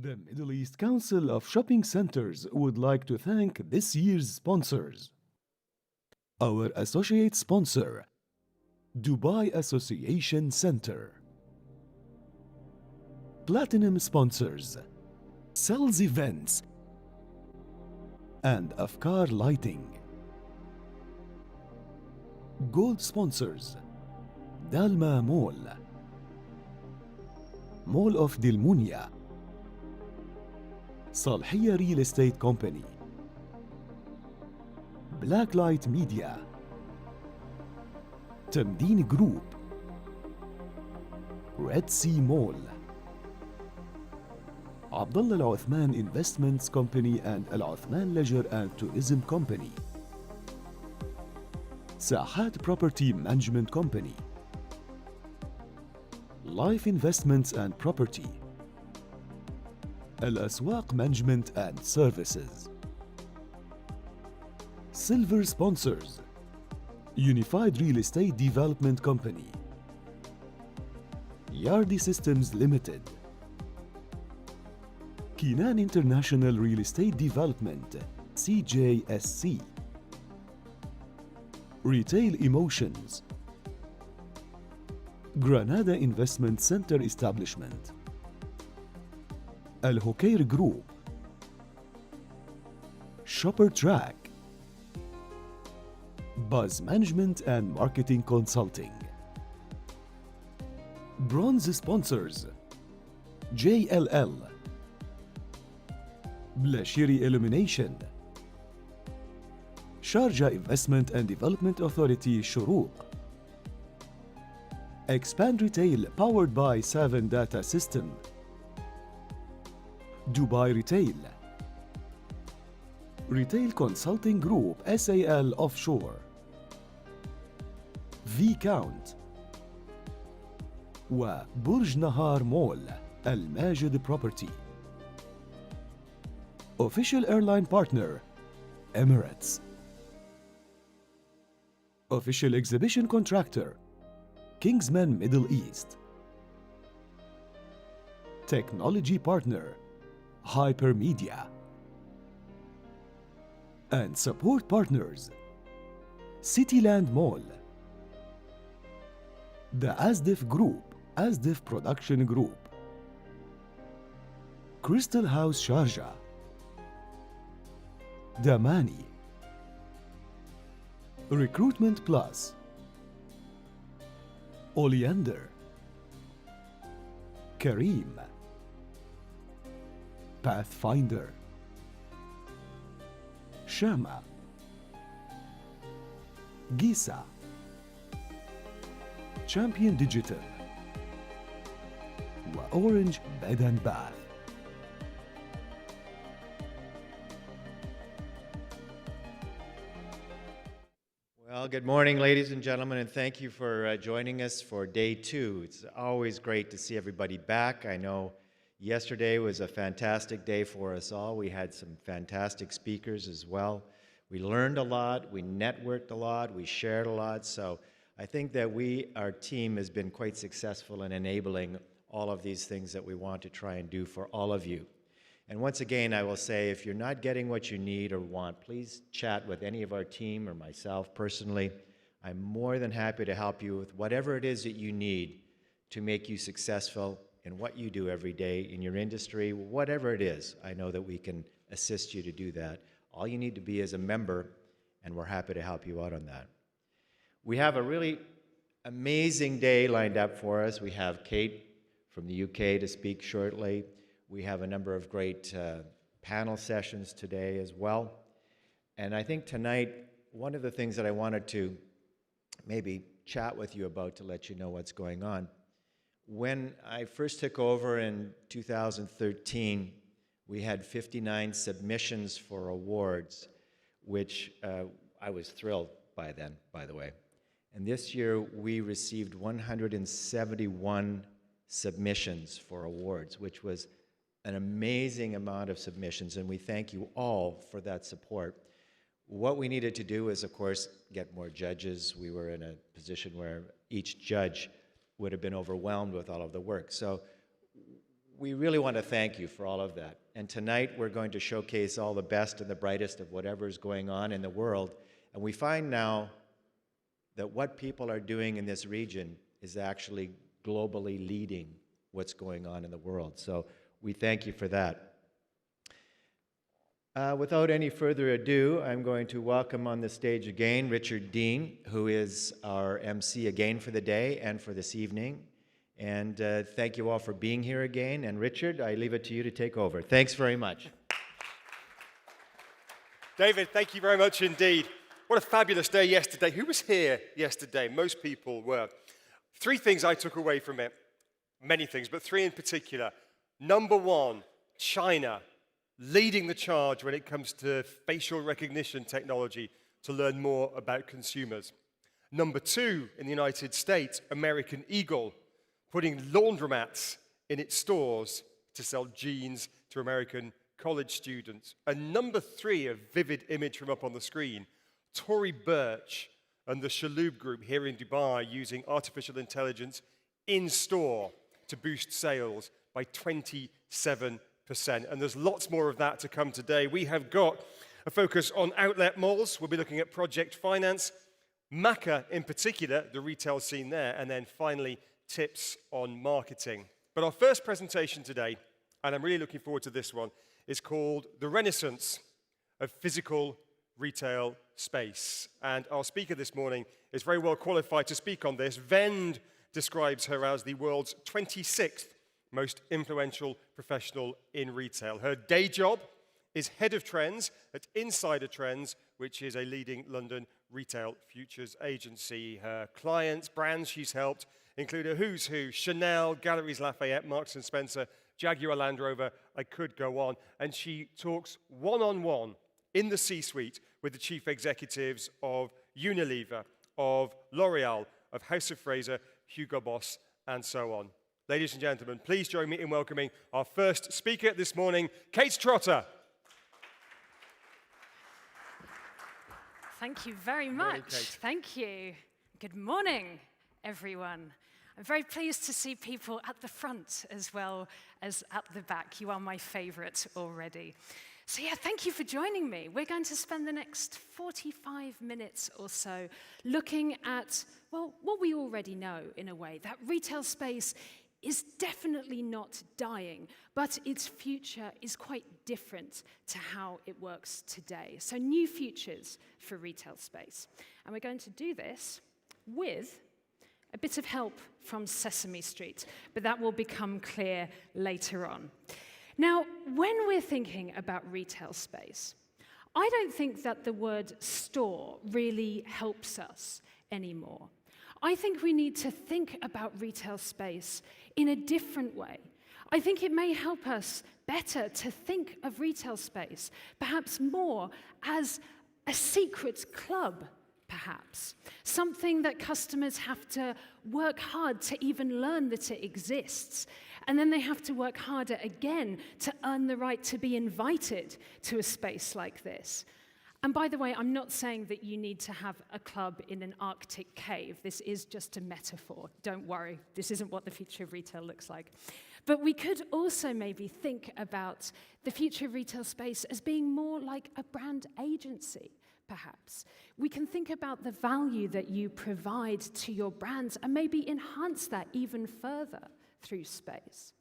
The Middle East Council of Shopping Centers would like to thank this year's sponsors. Our associate sponsor, Dubai Association Center. Platinum sponsors, Cells Events and Afkar Lighting. Gold sponsors, Dalma Mall, Mall of Dilmunia, Salhiyya Real Estate Company, Blacklight Media, Tamdeen Group, Red Sea Mall, Abdullah Al Uthman Investments Company and Al Uthman Leisure and Tourism Company, Sahat Property Management Company, Life Investments and Property, Al Aswaq Management and Services. Silver sponsors, Unified Real Estate Development Company, Yardi Systems Limited, Kinan International Real Estate Development, CJSC, Retail Emotions, Granada Investment Center Establishment, Al Hokair Group, Shopper Track, Buzz Management and Marketing Consulting. Bronze sponsors, JLL, Blashiri Illumination, Sharjah Investment and Development Authority Shuruq, Expand Retail powered by 7 Data System, Dubai Retail, Retail Consulting Group SAL Offshore, V-Count, وبرج نهار مول الماجد Property. Official Airline Partner, Emirates. Official Exhibition Contractor, Kingsman Middle East. Technology Partner, Hypermedia. And Support Partners, Cityland Mall, the Asdif Group, Asdif Production Group, Crystal House Sharjah, Damani, Recruitment Plus, Oleander, Kareem, Pathfinder, Shama, Gisa, Champion Digital, وأورنج Bed and Bath. Well, good morning, ladies and gentlemen, and thank you for joining us for day 2. It's always great to see everybody back. I know yesterday was a fantastic day for us all. We had some fantastic speakers as well. We learned a lot, we networked a lot, we shared a lot. So I think that our team has been quite successful in enabling all of these things that we want to try and do for all of you. And once again, I will say, if you're not getting what you need or want, please chat with any of our team or myself personally. I'm more than happy to help you with whatever it is that you need to make you successful in what you do every day in your industry, whatever it is. I know that we can assist you to do that. All you need to be is a member, and we're happy to help you out on that. We have a really amazing day lined up for us. We have Kate from the UK to speak shortly. We have a number of great panel sessions today as well. And I think tonight, one of the things that I wanted to maybe chat with you about to let you know what's going on. When I first took over in 2013, we had 59 submissions for awards, which I was thrilled by then, by the way. And this year, we received 171 submissions for awards, which was an amazing amount of submissions, and we thank you all for that support. What we needed to do is, of course, get more judges. We were in a position where each judge would have been overwhelmed with all of the work. So we really want to thank you for all of that. And tonight we're going to showcase all the best and the brightest of whatever is going on in the world. And we find now that what people are doing in this region is actually globally leading what's going on in the world. So we thank you for that. Without any further ado, I'm going to welcome on the stage again Richard Dean, who is our MC again for the day and for this evening. And thank you all for being here again. And Richard, I leave it to you to take over. Thanks very much. David, thank you very much indeed. What a fabulous day yesterday. Who was here yesterday? Most people were. 3 things I took away from it. Many things, but 3 in particular. Number 1, China leading the charge when it comes to facial recognition technology to learn more about consumers. Number 2, in the United States, American Eagle putting laundromats in its stores to sell jeans to American college students. And number 3, a vivid image from up on the screen, Tory Burch and the Shaloub Group here in Dubai using artificial intelligence in store to boost sales by 27%. And there's lots more of that to come today. We have got a focus on outlet malls. We'll be looking at project finance, Maca in particular, the retail scene there, and then finally tips on marketing. But our first presentation today, and I'm really looking forward to this one, is called The Renaissance of Physical Retail Space. And our speaker this morning is very well qualified to speak on this. Vend describes her as the world's 26th most influential professional in retail. Her day job is head of trends at Insider Trends, which is a leading London retail futures agency. Her clients, brands she's helped, include a who's who, Chanel, Galeries Lafayette, Marks & Spencer, Jaguar Land Rover, I could go on. And she talks one-on-one in the C-suite with the chief executives of Unilever, of L'Oreal, of House of Fraser, Hugo Boss, and so on. Ladies and gentlemen, please join me in welcoming our first speaker this morning, Kate Trotter. Thank you very much. Morning, Kate. Thank you. Good morning, everyone. I'm very pleased to see people at the front as well as at the back. You are my favorite already. So yeah, thank you for joining me. We're going to spend the next 45 minutes or so looking at, well, what we already know in a way, that retail space is definitely not dying, but its future is quite different to how it works today. So new futures for retail space. And we're going to do this with a bit of help from Sesame Street, but that will become clear later on. Now, when we're thinking about retail space, I don't think that the word store really helps us anymore. I think we need to think about retail space in a different way. I think it may help us better to think of retail space, perhaps more as a secret club, perhaps. Something that customers have to work hard to even learn that it exists. And then they have to work harder again to earn the right to be invited to a space like this. And by the way, I'm not saying that you need to have a club in an Arctic cave. This is just a metaphor. Don't worry, this isn't what the future of retail looks like. But we could also maybe think about the future of retail space as being more like a brand agency, perhaps. We can think about the value that you provide to your brands and maybe enhance that even further through space.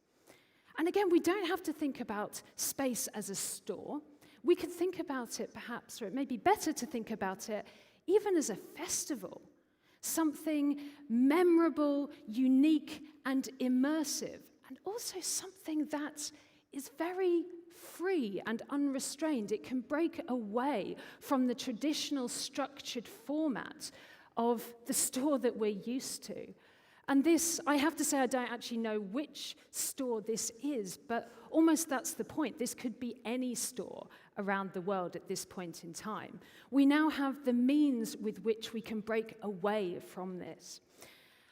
And again, we don't have to think about space as a store. We could think about it perhaps, or it may be better to think about it even as a festival, something memorable, unique, and immersive, and also something that is very free and unrestrained. It can break away from the traditional structured format of the store that we're used to. And this, I have to say, I don't actually know which store this is, but almost that's the point. This could be any store around the world at this point in time. We now have the means with which we can break away from this.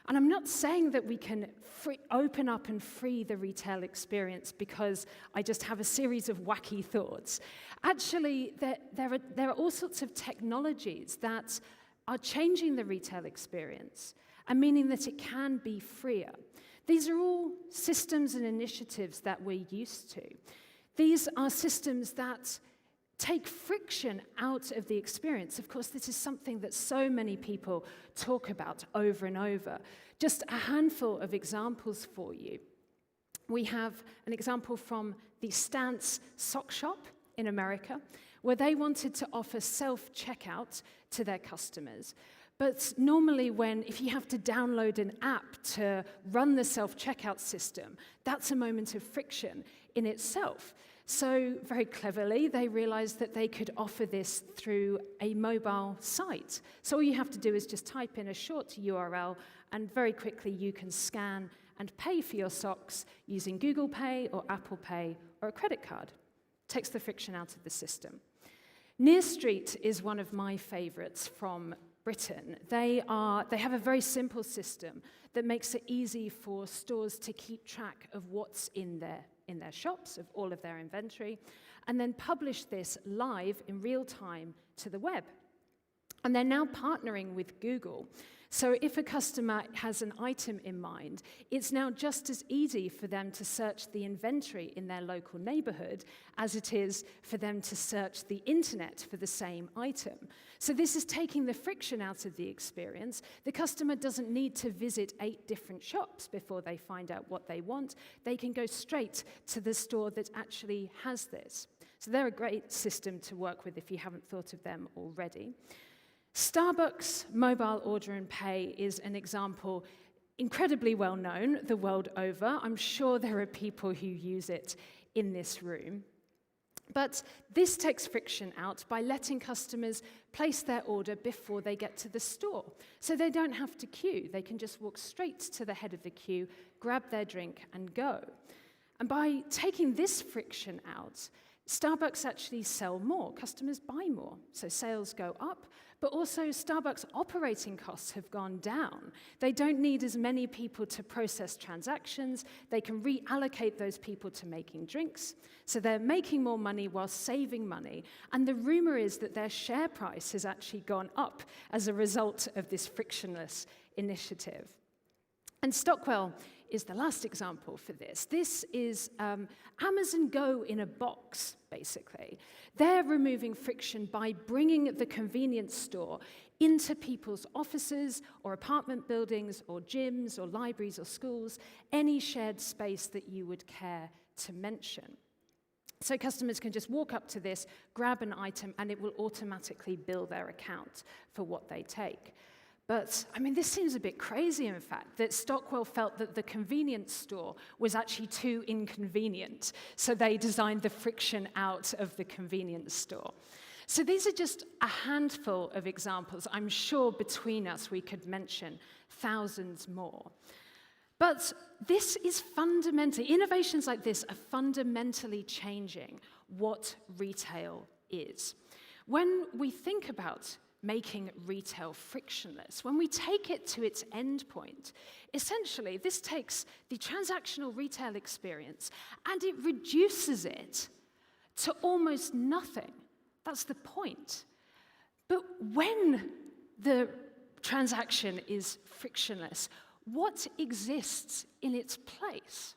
And I'm not saying that we can open up and free the retail experience because I just have a series of wacky thoughts. Actually, there are all sorts of technologies that are changing the retail experience and meaning that it can be freer. These are all systems and initiatives that we're used to. These are systems that take friction out of the experience. Of course, this is something that so many people talk about over and over. Just a handful of examples for you. We have an example from the Stance sock shop in America, where they wanted to offer self-checkout to their customers. But normally if you have to download an app to run the self-checkout system, that's a moment of friction in itself. So very cleverly, they realized that they could offer this through a mobile site. So all you have to do is just type in a short URL, and very quickly you can scan and pay for your socks using Google Pay or Apple Pay or a credit card. Takes the friction out of the system. Near Street is one of my favorites from Britain. They have a very simple system that makes it easy for stores to keep track of what's in their shops, of all of their inventory, and then publish this live in real time to the web. And they're now partnering with Google. So if a customer has an item in mind, it's now just as easy for them to search the inventory in their local neighborhood as it is for them to search the internet for the same item. So this is taking the friction out of the experience. The customer doesn't need to visit 8 different shops before they find out what they want. They can go straight to the store that actually has this. So they're a great system to work with if you haven't thought of them already. Starbucks mobile order and pay is an example incredibly well known the world over. I'm sure there are people who use it in this room. But this takes friction out by letting customers place their order before they get to the store. So they don't have to queue. They can just walk straight to the head of the queue, grab their drink, and go. And by taking this friction out, Starbucks actually sell more. Customers buy more. So sales go up. But also, Starbucks' operating costs have gone down. They don't need as many people to process transactions. They can reallocate those people to making drinks. So they're making more money while saving money. And the rumor is that their share price has actually gone up as a result of this frictionless initiative. And Stockwell is the last example for this. This is Amazon Go in a box, basically. They're removing friction by bringing the convenience store into people's offices or apartment buildings or gyms or libraries or schools, any shared space that you would care to mention. So customers can just walk up to this, grab an item, and it will automatically bill their account for what they take. But, I mean, this seems a bit crazy, in fact, that Stockwell felt that the convenience store was actually too inconvenient, so they designed the friction out of the convenience store. So these are just a handful of examples. I'm sure between us we could mention thousands more. But this is fundamentally, innovations like this are fundamentally changing what retail is. When we think about making retail frictionless, when we take it to its end point, essentially this takes the transactional retail experience and it reduces it to almost nothing. That's the point. But when the transaction is frictionless, what exists in its place?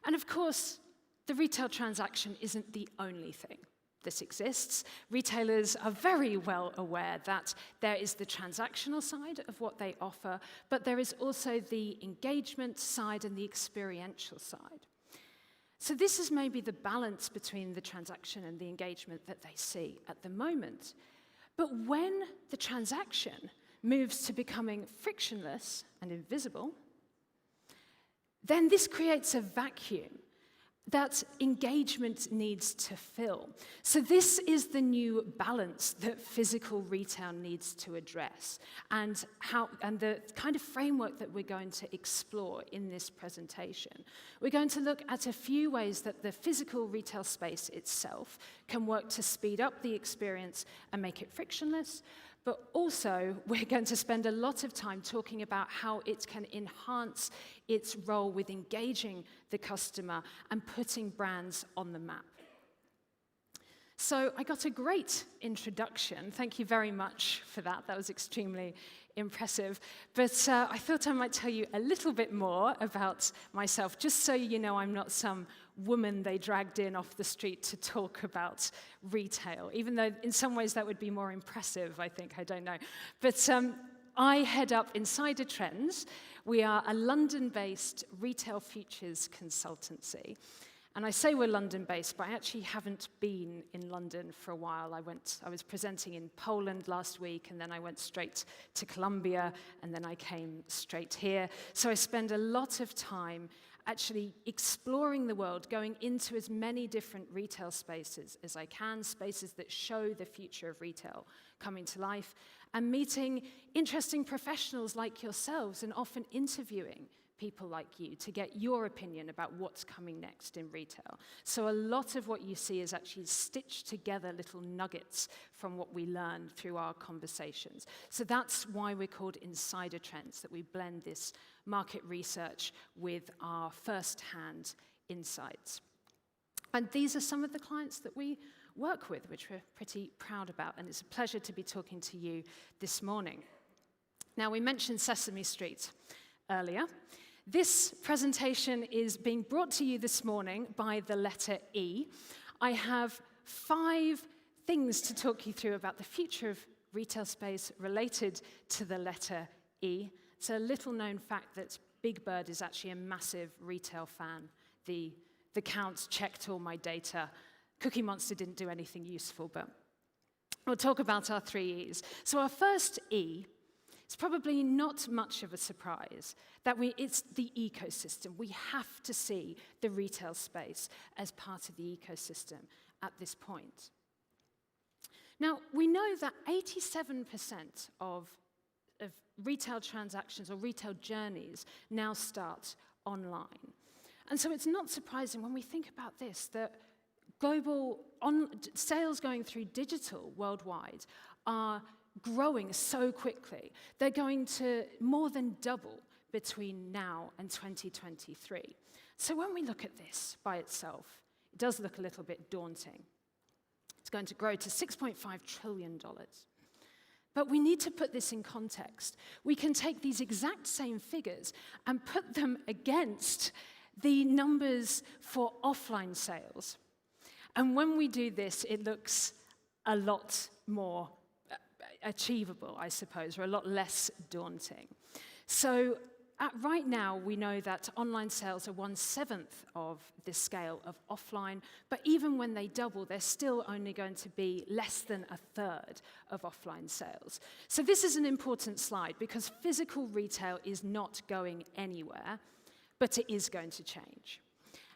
And of course, the retail transaction isn't the only thing. This exists. Retailers are very well aware that there is the transactional side of what they offer, but there is also the engagement side and the experiential side. So this is maybe the balance between the transaction and the engagement that they see at the moment. But when the transaction moves to becoming frictionless and invisible, then this creates a vacuum that engagement needs to fill. So this is the new balance that physical retail needs to address, and the kind of framework that we're going to explore in this presentation. We're going to look at a few ways that the physical retail space itself can work to speed up the experience and make it frictionless, but also we're going to spend a lot of time talking about how it can enhance its role with engaging the customer and putting brands on the map. So I got a great introduction. Thank you very much for that. That was extremely impressive. But I thought I might tell you a little bit more about myself, just so you know I'm not some woman they dragged in off the street to talk about retail, even though in some ways that would be more impressive, I think. I don't know. But I head up Insider Trends. We are a London-based retail futures consultancy. And I say we're London-based, but I actually haven't been in London for a while. I was presenting in Poland last week, and then I went straight to Colombia, and then I came straight here. So I spend a lot of time actually exploring the world, going into as many different retail spaces as I can, spaces that show the future of retail coming to life, and meeting interesting professionals like yourselves, and often interviewing people like you to get your opinion about what's coming next in retail. So a lot of what you see is actually stitched together little nuggets from what we learned through our conversations. So that's why we're called Insider Trends, that we blend this market research with our first-hand insights. And these are some of the clients that we work with, which we're pretty proud about, and it's a pleasure to be talking to you this morning. Now, we mentioned Sesame Street earlier. This presentation is being brought to you this morning by the letter E. I have 5 things to talk you through about the future of retail space related to the letter E. It's a little-known fact that Big Bird is actually a massive retail fan. The Counts checked all my data. Cookie Monster didn't do anything useful, but we'll talk about our 3 E's. So our first E, it's probably not much of a surprise that it's the ecosystem. We have to see the retail space as part of the ecosystem at this point. Now, we know that 87% of retail transactions or retail journeys now start online. And so it's not surprising when we think about this that global sales going through digital worldwide are growing so quickly. They're going to more than double between now and 2023. So when we look at this by itself, it does look a little bit daunting. It's going to grow to $6.5 trillion. But we need to put this in context. We can take these exact same figures and put them against the numbers for offline sales. And when we do this, it looks a lot more achievable, I suppose, or a lot less daunting. So right now, we know that online sales are 1/7 of the scale of offline, but even when they double, they're still only going to be less than 1/3 of offline sales. So this is an important slide because physical retail is not going anywhere, but it is going to change.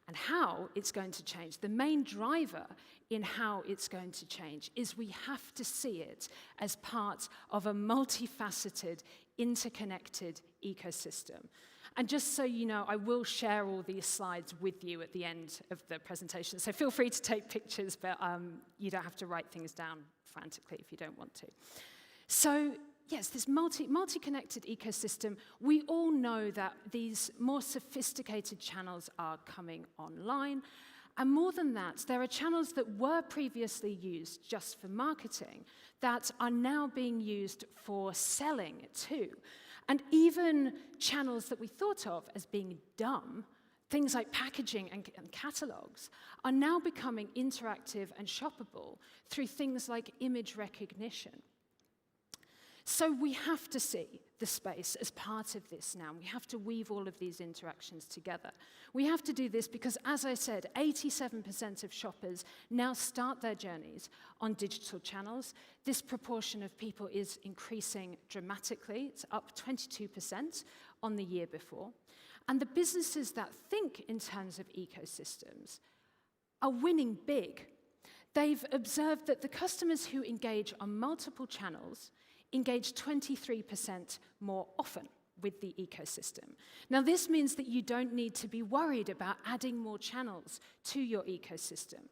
And how it's going to change, the main driver in how it's going to change is we have to see it as part of a multifaceted, interconnected ecosystem. And just so you know, I will share all these slides with you at the end of the presentation. So feel free to take pictures, but you don't have to write things down frantically if you don't want to. So yes, this multi-connected ecosystem, we all know that these more sophisticated channels are coming online. And more than that, there are channels that were previously used just for marketing that are now being used for selling too. And even channels that we thought of as being dumb, things like packaging and catalogs, are now becoming interactive and shoppable through things like image recognition. So we have to see the space as part of this now. We have to weave all of these interactions together. We have to do this because, as I said, 87% of shoppers now start their journeys on digital channels. This proportion of people is increasing dramatically. It's up 22% on the year before. And the businesses that think in terms of ecosystems are winning big. They've observed that the customers who engage on multiple channels engage 23% more often with the ecosystem. Now, this means that you don't need to be worried about adding more channels to your ecosystem.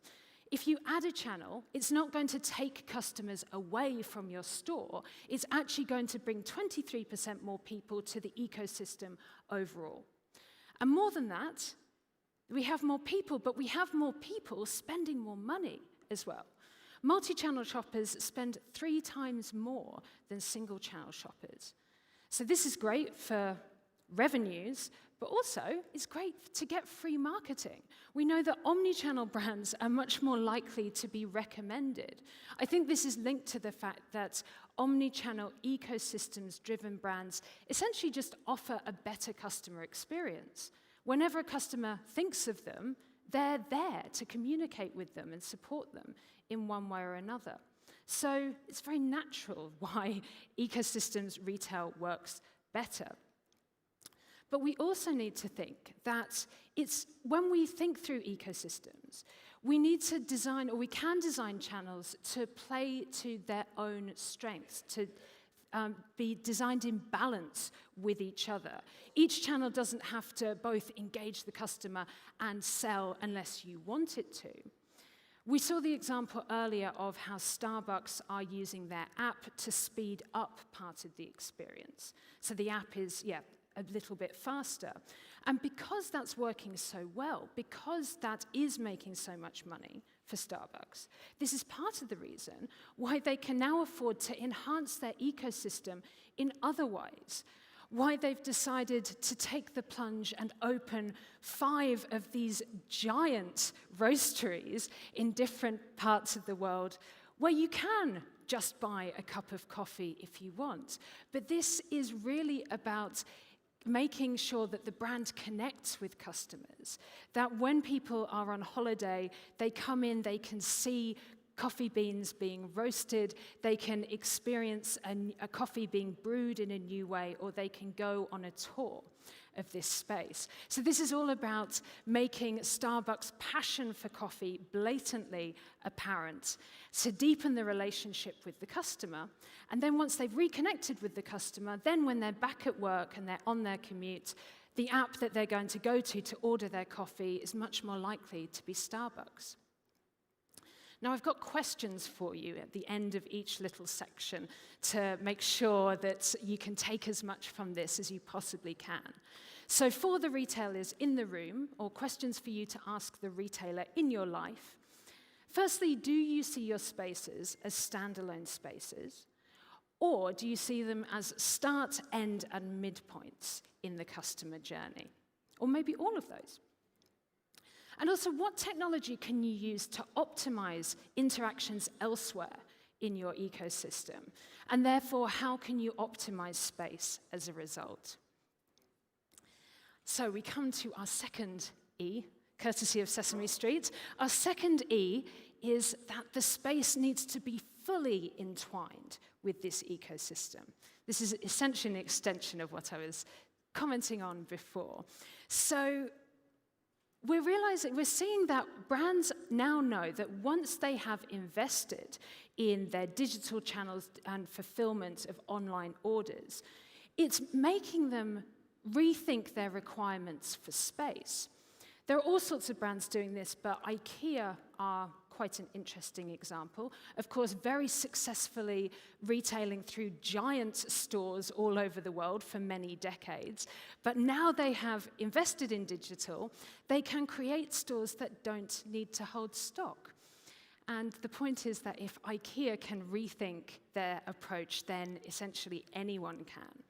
If you add a channel, it's not going to take customers away from your store. It's actually going to bring 23% more people to the ecosystem overall. And more than that, we have more people, but we have more people spending more money as well. Multi-channel shoppers spend 3 times more than single-channel shoppers. So this is great for revenues, but also it's great to get free marketing. We know that omni-channel brands are much more likely to be recommended. I think this is linked to the fact that omni-channel ecosystems-driven brands essentially just offer a better customer experience. Whenever a customer thinks of them, they're there to communicate with them and support them in one way or another. So it's very natural why ecosystems retail works better. But we also need to think that when we think through ecosystems, we need to design, or we can design channels to play to their own strengths, to be designed in balance with each other. Each channel doesn't have to both engage the customer and sell unless you want it to. We saw the example earlier of how Starbucks are using their app to speed up part of the experience. So the app is, a little bit faster. And because that's working so well, because that is making so much money for Starbucks, this is part of the reason why they can now afford to enhance their ecosystem in other ways, why they've decided to take the plunge and open 5 of these giant roasteries in different parts of the world where you can just buy a cup of coffee if you want. But this is really about making sure that the brand connects with customers, that when people are on holiday, they come in, they can see coffee beans being roasted, they can experience a coffee being brewed in a new way, or they can go on a tour of this space. So this is all about making Starbucks' passion for coffee blatantly apparent, to deepen the relationship with the customer. And then once they've reconnected with the customer, then when they're back at work and they're on their commute, the app that they're going to go to order their coffee is much more likely to be Starbucks. Now, I've got questions for you at the end of each little section to make sure that you can take as much from this as you possibly can. So for the retailers in the room, or questions for you to ask the retailer in your life, firstly, do you see your spaces as standalone spaces? Or do you see them as start, end, and midpoints in the customer journey? Or maybe all of those. And also, what technology can you use to optimize interactions elsewhere in your ecosystem? And therefore, how can you optimize space as a result? So we come to our second E, courtesy of Sesame Street. Our second E is that the space needs to be fully entwined with this ecosystem. This is essentially an extension of what I was commenting on before. So we're seeing that brands now know that once they have invested in their digital channels and fulfillment of online orders, it's making them rethink their requirements for space. There are all sorts of brands doing this, but IKEA are quite an interesting example. Of course, very successfully retailing through giant stores all over the world for many decades. But now they have invested in digital, they can create stores that don't need to hold stock. And the point is that if IKEA can rethink their approach, then essentially anyone can.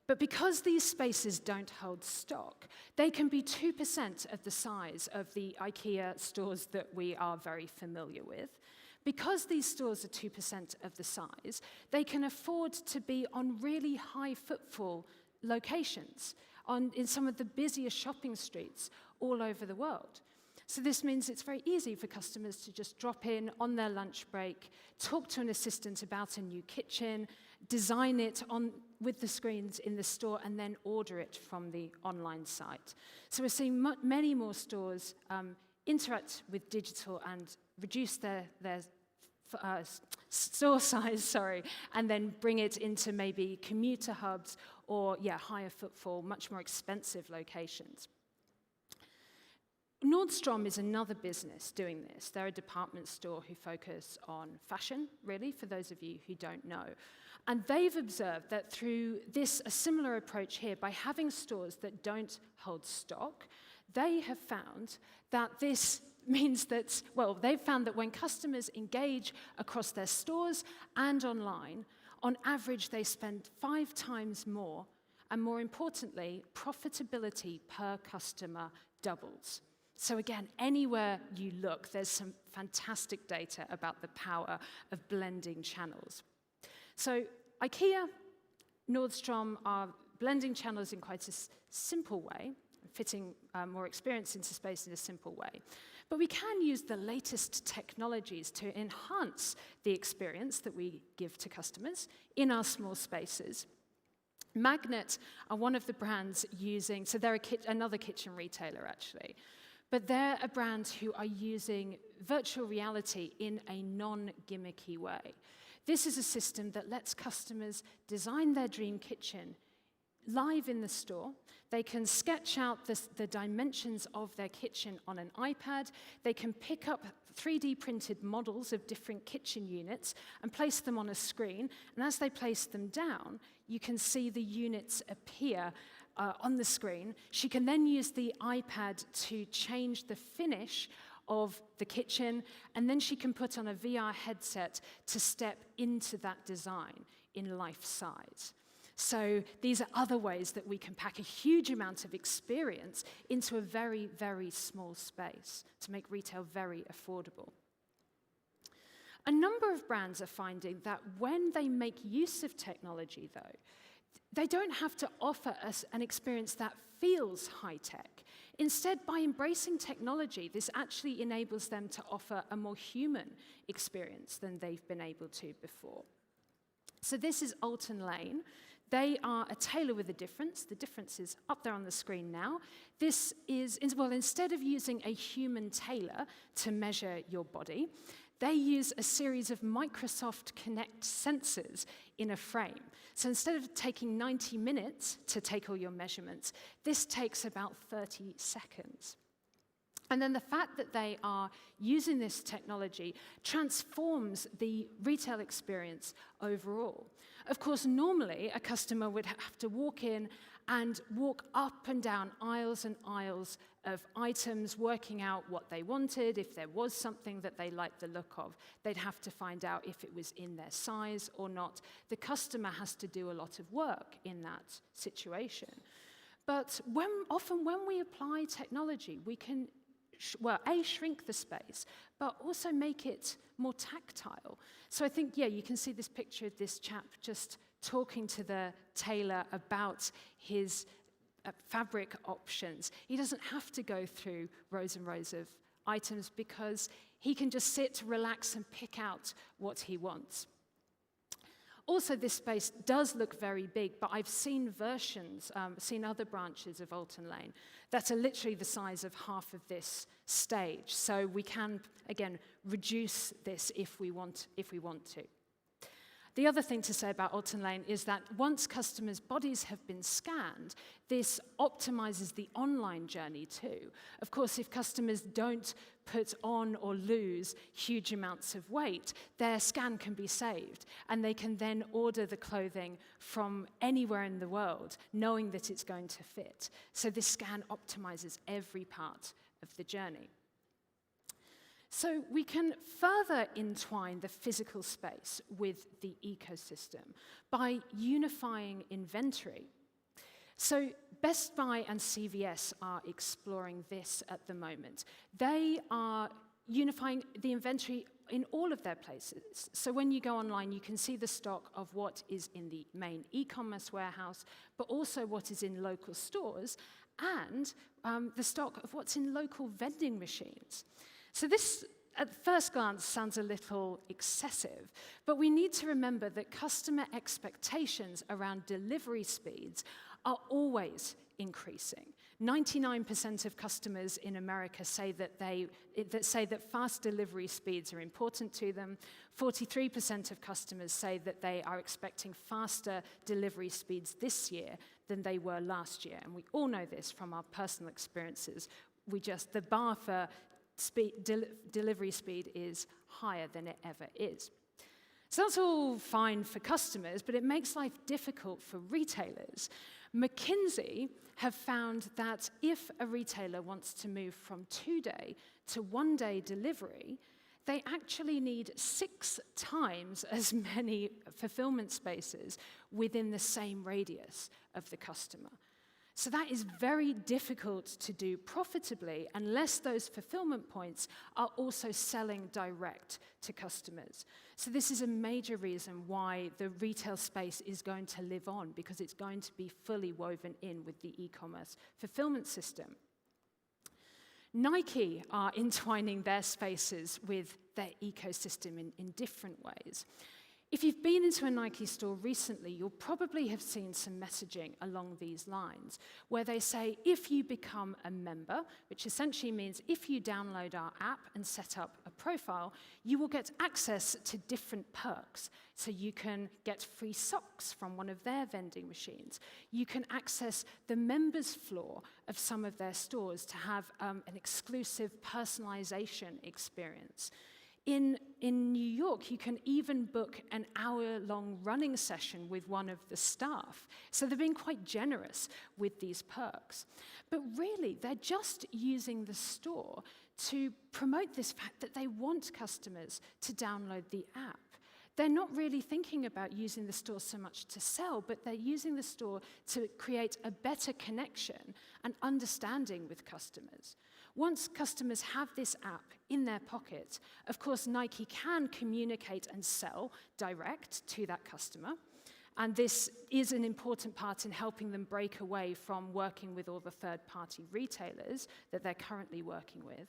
But because these spaces don't hold stock, they can be 2% of the size of the IKEA stores that we are very familiar with. Because these stores are 2% of the size, they can afford to be on really high footfall locations, in some of the busiest shopping streets all over the world. So this means it's very easy for customers to just drop in on their lunch break, talk to an assistant about a new kitchen, design it with the screens in the store, and then order it from the online site. So we're seeing many more stores interact with digital and reduce their store size, and then bring it into maybe commuter hubs or, higher footfall, much more expensive locations. Nordstrom is another business doing this. They're a department store who focus on fashion, really, for those of you who don't know. And they've observed that through a similar approach here, by having stores that don't hold stock, they have found that this means that, well, they've found that when customers engage across their stores and online, on average, they spend 5 times more, and more importantly, profitability per customer doubles. So again, anywhere you look, there's some fantastic data about the power of blending channels. So IKEA, Nordstrom are blending channels in quite a simple way, fitting more experience into space in a simple way. But we can use the latest technologies to enhance the experience that we give to customers in our small spaces. Magnet are one of the brands using, so they're another kitchen retailer actually, but they're a brand who are using virtual reality in a non-gimmicky way. This is a system that lets customers design their dream kitchen live in the store. They can sketch out the dimensions of their kitchen on an iPad. They can pick up 3D printed models of different kitchen units and place them on a screen. And as they place them down, you can see the units appear on the screen. She can then use the iPad to change the finish of the kitchen, and then she can put on a VR headset to step into that design in life size. So these are other ways that we can pack a huge amount of experience into a very, very small space to make retail very affordable. A number of brands are finding that when they make use of technology, though, they don't have to offer us an experience that feels high-tech. Instead, by embracing technology, this actually enables them to offer a more human experience than they've been able to before. So this is Alton Lane. They are a tailor with a difference. The difference is up there on the screen now. This is, well, instead of using a human tailor to measure your body, they use a series of Microsoft Kinect sensors in a frame. So instead of taking 90 minutes to take all your measurements, this takes about 30 seconds. And then the fact that they are using this technology transforms the retail experience overall. Of course, normally a customer would have to walk in and walk up and down aisles and aisles of items, working out what they wanted. If there was something that they liked the look of, they'd have to find out if it was in their size or not. The customer has to do a lot of work in that situation. But often when we apply technology, we can shrink the space, but also make it more tactile. So I think, yeah, you can see this picture of this chap just talking to the tailor about his fabric options. He doesn't have to go through rows and rows of items because he can just sit, relax, and pick out what he wants. Also, this space does look very big, but I've seen seen other branches of Alton Lane that are literally the size of half of this stage. So we can, again, reduce this if we want to. The other thing to say about Alton Lane is that once customers' bodies have been scanned, this optimizes the online journey too. Of course, if customers don't put on or lose huge amounts of weight, their scan can be saved, and they can then order the clothing from anywhere in the world, knowing that it's going to fit. So this scan optimizes every part of the journey. So we can further entwine the physical space with the ecosystem by unifying inventory. So Best Buy and CVS are exploring this at the moment. They are unifying the inventory in all of their places. So when you go online, you can see the stock of what is in the main e-commerce warehouse, but also what is in local stores, and the stock of what's in local vending machines. So this, at first glance, sounds a little excessive, but we need to remember that customer expectations around delivery speeds are always increasing. 99% of customers in America say that fast delivery speeds are important to them. 43% of customers say that they are expecting faster delivery speeds this year than they were last year, and we all know this from our personal experiences. The bar for delivery speed is higher than it ever is. So that's all fine for customers, but it makes life difficult for retailers. McKinsey have found that if a retailer wants to move from 2-day to one-day delivery, they actually need 6 times as many fulfillment spaces within the same radius of the customer. So that is very difficult to do profitably unless those fulfillment points are also selling direct to customers. So this is a major reason why the retail space is going to live on, because it's going to be fully woven in with the e-commerce fulfillment system. Nike are entwining their spaces with their ecosystem in different ways. If you've been into a Nike store recently, you'll probably have seen some messaging along these lines, where they say, if you become a member, which essentially means if you download our app and set up a profile, you will get access to different perks. So you can get free socks from one of their vending machines. You can access the members floor of some of their stores to have an exclusive personalization experience. In New York, you can even book an hour-long running session with one of the staff. So they're being quite generous with these perks. But really, they're just using the store to promote this fact that they want customers to download the app. They're not really thinking about using the store so much to sell, but they're using the store to create a better connection and understanding with customers. Once customers have this app in their pocket, of course, Nike can communicate and sell direct to that customer. And this is an important part in helping them break away from working with all the third-party retailers that they're currently working with.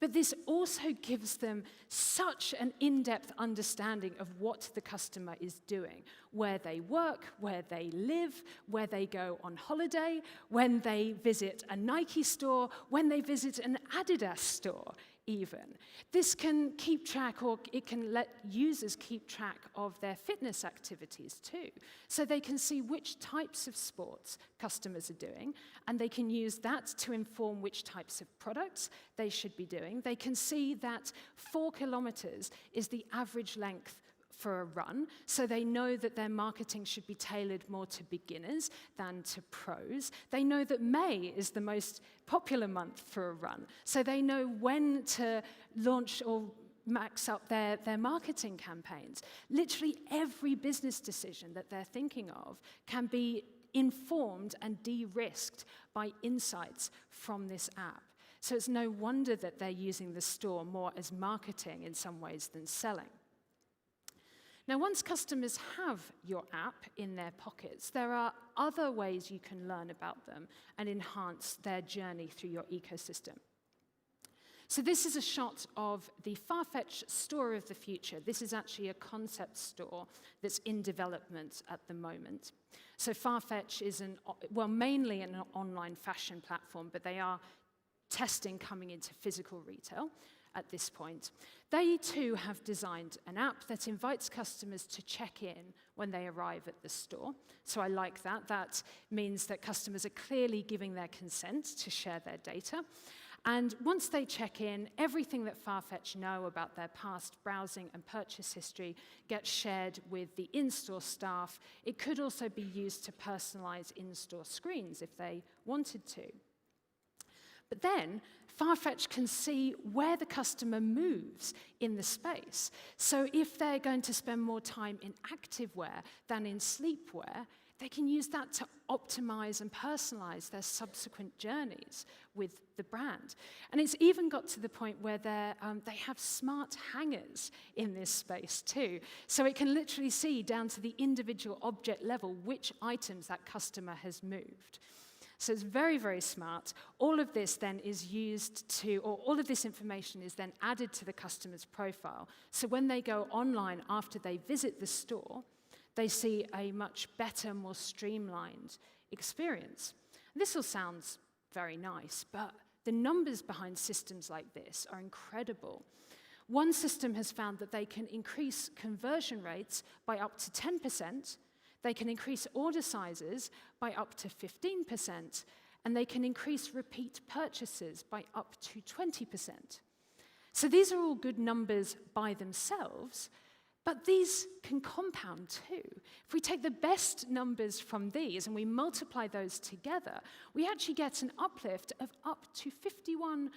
But this also gives them such an in-depth understanding of what the customer is doing, where they work, where they live, where they go on holiday, when they visit a Nike store, when they visit an Adidas store, even. This can keep track, or it can let users keep track of their fitness activities too. So they can see which types of sports customers are doing, and they can use that to inform which types of products they should be doing. They can see that 4 kilometers is the average length for a run, so they know that their marketing should be tailored more to beginners than to pros. They know that May is the most popular month for a run, so they know when to launch or max up their marketing campaigns. Literally every business decision that they're thinking of can be informed and de-risked by insights from this app. So it's no wonder that they're using the store more as marketing in some ways than selling. Now, once customers have your app in their pockets, there are other ways you can learn about them and enhance their journey through your ecosystem. So this is a shot of the Farfetch store of the future. This is actually a concept store that's in development at the moment. So Farfetch is mainly an online fashion platform, but they are testing coming into physical retail at this point. They too have designed an app that invites customers to check in when they arrive at the store. So I like that. That means that customers are clearly giving their consent to share their data. And once they check in, everything that Farfetch know about their past browsing and purchase history gets shared with the in-store staff. It could also be used to personalize in-store screens if they wanted to. But then, Farfetch can see where the customer moves in the space. So if they're going to spend more time in activewear than in sleepwear, they can use that to optimize and personalize their subsequent journeys with the brand. And it's even got to the point where they have smart hangers in this space too. So it can literally see down to the individual object level which items that customer has moved. So it's very, very smart. All of this then is used to, or all of this information is then added to the customer's profile. So when they go online after they visit the store, they see a much better, more streamlined experience. This all sounds very nice, but the numbers behind systems like this are incredible. One system has found that they can increase conversion rates by up to 10%, they can increase order sizes by up to 15%, and they can increase repeat purchases by up to 20%. So these are all good numbers by themselves, but these can compound too. If we take the best numbers from these and we multiply those together, we actually get an uplift of up to 51%.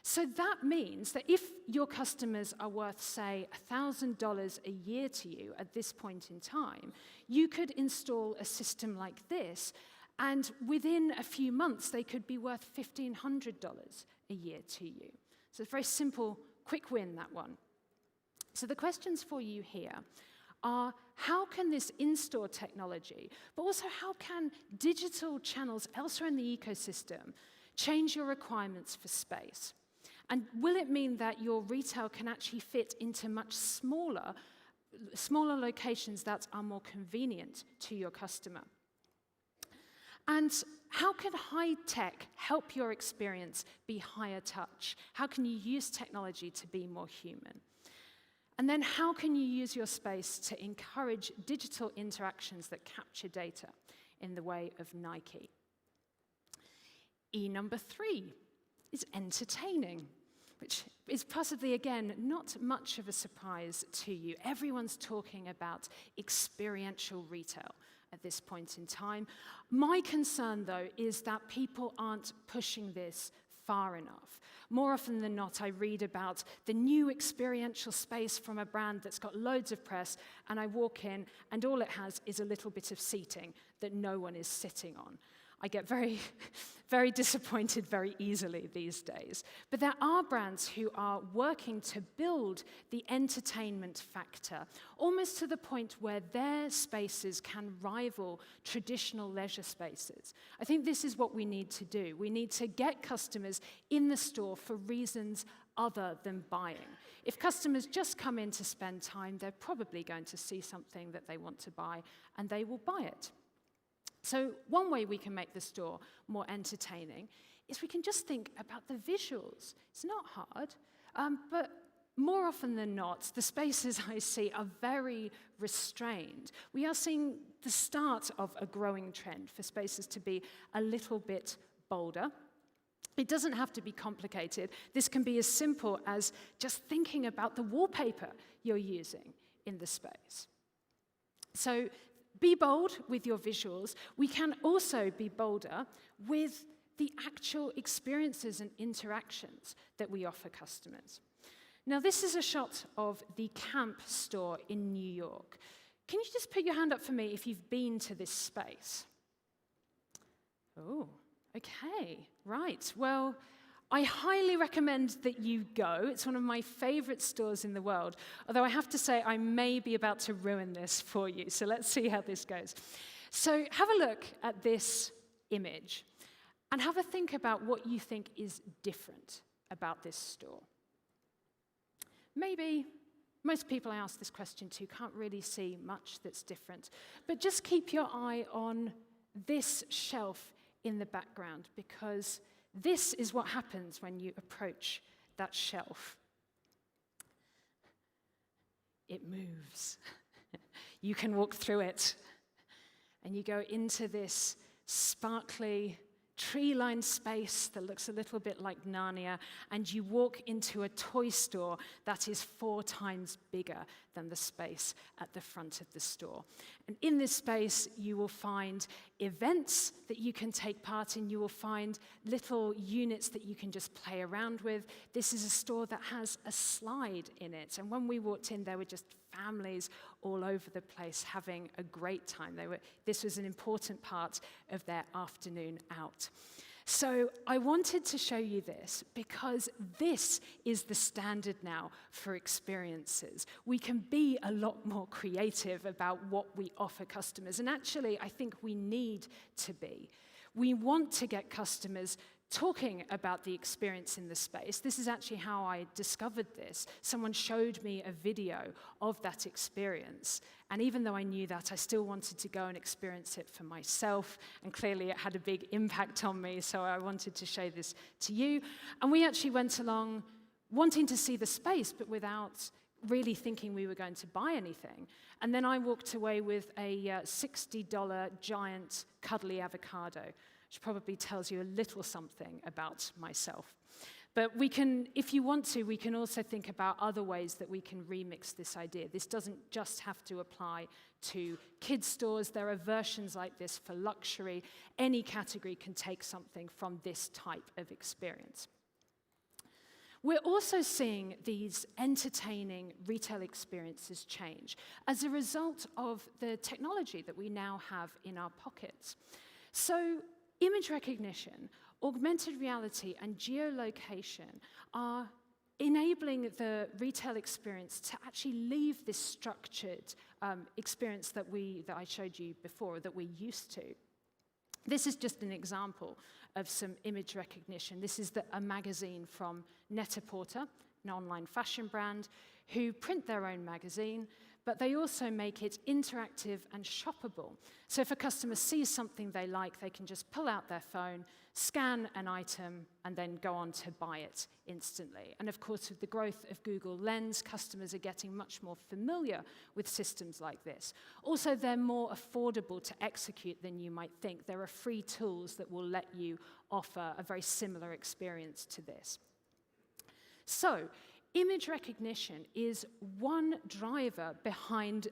So that means that if your customers are worth, say, $1,000 a year to you at this point in time, you could install a system like this, and within a few months, they could be worth $1,500 a year to you. So it's a very simple, quick win, that one. So the questions for you here are, how can this in-store technology, but also how can digital channels elsewhere in the ecosystem change your requirements for space? And will it mean that your retail can actually fit into much smaller locations that are more convenient to your customer? And how can high tech help your experience be higher touch? How can you use technology to be more human? And then how can you use your space to encourage digital interactions that capture data in the way of Nike? Number 3 is entertaining, which is possibly, again, not much of a surprise to you. Everyone's talking about experiential retail at this point in time. My concern, though, is that people aren't pushing this far enough. More often than not, I read about the new experiential space from a brand that's got loads of press, and I walk in, and all it has is a little bit of seating that no one is sitting on. I get very, very disappointed very easily these days. But there are brands who are working to build the entertainment factor, almost to the point where their spaces can rival traditional leisure spaces. I think this is what we need to do. We need to get customers in the store for reasons other than buying. If customers just come in to spend time, they're probably going to see something that they want to buy, and they will buy it. So one way we can make the store more entertaining is we can just think about the visuals. It's not hard, but more often than not, the spaces I see are very restrained. We are seeing the start of a growing trend for spaces to be a little bit bolder. It doesn't have to be complicated. This can be as simple as just thinking about the wallpaper you're using in the space. So be bold with your visuals. We can also be bolder with the actual experiences and interactions that we offer customers. Now, this is a shot of the Camp store in New York. Can you just put your hand up for me if you've been to this space? Oh, okay, right. Well, I highly recommend that you go. It's one of my favorite stores in the world, although I have to say I may be about to ruin this for you, so let's see how this goes. So have a look at this image and have a think about what you think is different about this store. Maybe most people I ask this question to can't really see much that's different, but just keep your eye on this shelf in the background, because this is what happens when you approach that shelf. It moves. You can walk through it, and you go into this sparkly, tree-lined space that looks a little bit like Narnia, and you walk into a toy store that is 4 times bigger than the space at the front of the store. And in this space, you will find events that you can take part in. You will find little units that you can just play around with. This is a store that has a slide in it. And when we walked in, there were just families all over the place having a great time. This was an important part of their afternoon out. So I wanted to show you this because this is the standard now for experiences. We can be a lot more creative about what we offer customers, and actually I think we need to be. We want to get customers talking about the experience in the space. This is actually how I discovered this. Someone showed me a video of that experience, and even though I knew that, I still wanted to go and experience it for myself, and clearly it had a big impact on me, so I wanted to show this to you. And we actually went along wanting to see the space, but without really thinking we were going to buy anything. And then I walked away with a $60 giant cuddly avocado, which probably tells you a little something about myself. But we can, if you want to, we can also think about other ways that we can remix this idea. This doesn't just have to apply to kids' stores. There are versions like this for luxury. Any category can take something from this type of experience. We're also seeing these entertaining retail experiences change as a result of the technology that we now have in our pockets. So image recognition, augmented reality, and geolocation are enabling the retail experience to actually leave this structured experience that I showed you before, that we're used to. This is just an example of some image recognition. This is a magazine from Net-a-Porter, an online fashion brand, who print their own magazine, but they also make it interactive and shoppable. So if a customer sees something they like, they can just pull out their phone, scan an item, and then go on to buy it instantly. And of course, with the growth of Google Lens, customers are getting much more familiar with systems like this. Also, they're more affordable to execute than you might think. There are free tools that will let you offer a very similar experience to this. So, image recognition is one driver behind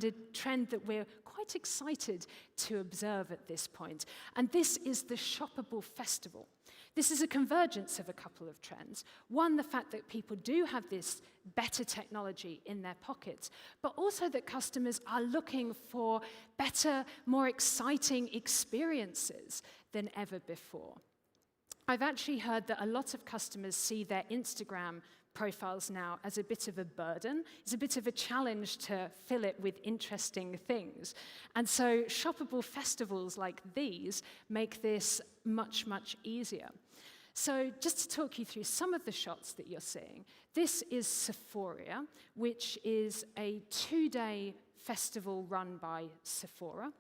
a trend that we're quite excited to observe at this point, and this is the shoppable festival. This is a convergence of a couple of trends. One, the fact that people do have this better technology in their pockets, but also that customers are looking for better, more exciting experiences than ever before. I've actually heard that a lot of customers see their Instagram profiles now as a bit of a burden. It's a bit of a challenge to fill it with interesting things. And so shoppable festivals like these make this much, much easier. So just to talk you through some of the shots that you're seeing, this is Sephora, which is a 2-day festival run by Sephora.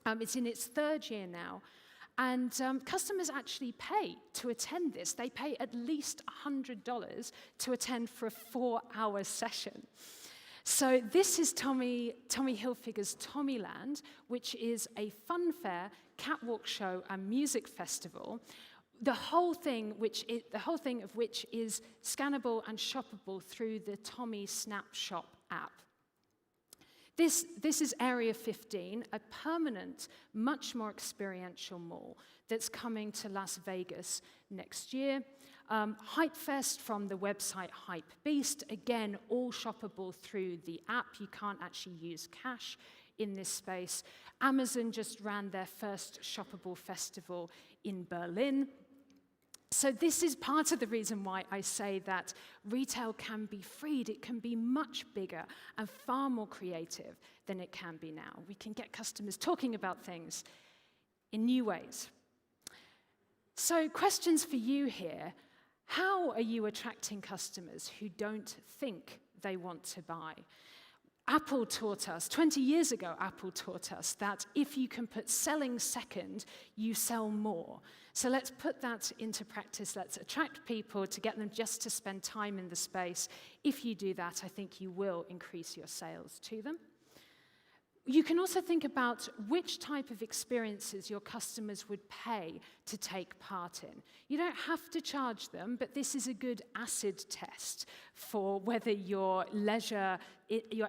It's in its 3rd year now. And customers actually pay to attend this. They pay at least $100 to attend for a 4-hour session. So this is Tommy Hilfiger's Tommyland, which is a fun fair, catwalk show, and music festival. The whole thing of which is scannable and shoppable through the Tommy Snapshop app. This is Area 15, a permanent, much more experiential mall that's coming to Las Vegas next year. Hypefest from the website Hypebeast, again, all shoppable through the app. You can't actually use cash in this space. Amazon just ran their first shoppable festival in Berlin. So this is part of the reason why I say that retail can be freed. It can be much bigger and far more creative than it can be now. We can get customers talking about things in new ways. So questions for you here. How are you attracting customers who don't think they want to buy? Apple taught us, 20 years ago, Apple taught us that if you can put selling second, you sell more. So let's put that into practice. Let's attract people to get them just to spend time in the space. If you do that, I think you will increase your sales to them. You can also think about which type of experiences your customers would pay to take part in. You don't have to charge them, but this is a good acid test for whether your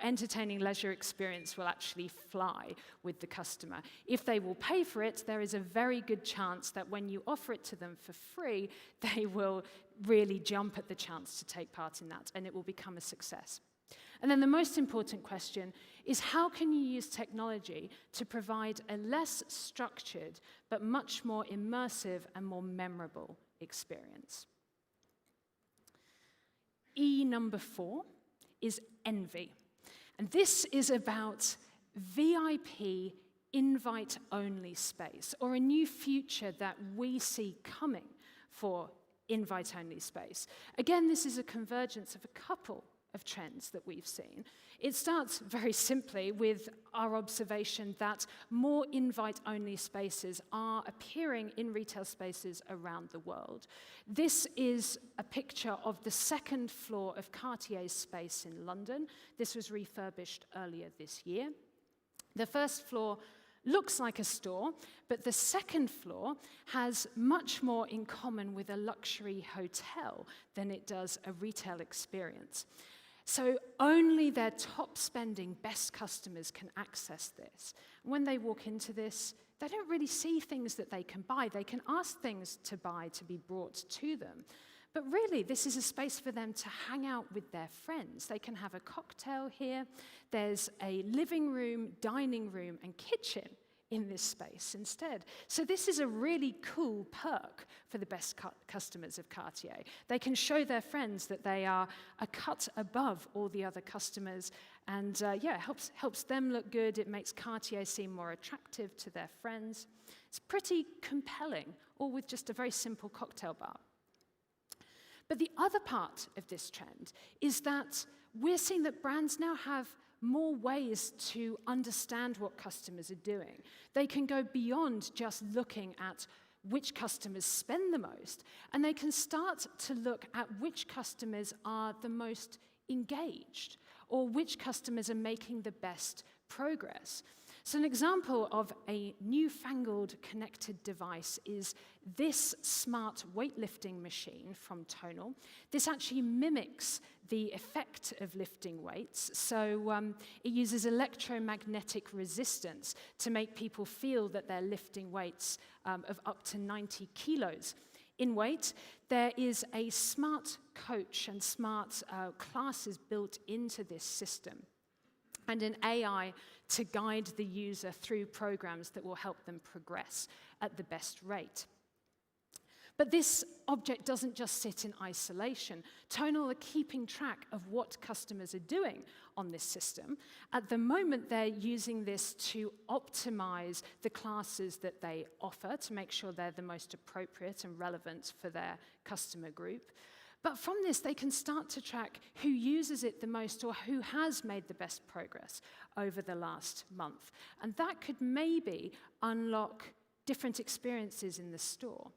entertaining leisure experience will actually fly with the customer. If they will pay for it, there is a very good chance that when you offer it to them for free, they will really jump at the chance to take part in that, and it will become a success. And then the most important question is, how can you use technology to provide a less structured but much more immersive and more memorable experience? Number 4 is envy. And this is about VIP invite-only space, or a new future that we see coming for invite-only space. Again, this is a convergence of a couple of trends that we've seen. It starts very simply with our observation that more invite-only spaces are appearing in retail spaces around the world. This is a picture of the 2nd floor of Cartier's space in London. This was refurbished earlier this year. The 1st floor looks like a store, but the 2nd floor has much more in common with a luxury hotel than it does a retail experience. So only their top-spending best customers can access this. When they walk into this, they don't really see things that they can buy. They can ask things to buy to be brought to them. But really, this is a space for them to hang out with their friends. They can have a cocktail here. There's a living room, dining room, and kitchen in this space instead. So this is a really cool perk for the best customers of Cartier. They can show their friends that they are a cut above all the other customers, and yeah, it helps them look good. It makes Cartier seem more attractive to their friends. It's pretty compelling, all with just a very simple cocktail bar. But the other part of this trend is that we're seeing that brands now have more ways to understand what customers are doing. They can go beyond just looking at which customers spend the most, and they can start to look at which customers are the most engaged, or which customers are making the best progress. So an example of a newfangled connected device is this smart weightlifting machine from Tonal. This actually mimics the effect of lifting weights. So it uses electromagnetic resistance to make people feel that they're lifting weights of up to 90 kilos. In weight, there is a smart coach and smart classes built into this system, and an AI to guide the user through programs that will help them progress at the best rate. But this object doesn't just sit in isolation. Tonal are keeping track of what customers are doing on this system. At the moment, they're using this to optimize the classes that they offer to make sure they're the most appropriate and relevant for their customer group. But from this, they can start to track who uses it the most or who has made the best progress over the last month. And that could maybe unlock different experiences in the store.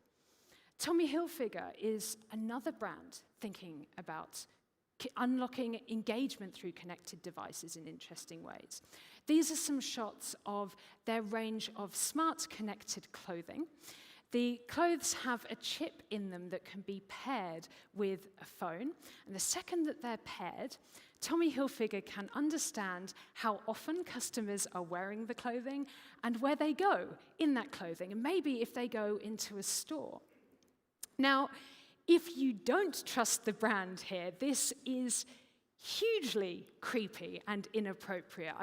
Tommy Hilfiger is another brand thinking about unlocking engagement through connected devices in interesting ways. These are some shots of their range of smart connected clothing. The clothes have a chip in them that can be paired with a phone. And the second that they're paired, Tommy Hilfiger can understand how often customers are wearing the clothing and where they go in that clothing, and maybe if they go into a store. Now, if you don't trust the brand here, this is hugely creepy and inappropriate.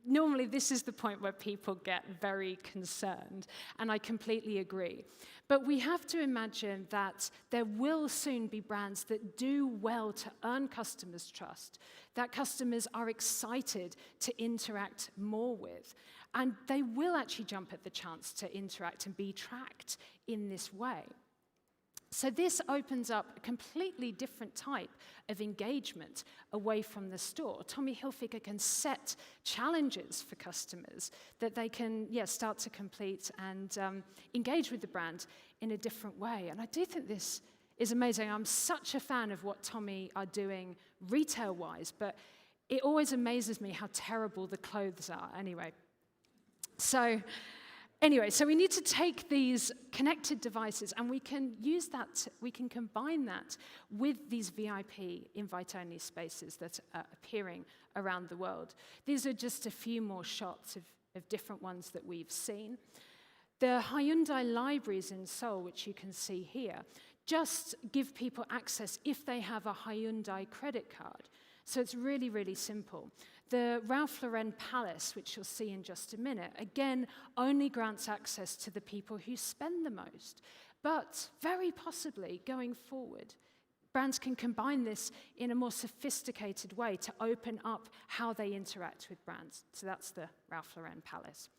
Normally, this is the point where people get very concerned, and I completely agree. But we have to imagine that there will soon be brands that do well to earn customers' trust, that customers are excited to interact more with, and they will actually jump at the chance to interact and be tracked in this way. So this opens up a completely different type of engagement away from the store. Tommy Hilfiger can set challenges for customers that they can start to complete and engage with the brand in a different way. And I do think this is amazing. I'm such a fan of what Tommy are doing retail-wise, but it always amazes me how terrible the clothes are anyway. So we need to take these connected devices and we can use that, we can combine that with these VIP invite-only spaces that are appearing around the world. These are just a few more shots of different ones that we've seen. The Hyundai libraries in Seoul, which you can see here, just give people access if they have a Hyundai credit card. So it's really, really simple. The Ralph Lauren Palace, which you'll see in just a minute, again, only grants access to the people who spend the most. But very possibly, going forward, brands can combine this in a more sophisticated way to open up how they interact with brands. So that's the Ralph Lauren Palace.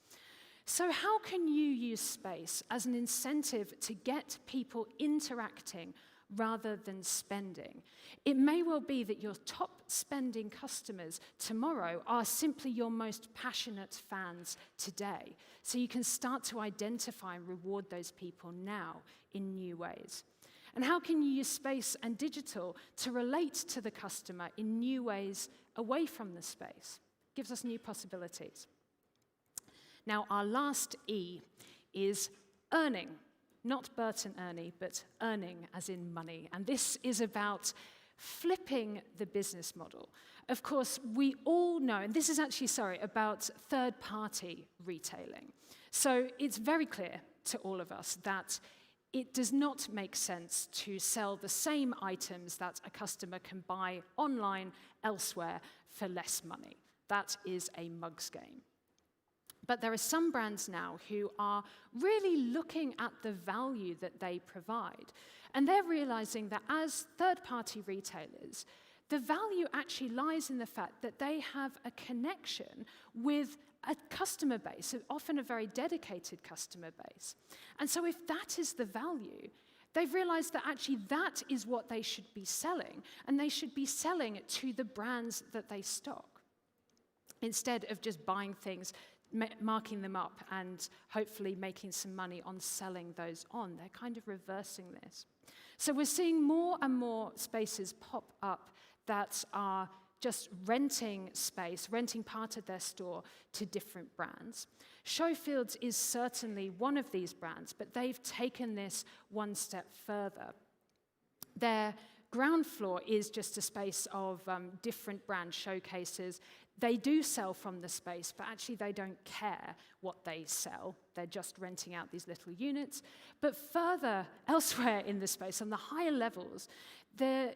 So how can you use space as an incentive to get people interacting rather than spending? It may well be that your top spending customers tomorrow are simply your most passionate fans today. So you can start to identify and reward those people now in new ways. And how can you use space and digital to relate to the customer in new ways away from the space? It gives us new possibilities. Now, our last E is earning. Not Bert and Ernie, but earning as in money. And this is about flipping the business model. Of course, we all know, and this is actually, about third-party retailing. So it's very clear to all of us that it does not make sense to sell the same items that a customer can buy online elsewhere for less money. That is a mug's game. But there are some brands now who are really looking at the value that they provide. And they're realizing that as third-party retailers, the value actually lies in the fact that they have a connection with a customer base, often a very dedicated customer base. And so if that is the value, they've realized that actually that is what they should be selling, and they should be selling it to the brands that they stock, instead of just buying things, marking them up, and hopefully making some money on selling those on. They're kind of reversing this. So we're seeing more and more spaces pop up that are just renting space, renting part of their store to different brands. Showfields is certainly one of these brands, but they've taken this one step further. Their ground floor is just a space of different brand showcases. They do sell from the space, but actually they don't care what they sell. They're just renting out these little units. But further, elsewhere in the space, on the higher levels, the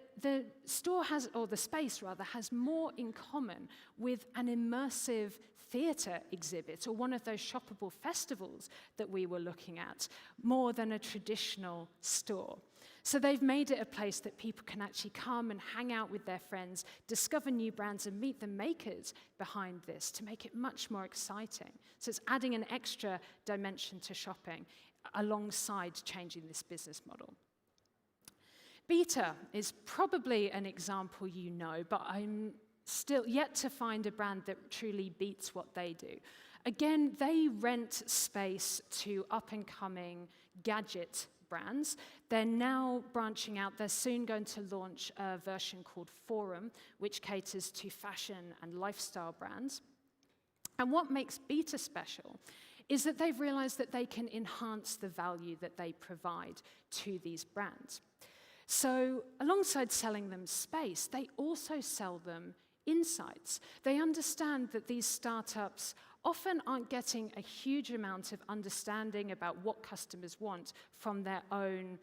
store has, or the space rather, has more in common with an immersive theatre exhibit or one of those shoppable festivals that we were looking at, more than a traditional store. So they've made it a place that people can actually come and hang out with their friends, discover new brands, and meet the makers behind this to make it much more exciting. So it's adding an extra dimension to shopping alongside changing this business model. Beta is probably an example you know, but I'm still yet to find a brand that truly beats what they do. Again, they rent space to up-and-coming gadget brands. They're now branching out. They're soon going to launch a version called Forum, which caters to fashion and lifestyle brands. And what makes Beta special is that they've realized that they can enhance the value that they provide to these brands. So alongside selling them space, they also sell them insights. They understand that these startups often aren't getting a huge amount of understanding about what customers want from their own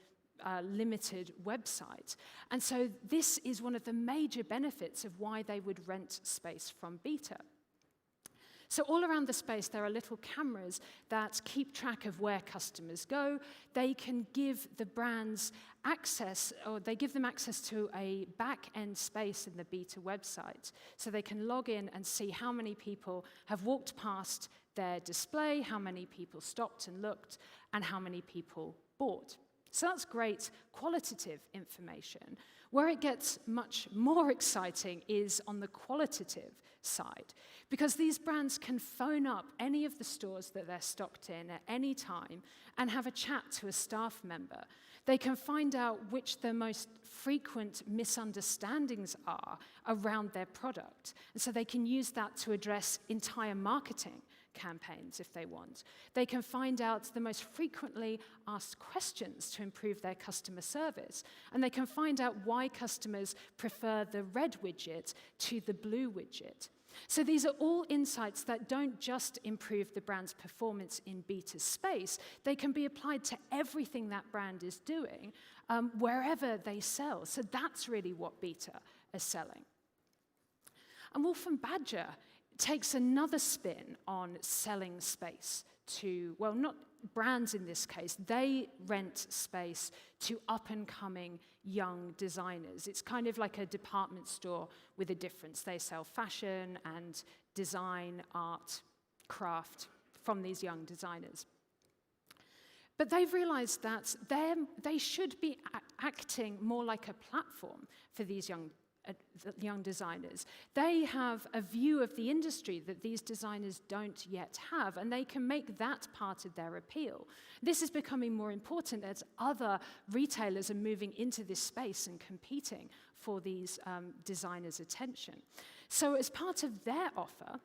limited website. And so this is one of the major benefits of why they would rent space from Beta. So all around the space, there are little cameras that keep track of where customers go. They can give the brands access, or they give them access to a back-end space in the Beta website. So they can log in and see how many people have walked past their display, how many people stopped and looked, and how many people bought. So that's great qualitative information. Where it gets much more exciting is on the qualitative side, because these brands can phone up any of the stores that they're stocked in at any time and have a chat to a staff member. They can find out which the most frequent misunderstandings are around their product, and so they can use that to address entire marketing campaigns if they want. They can find out the most frequently asked questions to improve their customer service, and they can find out why customers prefer the red widget to the blue widget. So these are all insights that don't just improve the brand's performance in Beta's space, they can be applied to everything that brand is doing, wherever they sell. So that's really what Beta is selling. And Wolf & Badger takes another spin on selling space to, well, not brands in this case, they rent space to up-and-coming young designers. It's kind of like a department store with a difference. They sell fashion and design, art, craft from these young designers. But they've realized that they should be acting more like a platform for these young designers. They have a view of the industry that these designers don't yet have, and they can make that part of their appeal. This is becoming more important as other retailers are moving into this space and competing for these designers' attention. So as part of their offer,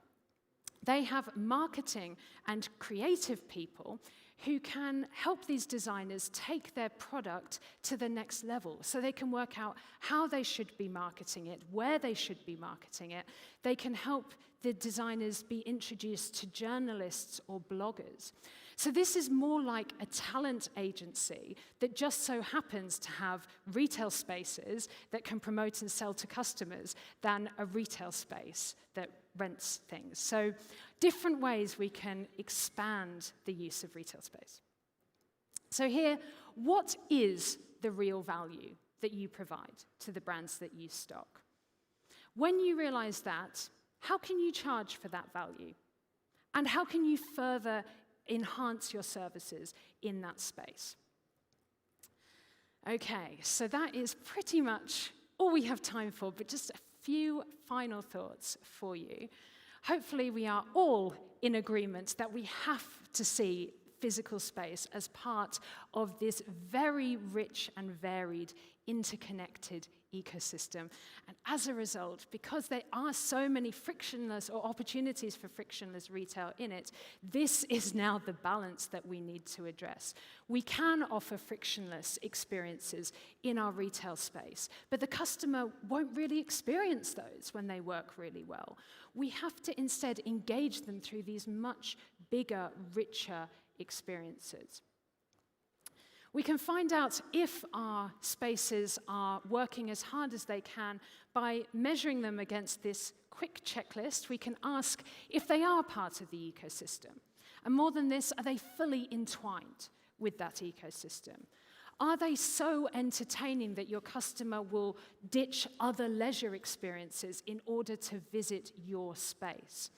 they have marketing and creative people who can help these designers take their product to the next level. So they can work out how they should be marketing it, where they should be marketing it. They can help the designers be introduced to journalists or bloggers. So this is more like a talent agency that just so happens to have retail spaces that can promote and sell to customers than a retail space that rents things. So different ways we can expand the use of retail space. So here, what is the real value that you provide to the brands that you stock? When you realize that, how can you charge for that value? And how can you further enhance your services in that space? Okay, so that is pretty much all we have time for, but just a few final thoughts for you. Hopefully we are all in agreement that we have to see physical space as part of this very rich and varied, interconnected ecosystem. And as a result, because there are so many frictionless or opportunities for frictionless retail in it, this is now the balance that we need to address. We can offer frictionless experiences in our retail space, but the customer won't really experience those when they work really well. We have to instead engage them through these much bigger, richer experiences. We can find out if our spaces are working as hard as they can by measuring them against this quick checklist. We can ask if they are part of the ecosystem. And more than this, are they fully entwined with that ecosystem? Are they so entertaining that your customer will ditch other leisure experiences in order to visit your space?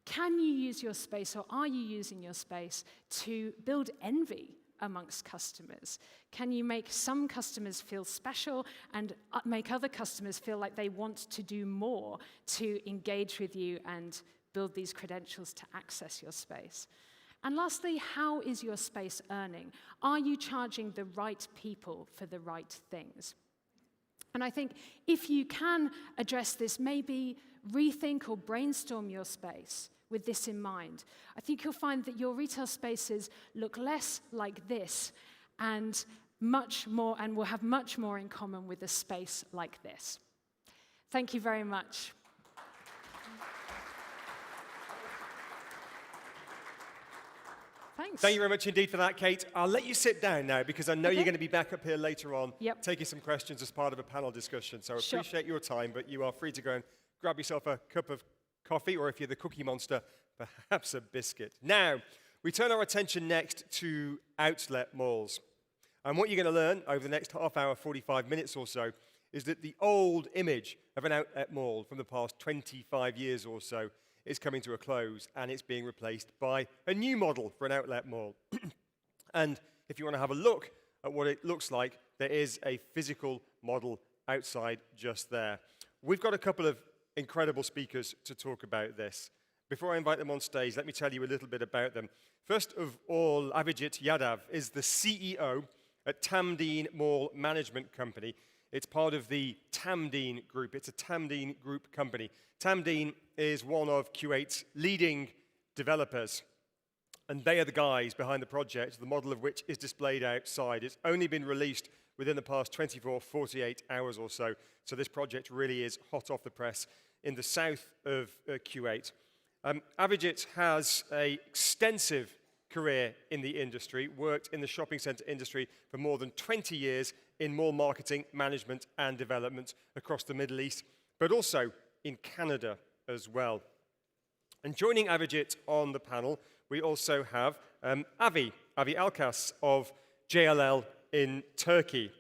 Can you use your space, or are you using your space to build envy amongst customers? Can you make some customers feel special and make other customers feel like they want to do more to engage with you and build these credentials to access your space? And lastly, how is your space earning? Are you charging the right people for the right things? And I think if you can address this, maybe rethink or brainstorm your space with this in mind. I think you'll find that your retail spaces look less like this and much more, and will have much more in common with a space like this. Thank you very much. Thanks. Thank you very much indeed for that, Kate. I'll let you sit down now because I know Okay. you're going to be back up here later on Yep. taking some questions as part of a panel discussion. So I Sure. appreciate your time, but you are free to go and grab yourself a cup of coffee, or if you're the cookie monster, perhaps a biscuit. Now, we turn our attention next to outlet malls. And what you're going to learn over the next half hour, 45 minutes or so, is that the old image of an outlet mall from the past 25 years or so is coming to a close, and it's being replaced by a new model for an outlet mall. And if you want to have a look at what it looks like, there is a physical model outside just there. We've got a couple of incredible speakers to talk about this. Before I invite them on stage, let me tell you a little bit about them. First of all, Avijit Yadav is the CEO at Tamdeen Mall Management Company. It's part of the Tamdeen Group. It's a Tamdeen Group company. Tamdeen is one of Kuwait's leading developers, and they are the guys behind the project, the model of which is displayed outside. It's only been released within the past 24, 48 hours or so, so this project really is hot off the press in the south of Kuwait. Avijit has an extensive career in the industry, worked in the shopping center industry for more than 20 years in mall marketing, management, and development across the Middle East, but also in Canada as well. And joining Avijit on the panel, we also have Avi Alkas of JLL in Turkey.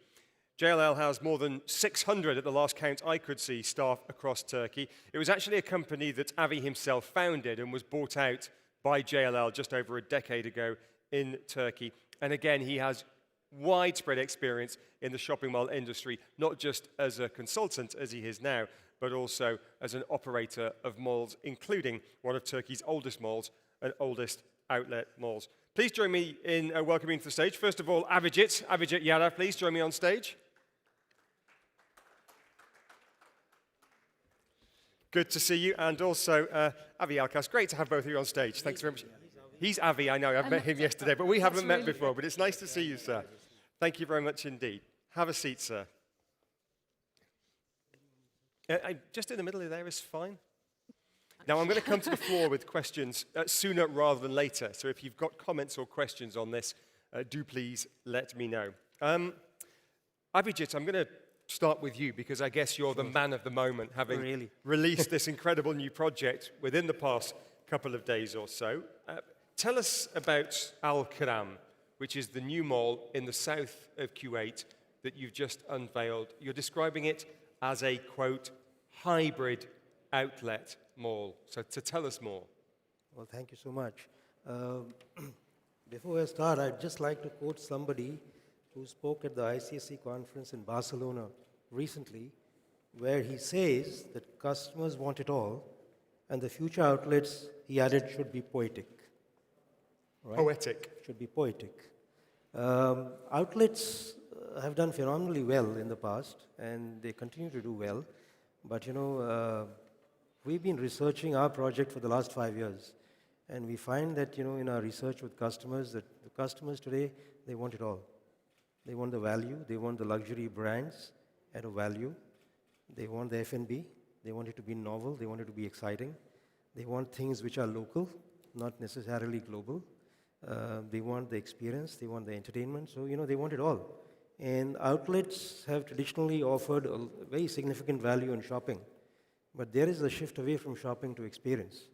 JLL has more than 600, at the last count I could see, staff across Turkey. It was actually a company that Avi himself founded and was bought out by JLL just over a decade ago in Turkey. And again, he has widespread experience in the shopping mall industry, not just as a consultant, as he is now, but also as an operator of malls, including one of Turkey's oldest malls and oldest outlet malls. Please join me in welcoming to the stage. First of all, Avijit Yadav, please join me on stage. Good to see you, and also Avi Alkas. Great to have both of you on stage. Thanks very much. He's Avi, I know. I've met him yesterday, but we haven't met before. But it's nice to see you, sir. Thank you very much indeed. Have a seat, sir. Just in the middle of there is fine. Now, I'm going to come to the floor with questions sooner rather than later. So if you've got comments or questions on this, do please let me know. Abhijit, I'm going to start with you because I guess you're the man of the moment, having released this incredible new project within the past couple of days or so. Tell us about Al Karam, which is the new mall in the south of Kuwait that you've just unveiled. You're describing it as a, quote, hybrid outlet mall. So to tell us more. Well, thank you so much. Before I start, I'd just like to quote somebody who spoke at the ICSC conference in Barcelona recently, where he says that customers want it all, and the future outlets, he added, should be poetic. Right? Poetic. Should be poetic. Outlets have done phenomenally well in the past, and they continue to do well. But, we've been researching our project for the last 5 years, and we find that, in our research with customers, that the customers today, they want it all. They want the value, they want the luxury brands at a value, they want the F&B, they want it to be novel, they want it to be exciting, they want things which are local, not necessarily global, they want the experience, they want the entertainment, so, they want it all. And outlets have traditionally offered a very significant value in shopping. But there is a shift away from shopping to experience.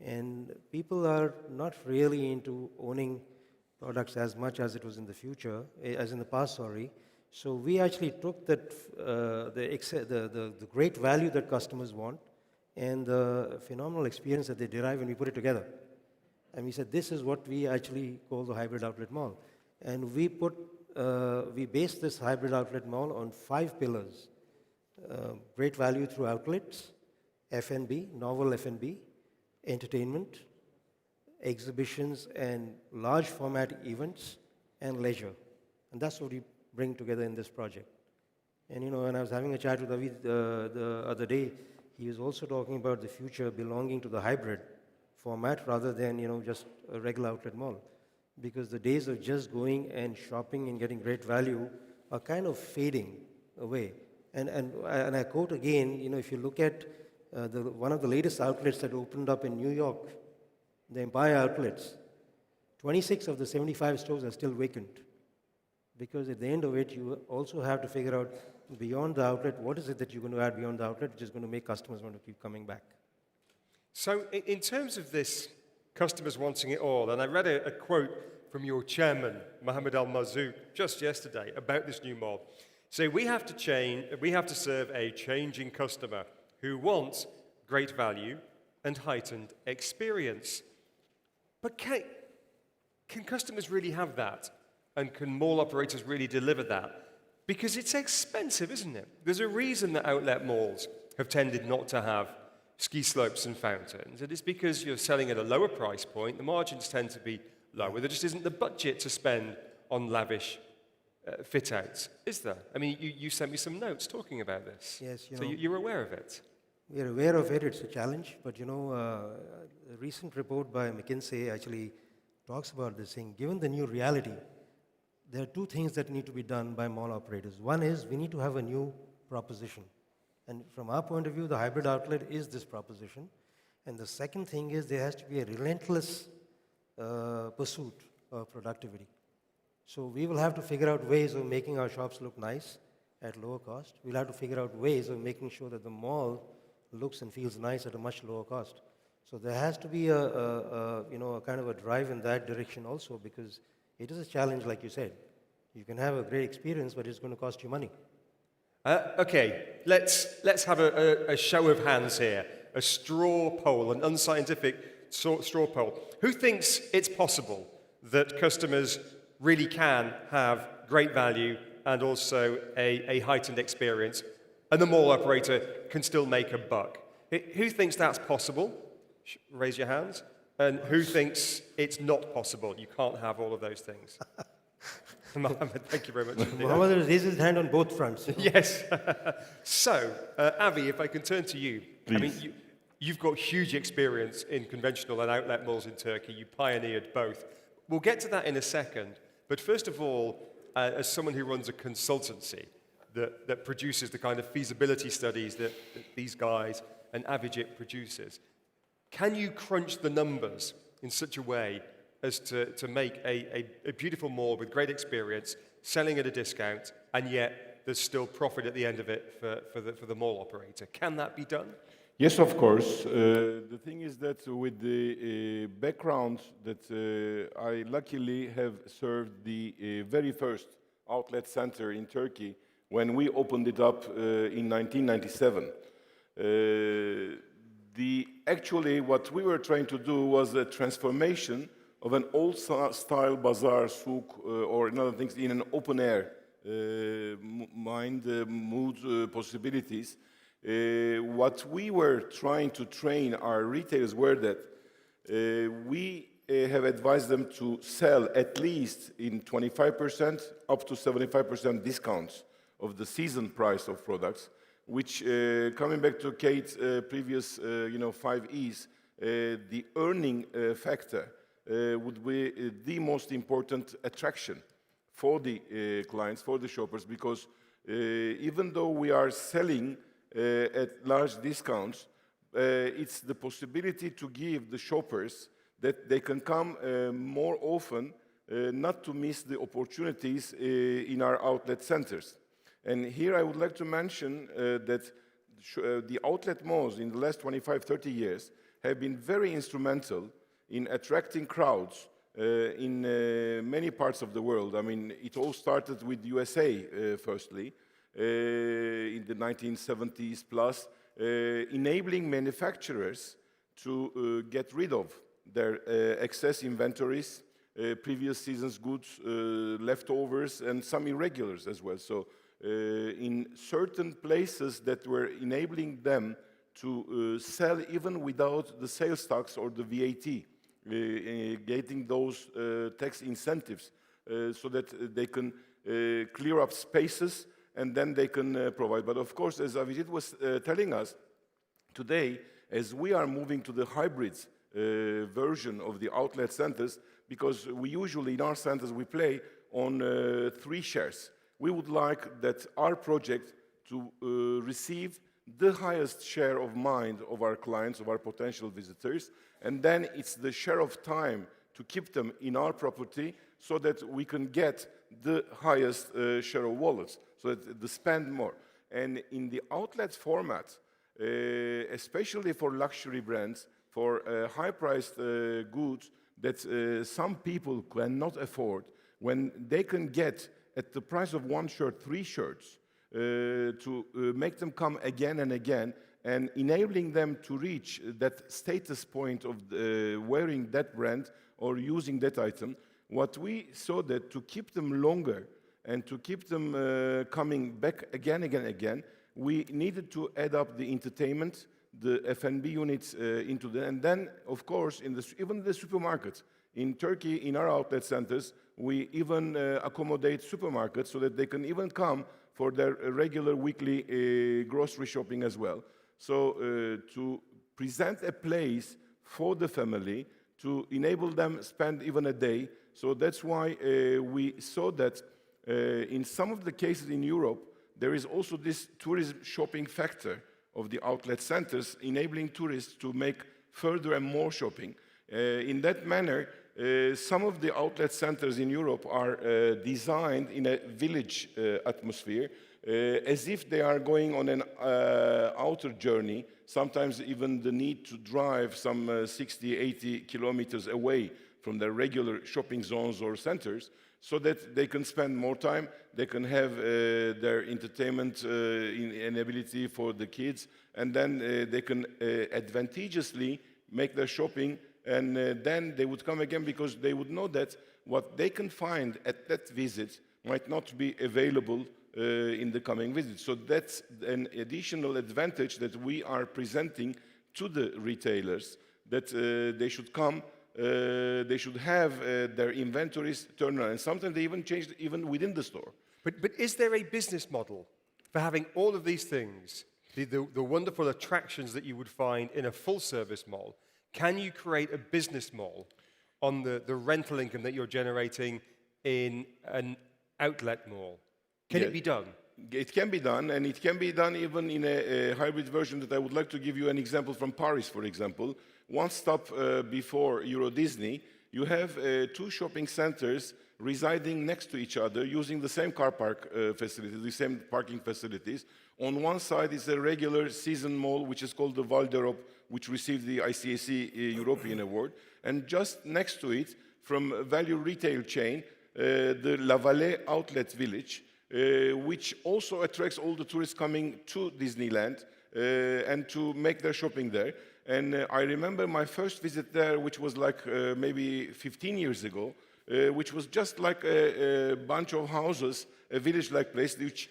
And people are not really into owning products as much as it was in the future, as in the past, sorry. So we actually took that, the great value that customers want and the phenomenal experience that they derive, and we put it together. And we said, this is what we actually call the hybrid outlet mall. And we based this hybrid outlet mall on 5 pillars. Great value through outlets, F&B, novel F&B, entertainment, exhibitions and large format events, and leisure. And that's what we bring together in this project. And when I was having a chat with Avi the other day, he was also talking about the future belonging to the hybrid format rather than just a regular outlet mall. Because the days of just going and shopping and getting great value are kind of fading away. And I quote again, if you look at one of the latest outlets that opened up in New York, the Empire Outlets, 26 of the 75 stores are still vacant. Because at the end of it, you also have to figure out, beyond the outlet, what is it that you're going to add beyond the outlet, which is going to make customers want to keep coming back. So in terms of this, customers wanting it all, and I read a quote from your chairman, Mohammed Al-Marzouk, just yesterday about this new mall. So we have to serve a changing customer who wants great value and heightened experience. But can customers really have that? And can mall operators really deliver that? Because it's expensive, isn't it? There's a reason that outlet malls have tended not to have ski slopes and fountains. And it's because you're selling at a lower price point, the margins tend to be lower. There just isn't the budget to spend on lavish fit-outs, is there? I mean, you sent me some notes talking about this. Yes, so you're aware of it? We are aware of it. It's a challenge. But, a recent report by McKinsey actually talks about this thing. Given the new reality, there are 2 things that need to be done by mall operators. One is we need to have a new proposition. And from our point of view, the hybrid outlet is this proposition. And the second thing is there has to be a relentless pursuit of productivity. So we will have to figure out ways of making our shops look nice at lower cost. We'll have to figure out ways of making sure that the mall looks and feels nice at a much lower cost. So there has to be a kind of a drive in that direction also, because it is a challenge, like you said. You can have a great experience, but it's going to cost you money. Okay, let's have a show of hands here. A straw poll, an unscientific straw poll. Who thinks it's possible that customers really can have great value and also a heightened experience, and the mall operator can still make a buck? Who thinks that's possible? Raise your hands. And who thinks it's not possible? You can't have all of those things. Mohammed, thank you very much. Mohammed raises his hand on both fronts. Yes. So, Avi, if I can turn to you. Please. I mean, you've got huge experience in conventional and outlet malls in Turkey. You pioneered both. We'll get to that in a second. But first of all, as someone who runs a consultancy that produces the kind of feasibility studies that these guys and Avijit produces, Can you crunch the numbers in such a way as to make a beautiful mall with great experience, selling at a discount, and yet there's still profit at the end of it for the mall operator? Can that be done? Yes, of course. The thing is that with the background that I luckily have served the very first outlet center in Turkey when we opened it up in 1997. Actually, what we were trying to do was a transformation of an old-style bazaar, souk, or in other things, in an open-air mood possibilities. What we were trying to train our retailers were that we have advised them to sell at least in 25% up to 75% discounts of the season price of products, which, coming back to Kate's previous 5 E's, the earning factor would be the most important attraction for the clients, for the shoppers, because even though we are selling at large discounts, it's the possibility to give the shoppers that they can come more often, not to miss the opportunities in our outlet centers. And here I would like to mention that the outlet malls in the last 25, 30 years have been very instrumental in attracting crowds in many parts of the world. I mean, it all started with USA, firstly, in the 1970s plus, enabling manufacturers to get rid of their excess inventories, previous season's goods, leftovers, and some irregulars as well. So in certain places that were enabling them to sell even without the sales tax or the VAT, getting those tax incentives so that they can clear up spaces and then they can provide. But of course, as Avijit was telling us, today, as we are moving to the hybrids version of the outlet centers, because we usually, in our centers, we play on 3 shares. We would like that our project to receive the highest share of mind of our clients, of our potential visitors, and then it's the share of time to keep them in our property so that we can get the highest share of wallets, so that they spend more. And in the outlet format, especially for luxury brands, for high-priced goods that some people cannot afford, when they can get at the price of 1 shirt, 3 shirts, to make them come again and again, and enabling them to reach that status point of wearing that brand or using that item, what we saw that to keep them longer and to keep them coming back again, we needed to add up the entertainment, the F&B units into that. And then, of course, even the supermarkets. In Turkey, in our outlet centers, we even accommodate supermarkets so that they can even come for their regular weekly grocery shopping as well. So to present a place for the family, to enable them spend even a day. So that's why we saw that in some of the cases in Europe, there is also this tourism shopping factor of the outlet centers, enabling tourists to make further and more shopping. In that manner, some of the outlet centers in Europe are designed in a village atmosphere, as if they are going on an outer journey, sometimes even the need to drive some 60, 80 kilometers away from their regular shopping zones or centers, so that they can spend more time, they can have their entertainment ability for the kids, and then they can advantageously make their shopping, and then they would come again because they would know that what they can find at that visit might not be available in the coming visit. So that's an additional advantage that we are presenting to the retailers, that they should come, they should have their inventories turned around. And sometimes they even change even within the store. But is there a business model for having all of these things, the wonderful attractions that you would find in a full-service mall? Can you create a business model on the rental income that you're generating in an outlet mall? Can it be done? It can be done, and it can be done even in a hybrid version that I would like to give you an example from Paris, for example. One stop before Euro Disney, you have two shopping centers residing next to each other using the same car park facilities, the same parking facilities. On one side is a regular season mall, which is called the Val d'Europe, which received the ICAC European Award. And just next to it, from a value retail chain, the La Vallée Outlet Village, which also attracts all the tourists coming to Disneyland and to make their shopping there. And I remember my first visit there, which was like maybe 15 years ago, which was just like a bunch of houses, a village-like place, which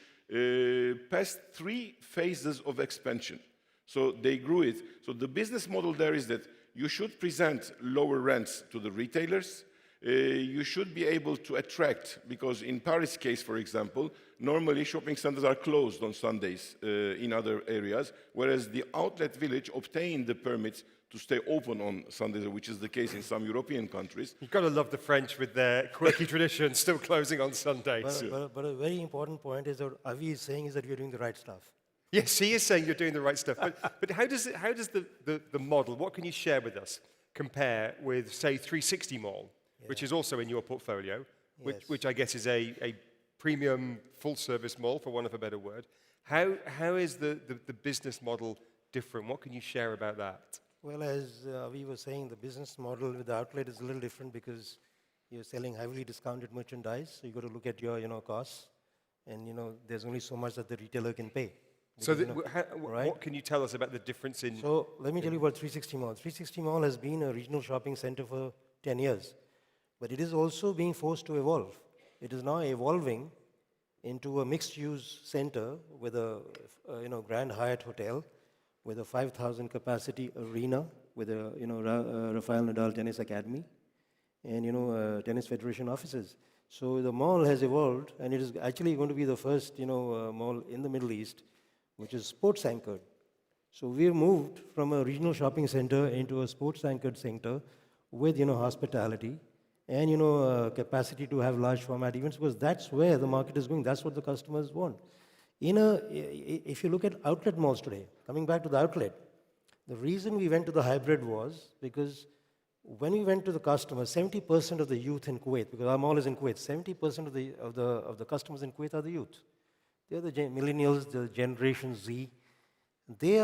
passed 3 phases of expansion. So they grew it. So the business model there is that you should present lower rents to the retailers. You should be able to attract, because in Paris case, for example, normally shopping centers are closed on Sundays in other areas, whereas the outlet village obtained the permits to stay open on Sundays, which is the case in some European countries. You've got to love the French with their quirky tradition, still closing on Sundays. But a very important point is that Avi is saying is that we're doing the right stuff. Yes, he is saying you're doing the right stuff. But how does the model, what can you share with us, compare with, say, 360 Mall, which is also in your portfolio, which I guess is a premium full-service mall, for want of a better word. How is the business model different? What can you share about that? Well, as Avi was saying, the business model with the outlet is a little different because you're selling heavily discounted merchandise, so you've got to look at your costs, and there's only so much that the retailer can pay. So Because, what can you tell us about the difference in... So let me tell you about 360 Mall. 360 Mall has been a regional shopping center for 10 years, but it is also being forced to evolve. It is now evolving into a mixed-use center with a Grand Hyatt Hotel, with a 5,000 capacity arena, with a Rafael Nadal Tennis Academy, and Tennis Federation offices. So the mall has evolved, and it is actually going to be the first mall in the Middle East which is sports anchored. So we've moved from a regional shopping center into a sports anchored center with hospitality and capacity to have large format events, because that's where the market is going. That's what the customers want. If you look at outlet malls today, coming back to the outlet, the reason we went to the hybrid was because when we went to the customers, 70% of the youth in Kuwait, because our mall is in Kuwait, 70% of the customers in Kuwait are the youth. They're the millennials, the Generation Z. They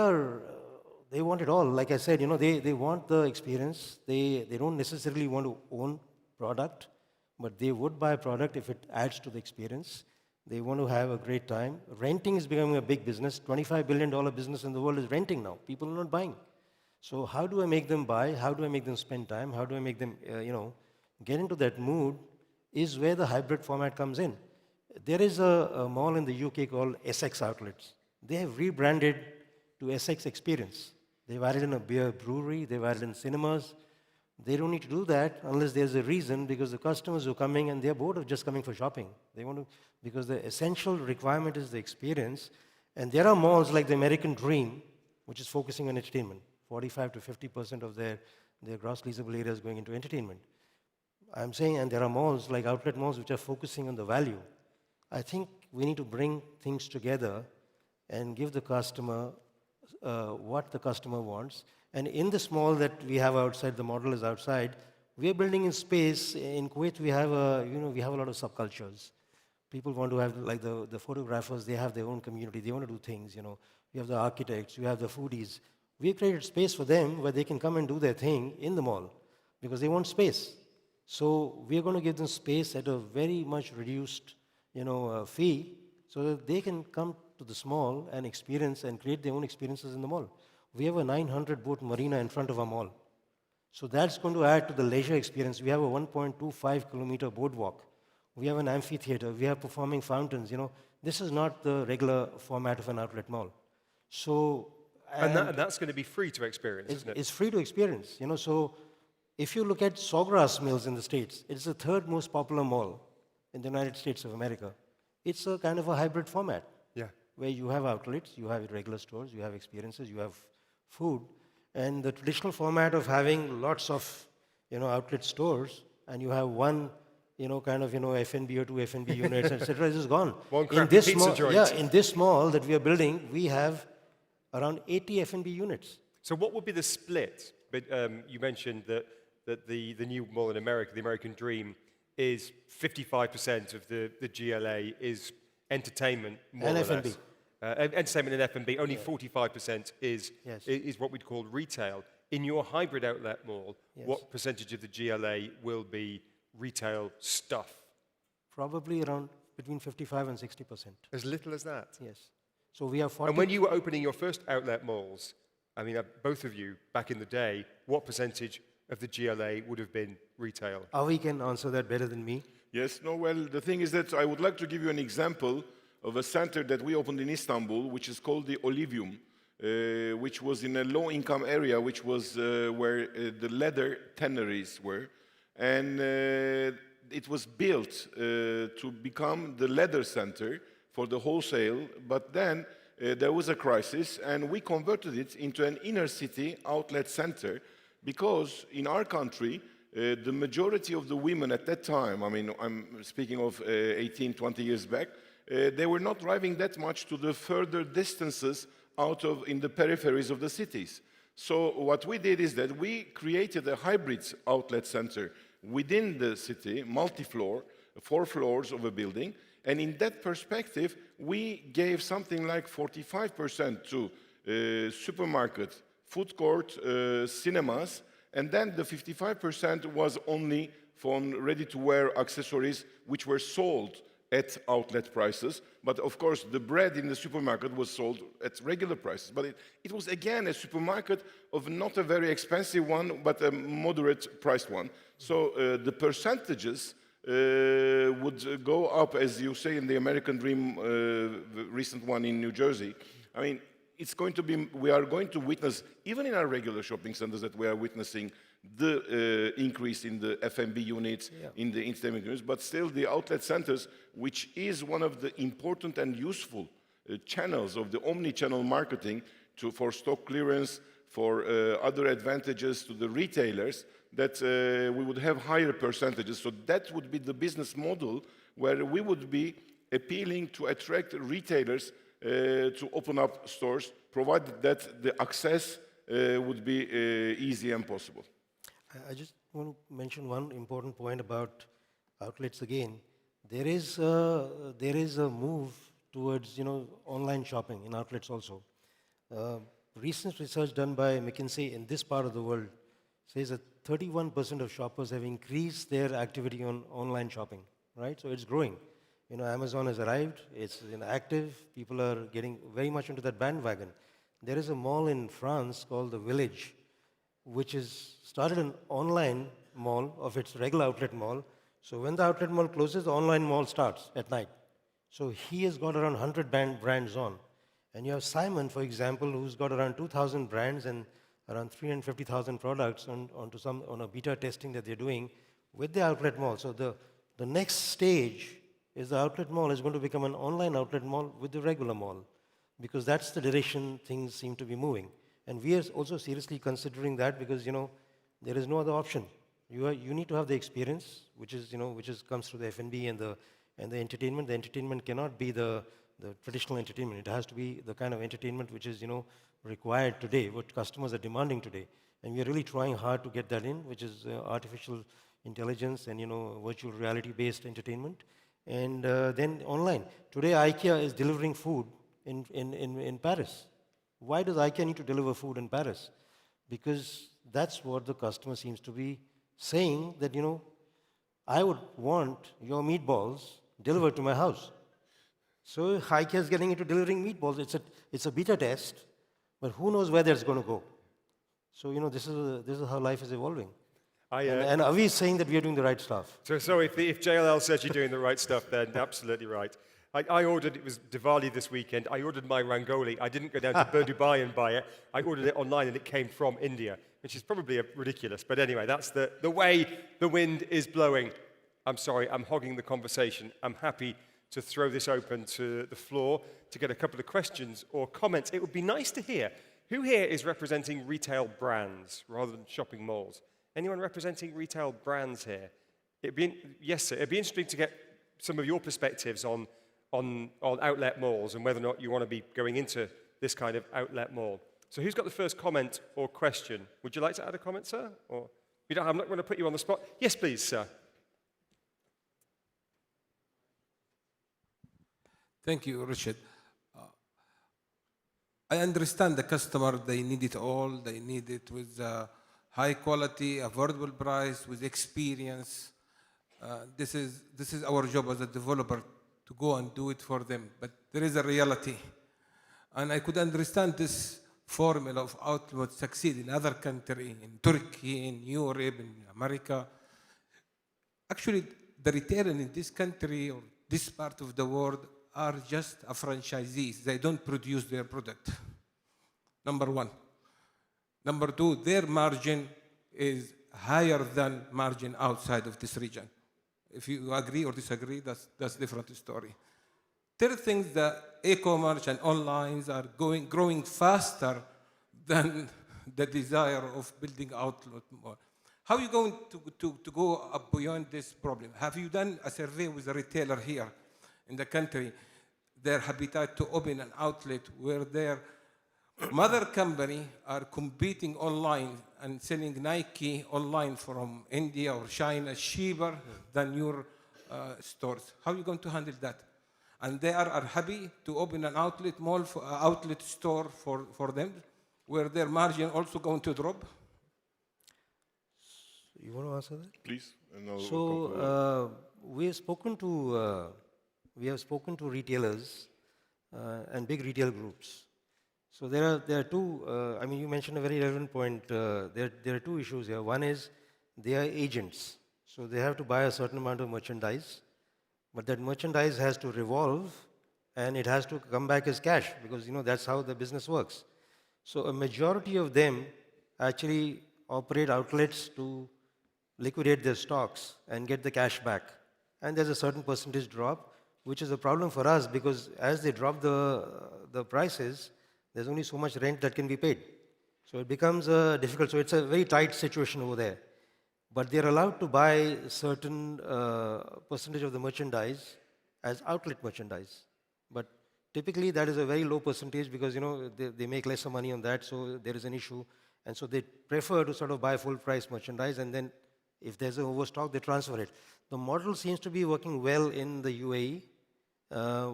want it all. Like I said, they want the experience. They don't necessarily want to own product, but they would buy a product if it adds to the experience. They want to have a great time. Renting is becoming a big business. $25 billion business in the world is renting now. People are not buying. So how do I make them buy? How do I make them spend time? How do I make them, get into that mood is where the hybrid format comes in. There is a mall in the UK called Essex Outlets. They have rebranded to Essex Experience. They've added in a beer brewery. They've added in cinemas. They don't need to do that unless there's a reason, because the customers who are coming and they're bored of just coming for shopping. They want to, because the essential requirement is the experience. And there are malls like the American Dream, which is focusing on entertainment. 45 to 50% of their gross leasable area is going into entertainment. I'm saying, and there are malls like outlet malls which are focusing on the value. I think we need to bring things together and give the customer what the customer wants. And in this mall that we have outside, the model is outside, we are building in space. In Kuwait, we have a lot of subcultures. People want to have, like the photographers, they have their own community. They want to do things, We have the architects, we have the foodies. We created space for them where they can come and do their thing in the mall because they want space. So we are going to give them space at a very much reduced fee so that they can come to the mall and experience and create their own experiences in the mall. We have a 900-boat marina in front of our mall. So that's going to add to the leisure experience. We have a 1.25-kilometer boardwalk. We have an amphitheater. We have performing fountains. This is not the regular format of an outlet mall. So, and that's going to be free to experience, isn't it? It's free to experience. So if you look at Sawgrass Mills in the States, it's the third most popular mall in the United States of America. It's a kind of a hybrid format. Yeah. Where you have outlets, you have regular stores, you have experiences, you have food. And the traditional format of having lots of outlet stores and you have one kind of, F&B or 2 F&B units, etc. This is gone. One In crappy this pizza mall, joint. yeah, in this mall that we are building, we have around 80 F&B units. So what would be the split? But you mentioned that the new mall in America, the American Dream, is 55% of the GLA is entertainment, more And or F&B. less. Entertainment and F&B, only 45% is what we'd call retail. In your hybrid outlet mall, what percentage of the GLA will be retail stuff? Probably around between 55 and 60%. As little as that? Yes. So we have 40. And when you were opening your first outlet malls, I mean, both of you, back in the day, what percentage of the GLA would have been retail? Avi can answer that better than me. Yes, no, well, the thing is that I would like to give you an example of a center that we opened in Istanbul, which is called the Olivium, which was in a low-income area, which was where the leather tanneries were. And it was built to become the leather center for the wholesale, but then there was a crisis, and we converted it into an inner-city outlet center, because in our country, the majority of the women at that time, I mean, I'm speaking of 18, 20 years back, they were not driving that much to the further distances in the peripheries of the cities. So what we did is that we created a hybrid outlet center within the city, multi-floor, 4 floors of a building, and in that perspective, we gave something like 45% to supermarket, food court, cinemas, and then the 55% was only for ready-to-wear accessories which were sold at outlet prices. But of course, the bread in the supermarket was sold at regular prices. But it was, again, a supermarket of not a very expensive one, but a moderate-priced one. So the percentages would go up, as you say, in the American Dream, the recent one in New Jersey. I mean, it's going to be, we are going to witness, even in our regular shopping centers, that we are witnessing the increase in the F&B units, in the entertainment units, but still the outlet centers, which is one of the important and useful channels of the omni-channel marketing for stock clearance, for other advantages to the retailers, that we would have higher percentages. So that would be the business model where we would be appealing to attract retailers to open up stores, provided that the access would be easy and possible. I just want to mention one important point about outlets again. There is a move towards online shopping in outlets also. Recent research done by McKinsey in this part of the world says that 31% of shoppers have increased their activity on online shopping, right? So it's growing. Amazon has arrived, it's active, people are getting very much into that bandwagon. There is a mall in France called The Village, which has started an online mall of its regular outlet mall. So when the outlet mall closes, the online mall starts at night. So he has got around 100 brands on. And you have Simon, for example, who's got around 2,000 brands and around 350,000 products on a beta testing that they're doing with the outlet mall. So the next stage is the outlet mall is going to become an online outlet mall with the regular mall, because that's the direction things seem to be moving. And we are also seriously considering that, because there is no other option. You need to have the experience, which comes through the F&B and the entertainment. The entertainment cannot be the traditional entertainment. It has to be the kind of entertainment which is required today, what customers are demanding today. And we are really trying hard to get that in, which is artificial intelligence and virtual reality-based entertainment. And then online. Today, IKEA is delivering food in Paris. Why does IKEA need to deliver food in Paris? Because that's what the customer seems to be saying, that, I would want your meatballs delivered to my house. So IKEA is getting into delivering meatballs. It's a beta test, but who knows where that's going to go. So, this is how life is evolving. And Avi is saying that we are doing the right stuff. So if JLL says you're doing the right stuff, then absolutely right. I ordered, it was Diwali this weekend, I ordered my Rangoli. I didn't go down to Dubai and buy it. I ordered it online and it came from India, which is probably ridiculous. But anyway, that's the way the wind is blowing. I'm sorry, I'm hogging the conversation. I'm happy to throw this open to the floor to get a couple of questions or comments. It would be nice to hear, who here is representing retail brands rather than shopping malls? Anyone representing retail brands here? Yes, sir. It'd be interesting to get some of your perspectives on outlet malls and whether or not you want to be going into this kind of outlet mall. So who's got the first comment or question? Would you like to add a comment, sir? Or you don't, I'm not going to put you on the spot. Yes, please, sir. Thank you, Richard. I understand the customer, they need it all. They need it with high quality, affordable price, with experience. This is our job as a developer to go and do it for them. But there is a reality. And I could understand this formula of outlet succeed in other countries, in Turkey, in Europe, in America. Actually, the retailer in this country or this part of the world are just a franchisees. They don't produce their product, number one. Number two, their margin is higher than margin outside of this region. If you agree or disagree, that's a different story. Third thing, the e-commerce and onlines are growing faster than the desire of building outlet more. How are you going to go up beyond this problem? Have you done a survey with a retailer here in the country, their appetite to open an outlet where their mother company are competing online and selling Nike online from India or China cheaper than your stores? How are you going to handle that? And they are happy to open an outlet mall, outlet store for them, where their margin also going to drop? You want to answer that? Please. And I'll So we have spoken to retailers and big retail groups. So there are two. I mean, you mentioned a very relevant point. There are two issues here. One is they are agents, so they have to buy a certain amount of merchandise, but that merchandise has to revolve, and it has to come back as cash because that's how the business works. So a majority of them actually operate outlets to liquidate their stocks and get the cash back. And there's a certain percentage drop, which is a problem for us because as they drop the prices, there's only so much rent that can be paid. So it becomes difficult. So it's a very tight situation over there. But they're allowed to buy a certain percentage of the merchandise as outlet merchandise. But typically that is a very low percentage because they make lesser money on that, so there is an issue. And so they prefer to sort of buy full price merchandise, and then if there's an overstock, they transfer it. The model seems to be working well in the UAE.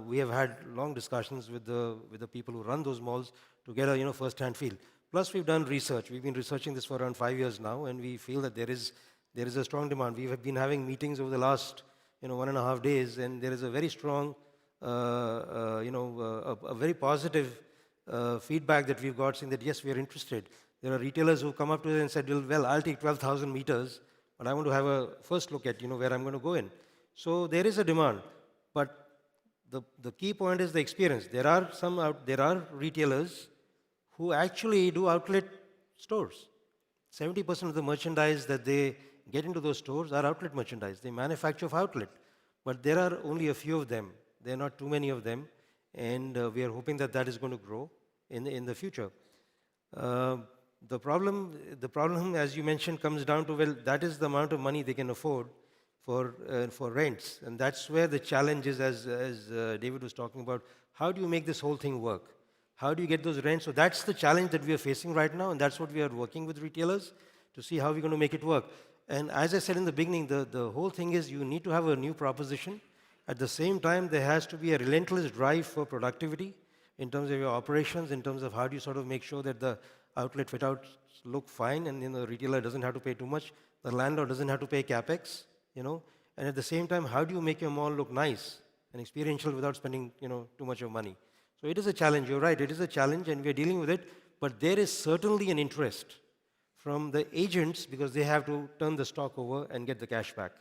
We have had long discussions with the people who run those malls to get a first-hand feel. Plus, we've done research. We've been researching this for around 5 years now, and we feel that there is a strong demand. We have been having meetings over the last 1.5 days, and there is a very strong, a very positive feedback that we've got saying that yes, we are interested. There are retailers who come up to us and said, well, I'll take 12,000 meters, but I want to have a first look at where I'm going to go in. So there is a demand, but the key point is the experience. There are retailers who actually do outlet stores. 70% of the merchandise that they get into those stores are outlet merchandise. They manufacture for outlet, but there are only a few of them. There are not too many of them, and we are hoping that is going to grow in the future. The problem, as you mentioned, comes down to, well, that is the amount of money they can afford for rents, and that's where the challenge is, as David was talking about. How do you make this whole thing work? How do you get those rents? So that's the challenge that we are facing right now, and that's what we are working with retailers to see how we're going to make it work. And as I said in the beginning, the whole thing is you need to have a new proposition. At the same time, there has to be a relentless drive for productivity in terms of your operations, in terms of how do you sort of make sure that the outlet fit-outs look fine, and the retailer doesn't have to pay too much, the landlord doesn't have to pay capex, and at the same time, how do you make your mall look nice and experiential without spending too much of money? So it is a challenge. You're right, it is a challenge, and we're dealing with it. But there is certainly an interest from the agents because they have to turn the stock over and get the cash back.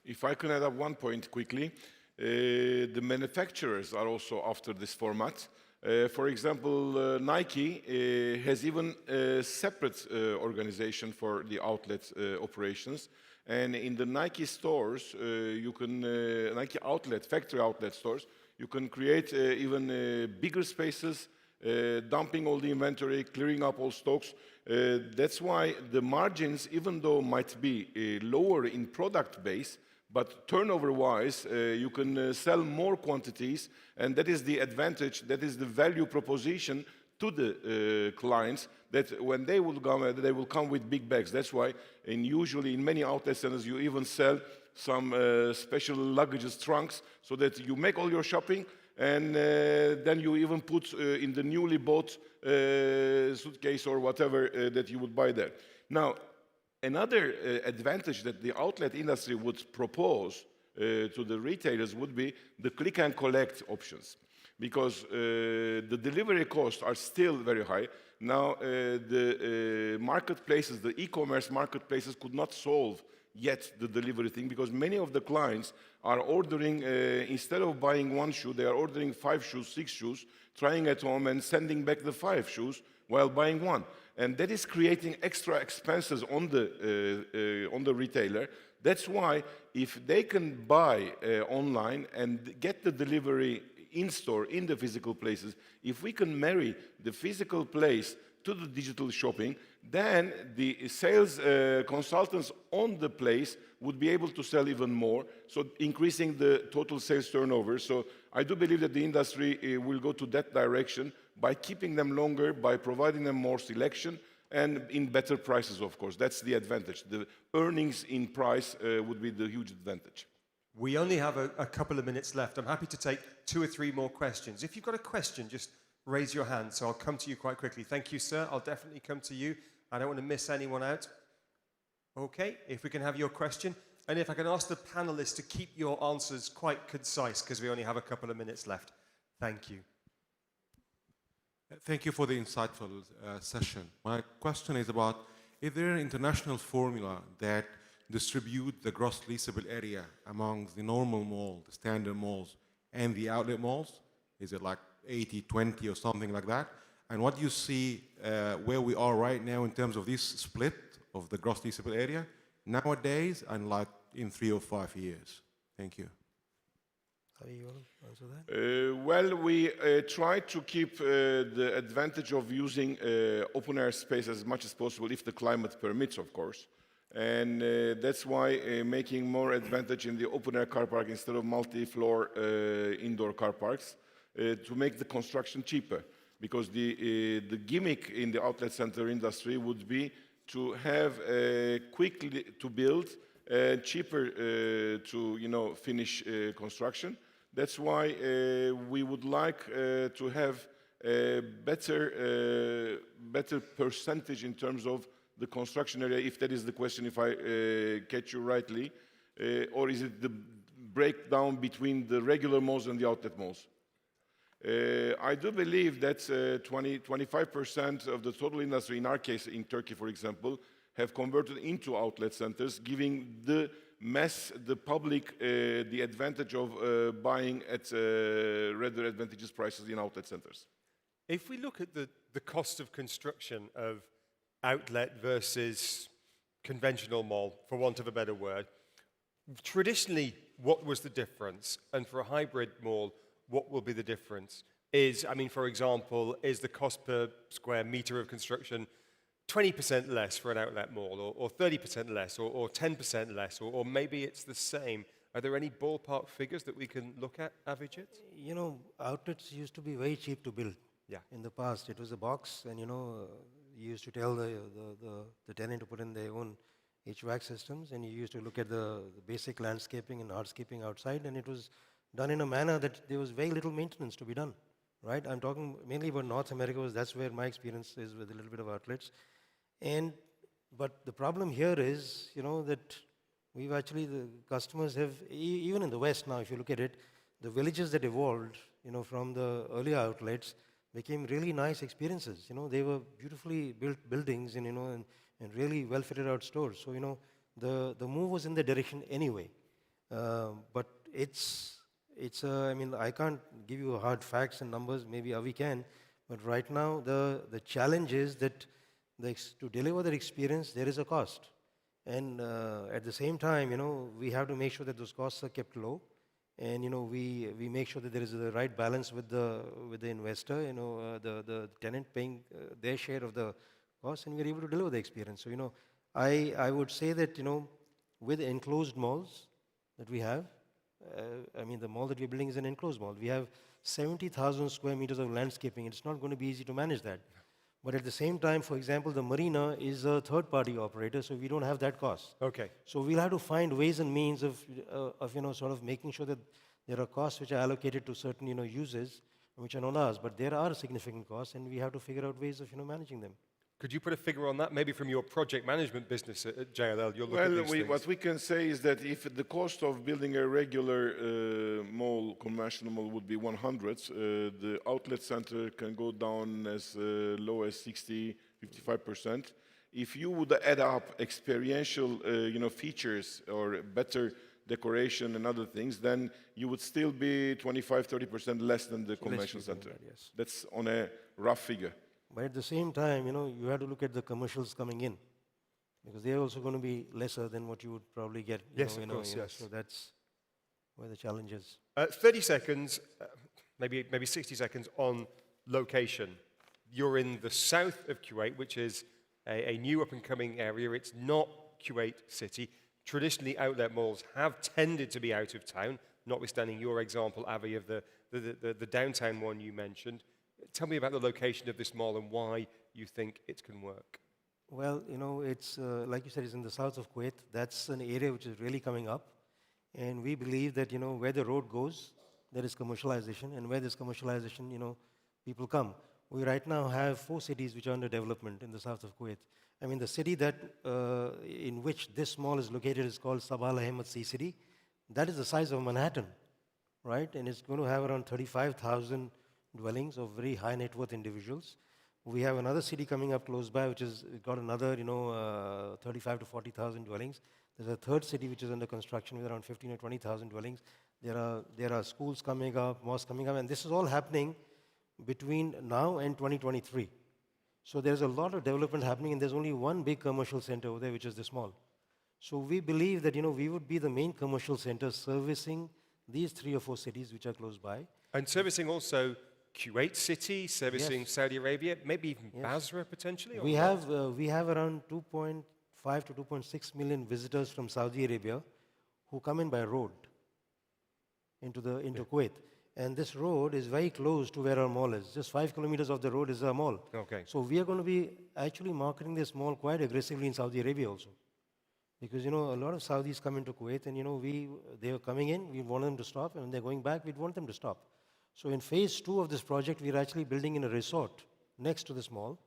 If I can add up one point quickly, the manufacturers are also after this format. For example, Nike has even a separate organization for the outlet operations. And in the Nike stores, Nike outlet, factory outlet stores, you can create even bigger spaces dumping all the inventory, clearing up all stocks. That's why the margins, even though might be lower in product base, but turnover-wise, you can sell more quantities, and that is the advantage, that is the value proposition to the clients, that when they will come with big bags. That's why, usually in many outlet centers, you even sell some special luggages, trunks, so that you make all your shopping, and then you even put in the newly bought suitcase or whatever that you would buy there. Now, another advantage that the outlet industry would propose to the retailers would be the click and collect options, because the delivery costs are still very high. Now, the marketplaces, the e-commerce marketplaces could not solve yet the delivery thing, because many of the clients are ordering, instead of buying one shoe, they are ordering 5 shoes, 6 shoes, trying at home and sending back the 5 shoes while buying one. And that is creating extra expenses on the retailer. That's why if they can buy online and get the delivery in-store, in the physical places, if we can marry the physical place to the digital shopping, then the sales consultants on the place would be able to sell even more, so increasing the total sales turnover. So I do believe that the industry will go to that direction by keeping them longer, by providing them more selection, and in better prices, of course. That's the advantage. The earnings in price would be the huge advantage. We only have a couple of minutes left. I'm happy to take 2 or 3 more questions. If you've got a question, just raise your hand, so I'll come to you quite quickly. Thank you, sir. I'll definitely come to you. I don't want to miss anyone out. Okay, if we can have your question. And if I can ask the panelists to keep your answers quite concise, because we only have a couple of minutes left. Thank you. Thank you for the insightful session. My question is about, is there an international formula that distribute the gross leasable area among the normal mall, the standard malls, and the outlet malls? Is it like 80-20 or something like that? And what do you see where we are right now in terms of this split of the gross leasable area nowadays and like in 3 or 5 years? Thank you. How you want to answer that? Well, we try to keep the advantage of using open air space as much as possible, if the climate permits, of course. And that's why making more advantage in the open air car park instead of multi-floor indoor car parks to make the construction cheaper. Because the gimmick in the outlet center industry would be to have quickly to build, cheaper to finish construction. That's why we would like to have a better percentage in terms of the construction area, if that is the question, if I catch you rightly, or is it the breakdown between the regular malls and the outlet malls? I do believe that 25% of the total industry, in our case, in Turkey, for example, have converted into outlet centers, giving the public, the advantage of buying at rather advantageous prices in outlet centers. If we look at the cost of construction of outlet versus conventional mall, for want of a better word, traditionally, what was the difference? And for a hybrid mall, what will be the difference? For example, is the cost per square meter of construction 20% less for an outlet mall, or 30% less, or 10% less, or maybe it's the same? Are there any ballpark figures that we can look at, Avijit? Outlets used to be very cheap to build. Yeah. In the past, it was a box, and you used to tell the tenant to put in their own HVAC systems, and you used to look at the basic landscaping and hardscaping outside, and it was done in a manner that there was very little maintenance to be done, right? I'm talking mainly about North America, because that's where my experience is with a little bit of outlets. But the problem here is, that we've actually, the customers have, even in the West now, if you look at it, the villages that evolved, from the earlier outlets became really nice experiences. They were beautifully built buildings and, and really well fitted out stores. So, the move was in the direction anyway. But I can't give you hard facts and numbers, maybe Avi can, but right now the challenge is that to deliver that experience, there is a cost. And at the same time, we have to make sure that those costs are kept low. and we make sure that there is the right balance with the investor, the tenant paying their share of the cost, and we're able to deliver the experience. So I would say that with enclosed malls that we have, the mall that we're building is an enclosed mall. We have 70,000 square meters of landscaping. It's not going to be easy to manage that. But at the same time, for example, the marina is a third-party operator, so we don't have that cost. Okay. So we'll have to find ways and means of sort of making sure that there are costs which are allocated to certain uses, which are not ours. But there are significant costs, and we have to figure out ways of managing them. Could you put a figure on that? Maybe from your project management business at JLL, you'll look at these things. What we can say is that if the cost of building a regular mall, conventional mall, would be 100, the outlet center can go down as low as 60, 55%. If you would add up experiential, features or better decoration and other things, then you would still be 25, 30% less than the convention center. Yes. That's on a rough figure. But at the same time, you have to look at the commercials coming in, because they're also going to be lesser than what you would probably get. Yes, of course, yes. So that's where the challenge is. 30 seconds, maybe 60 seconds on location. You're in the south of Kuwait, which is a new up-and-coming area. It's not Kuwait City. Traditionally, outlet malls have tended to be out of town, notwithstanding your example, Avi, of the downtown one you mentioned. Tell me about the location of this mall and why you think it can work. Well, it's, like you said, it's in the south of Kuwait. That's an area which is really coming up. And we believe that, where the road goes, there is commercialization. And where there's commercialization, people come. We right now have 4 cities which are under development in the south of Kuwait. The city that in which this mall is located is called Sabah Al Ahmed Sea City. That is the size of Manhattan, right? And it's going to have around 35,000 dwellings of very high net worth individuals. We have another city coming up close by, which has got another, 35 to 40,000 dwellings. There's a third city which is under construction with around 15 or 20,000 dwellings. There are schools coming up, mosques coming up, and this is all happening between now and 2023. So there's a lot of development happening, and there's only one big commercial center over there, which is this mall. So we believe that we would be the main commercial center servicing these 3 or 4 cities which are close by. And servicing also Kuwait City, servicing Yes. Saudi Arabia, maybe even Basra potentially? We have around 2.5 to 2.6 million visitors from Saudi Arabia who come in by road into Kuwait. And this road is very close to where our mall is. Just 5 kilometers off the road is our mall. Okay. So we are going to be actually marketing this mall quite aggressively in Saudi Arabia also. Because, a lot of Saudis come into Kuwait and, they are coming in, we want them to stop, and when they're going back, we'd want them to stop. So in phase 2 of this project, we're actually building in a resort next to this mall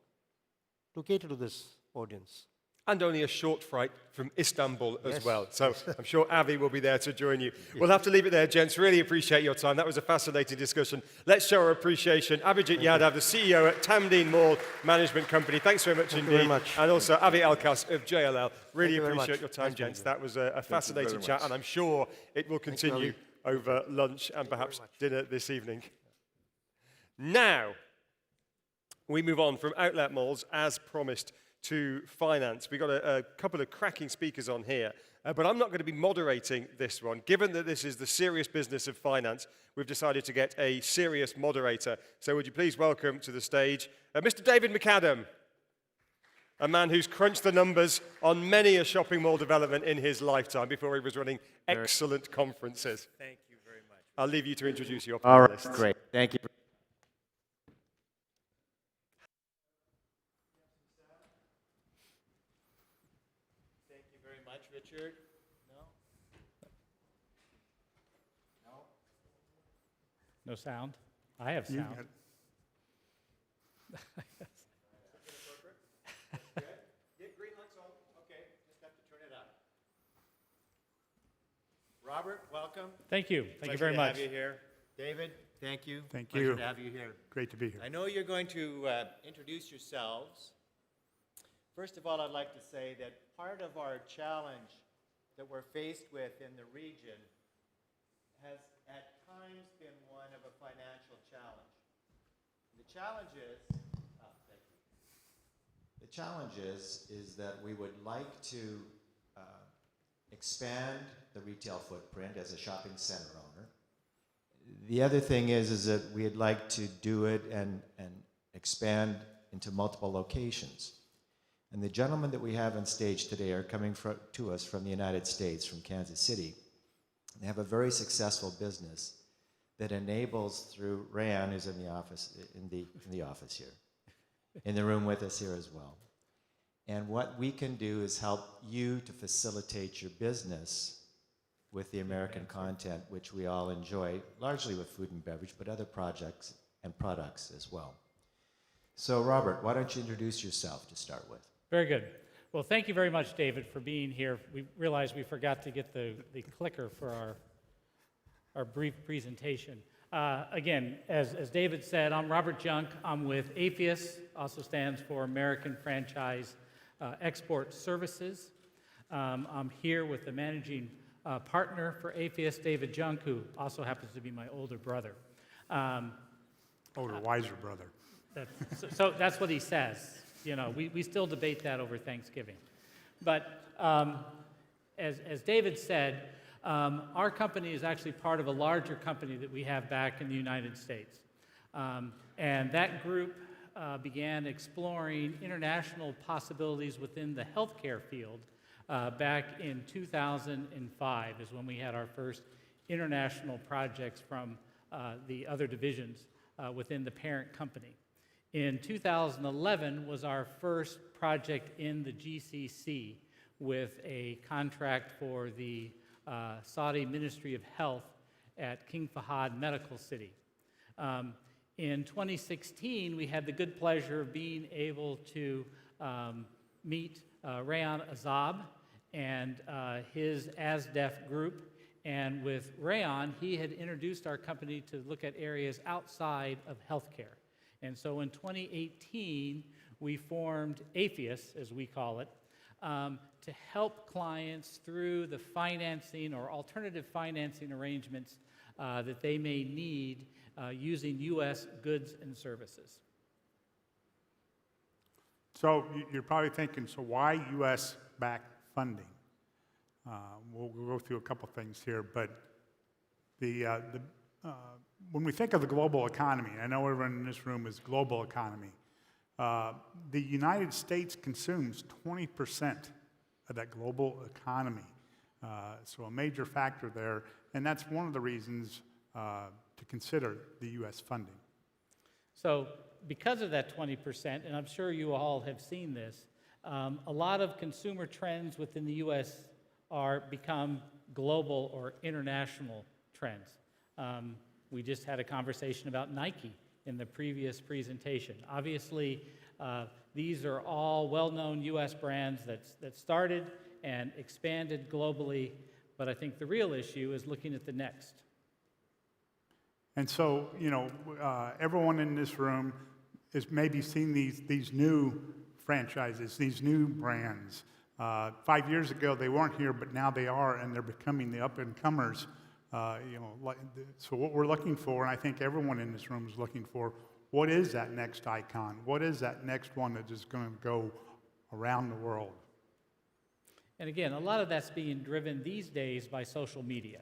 to cater to this audience. And only a short flight from Istanbul as Yes. well. So I'm sure Avi will be there to join you. We'll have to leave it there, gents. Really appreciate your time. That was a fascinating discussion. Let's show our appreciation. Abhijit Yadav, the CEO at Tamdeen Mall Management Company. Thanks very much Thank indeed. you very much. And also Avi Alkas of JLL. Really Thank you very appreciate much. your time, Nice gents. meeting you. That was a fascinating very chat, much. and I'm sure it will continue Avi. over lunch and perhaps dinner this evening. Now, we move on from outlet malls, as promised, to finance. We've got a couple of cracking speakers on here, but I'm not going to be moderating this one. Given that this is the serious business of finance, we've decided to get a serious moderator. So would you please welcome to the stage Mr. David McAdam, a man who's crunched the numbers on many a shopping mall development in his lifetime before he was running excellent conferences. Thank you very much. I'll leave you to introduce your All right, panelists. great. Thank you. Thank you very much, Richard. No? No sound? I have sound. Green light's on. Okay, just have to turn it up. Robert, welcome. Thank you. Thank you Pleasure very to much. have you here. David, thank you. Thank Pleasure you. to have you here. Great to be here. I know you're going to introduce yourselves. First of all, I'd like to say that part of our challenge that we're faced with in the region has at times been one of a financial challenge. The challenge is, thank you. The challenge is that we would like to expand the retail footprint as a shopping center owner. The other thing is that we'd like to do it and expand into multiple locations. And the gentlemen that we have on stage today are coming to us from the United States, from Kansas City. They have a very successful business that enables through Rayan, who's in the office, in the office here, in the room with us here as well. And what we can do is help you to facilitate your business with the American content, which we all enjoy, largely with food and beverage, but other projects and products as well. So Robert, why don't you introduce yourself to start with? Very good. Well, thank you very much, David, for being here. We realized we forgot to get the clicker for our brief presentation. Again, as David said, I'm Robert Junk. I'm with APHIS, also stands for American Franchise Export Services. I'm here with the managing partner for APHIS, David Junk, who also happens to be my older brother. Older, wiser brother. So that's what he says. You know, we still debate that over Thanksgiving. But as David said, our company is actually part of a larger company that we have back in the United States. And that group began exploring international possibilities within the healthcare field back in 2005 is when we had our first international projects from the other divisions within the parent company. In 2011 was our first project in the GCC with a contract for the Saudi Ministry of Health at King Fahad Medical City. In 2016, we had the good pleasure of being able to meet Rayan Azab and his ASDEF group. And with Rayan, he had introduced our company to look at areas outside of healthcare. And so in 2018, we formed APHIS, as we call it, to help clients through the financing or alternative financing arrangements that they may need using U.S. goods and services. So you're probably thinking, so why U.S.-backed funding? We'll go through a couple things here, but when we think of the global economy, I know everyone in this room is global economy, the United States consumes 20% of that global economy. So a major factor there, and that's one of the reasons to consider the U.S. funding. So because of that 20%, and I'm sure you all have seen this, a lot of consumer trends within the U.S. become global or international trends. We just had a conversation about Nike in the previous presentation. Obviously, these are all well-known U.S. brands that started and expanded globally, but I think the real issue is looking at the next. And so, you know, everyone in this room has maybe seen these new franchises, these new brands. 5 years ago, they weren't here, but now they are, and they're becoming the up-and-comers. So what we're looking for, and I think everyone in this room is looking for, what is that next icon? What is that next one that is going to go around the world? And again, a lot of that's being driven these days by social media.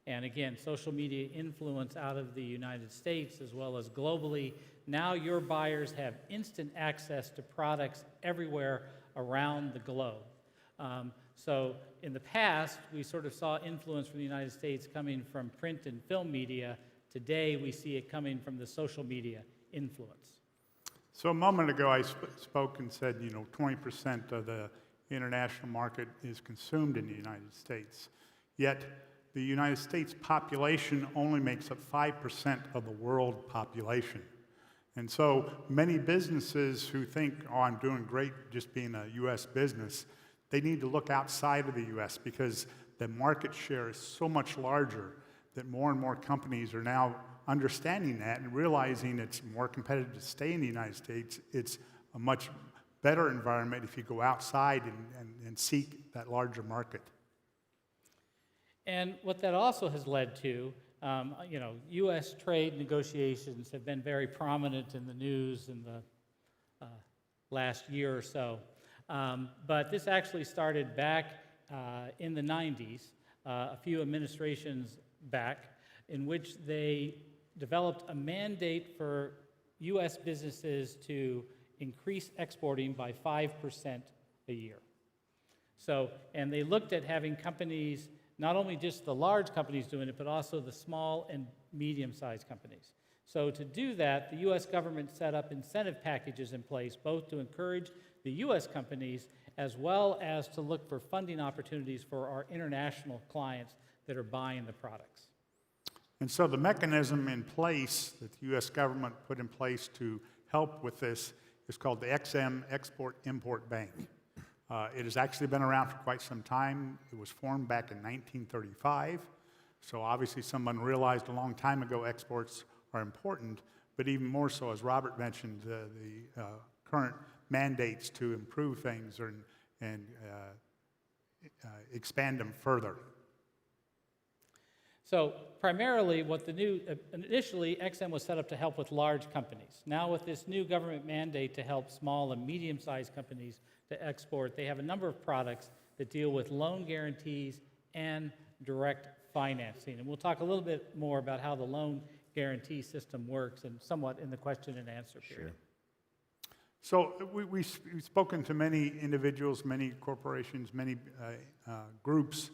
And again, social media influence out of the United States as well as globally. Now your buyers have instant access to products everywhere around the globe. So in the past, we sort of saw influence from the United States coming from print and film media. Today, we see it coming from the social media influence. So a moment ago, I spoke and said, you know, 20% of the international market is consumed in the United States. Yet, the United States population only makes up 5% of the world population. And so many businesses who think, oh, I'm doing great just being a U.S. business, they need to look outside of the U.S. because the market share is so much larger that more and more companies are now understanding that and realizing it's more competitive to stay in the United States. It's a much better environment if you go outside and seek that larger market. And what that also has led to, you know, U.S. trade negotiations have been very prominent in the news in the last year or so. But this actually started back in the 90s, a few administrations back, in which they developed a mandate for U.S. businesses to increase exporting by 5% a year. So, and they looked at having companies, not only just the large companies doing it, but also the small and medium-sized companies. So to do that, the U.S. government set up incentive packages in place, both to encourage the U.S. companies as well as to look for funding opportunities for our international clients that are buying the products. And so the mechanism in place that the U.S. government put in place to help with this is called the XM Export-Import Bank. It has actually been around for quite some time. It was formed back in 1935. So obviously someone realized a long time ago exports are important, but even more so, as Robert mentioned, the current mandates to improve things and expand them further. So primarily what the new, initially XM was set up to help with large companies. Now with this new government mandate to help small and medium-sized companies to export, they have a number of products that deal with loan guarantees and direct financing. And we'll talk a little bit more about how the loan guarantee system works and somewhat in the question and answer period. So we've spoken to many individuals, many corporations, many groups,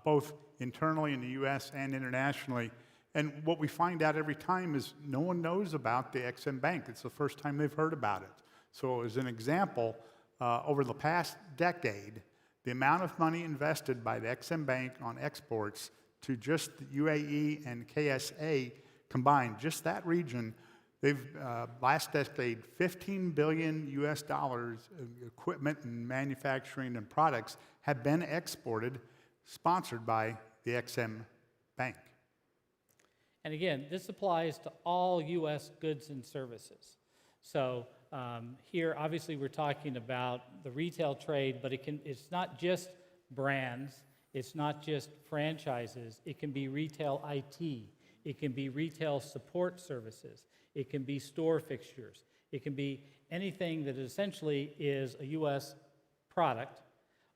both internally in the U.S. and internationally. And what we find out every time is no one knows about the XM Bank. It's the first time they've heard about it. So as an example, over the past decade, the amount of money invested by the XM Bank on exports to just the UAE and KSA combined, just that region, they've, last decade, 15 billion US dollars of equipment and manufacturing and products have been exported, sponsored by the XM Bank. And again, this applies to all U.S. goods and services. So here, obviously, we're talking about the retail trade, but it's not just brands, it's not just franchises, it can be retail IT, it can be retail support services, it can be store fixtures, it can be anything that essentially is a U.S. product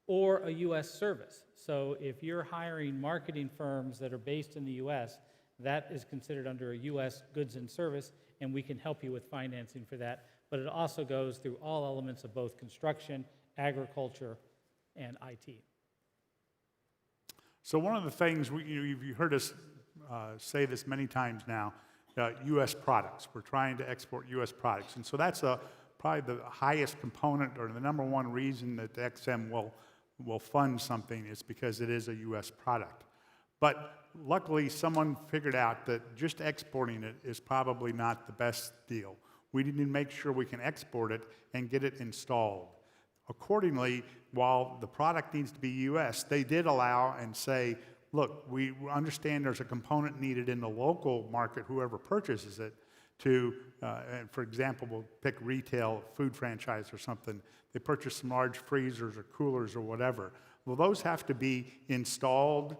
or a U.S. service. So if you're hiring marketing firms that are based in the U.S., that is considered under a U.S. goods and service, and we can help you with financing for that. But it also goes through all elements of both construction, agriculture, and IT. So one of the things, you've heard us say this many times now, U.S. products. We're trying to export U.S. products. And so that's probably the highest component or the number one reason that the XM will fund something is because it is a U.S. product. But luckily, someone figured out that just exporting it is probably not the best deal. We need to make sure we can export it and get it installed. Accordingly, while the product needs to be U.S., they did allow and say, look, we understand there's a component needed in the local market, whoever purchases it, to, and for example, we'll pick retail, food franchise or something. They purchase some large freezers or coolers or whatever. Well, those have to be installed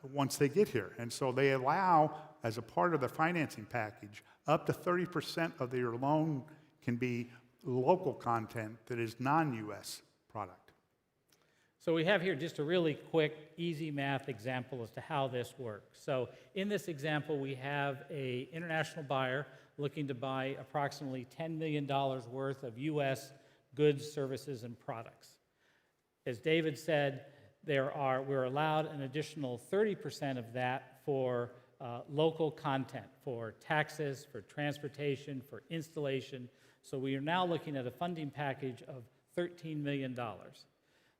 once they get here. And so they allow, as a part of the financing package, up to 30% of their loan can be local content that is non-U.S. product. So we have here just a really quick, easy math example as to how this works. So in this example, we have an international buyer looking to buy approximately $10 million worth of U.S. goods, services, and products. As David said, we're allowed an additional 30% of that for local content, for taxes, for transportation, for installation. So we are now looking at a funding package of $13 million.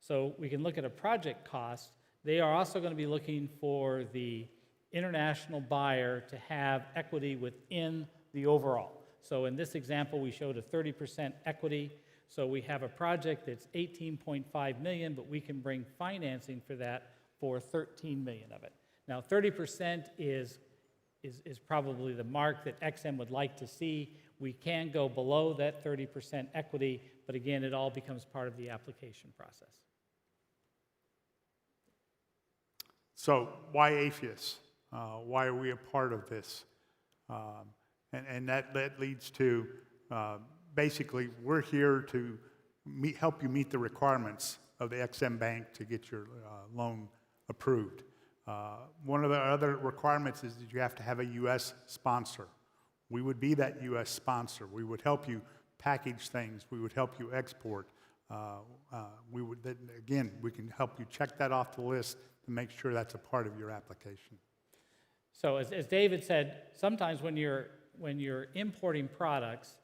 So we can look at a project cost. They are also going to be looking for the international buyer to have equity within the overall. So in this example, we showed a 30% equity. So we have a project that's $18.5 million, but we can bring financing for that for $13 million of it. Now, 30% is probably the mark that XM would like to see. We can go below that 30% equity, but again, it all becomes part of the application process. So why APHIUS? Why are we a part of this? And that leads to basically, we're here to help you meet the requirements of the XM Bank to get your loan approved. One of the other requirements is that you have to have a U.S. sponsor. We would be that U.S. sponsor. We would help you package things. We would help you export. Again, we can help you check that off the list to make sure that's a part of your application. So as David said, sometimes when you're importing products,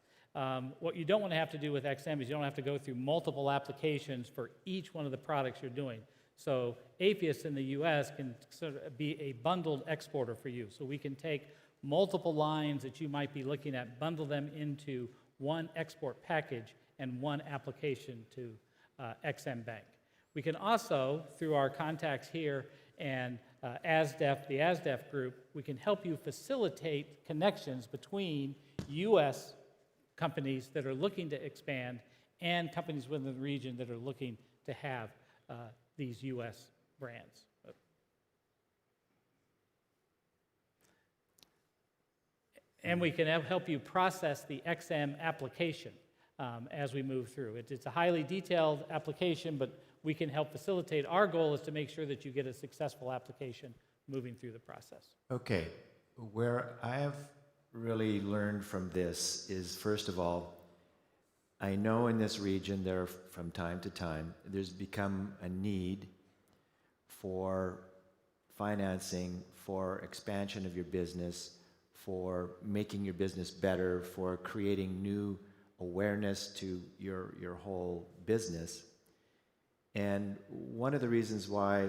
what you don't want to have to do with XM is you don't have to go through multiple applications for each one of the products you're doing. So APIUS in the US can sort of be a bundled exporter for you. So we can take multiple lines that you might be looking at, bundle them into one export package and one application to XM Bank. We can also, through our contacts here and ASDEF, the ASDEF group, we can help you facilitate connections between US companies that are looking to expand and companies within the region that are looking to have these US brands. And we can help you process the XM application as we move through. It's a highly detailed application, but we can help facilitate. Our goal is to make sure that you get a successful application moving through the process. Okay, where I have really learned from this is, first of all, I know in this region there, from time to time, there's become a need for financing, for expansion of your business, for making your business better, for creating new awareness to your whole business. And one of the reasons why,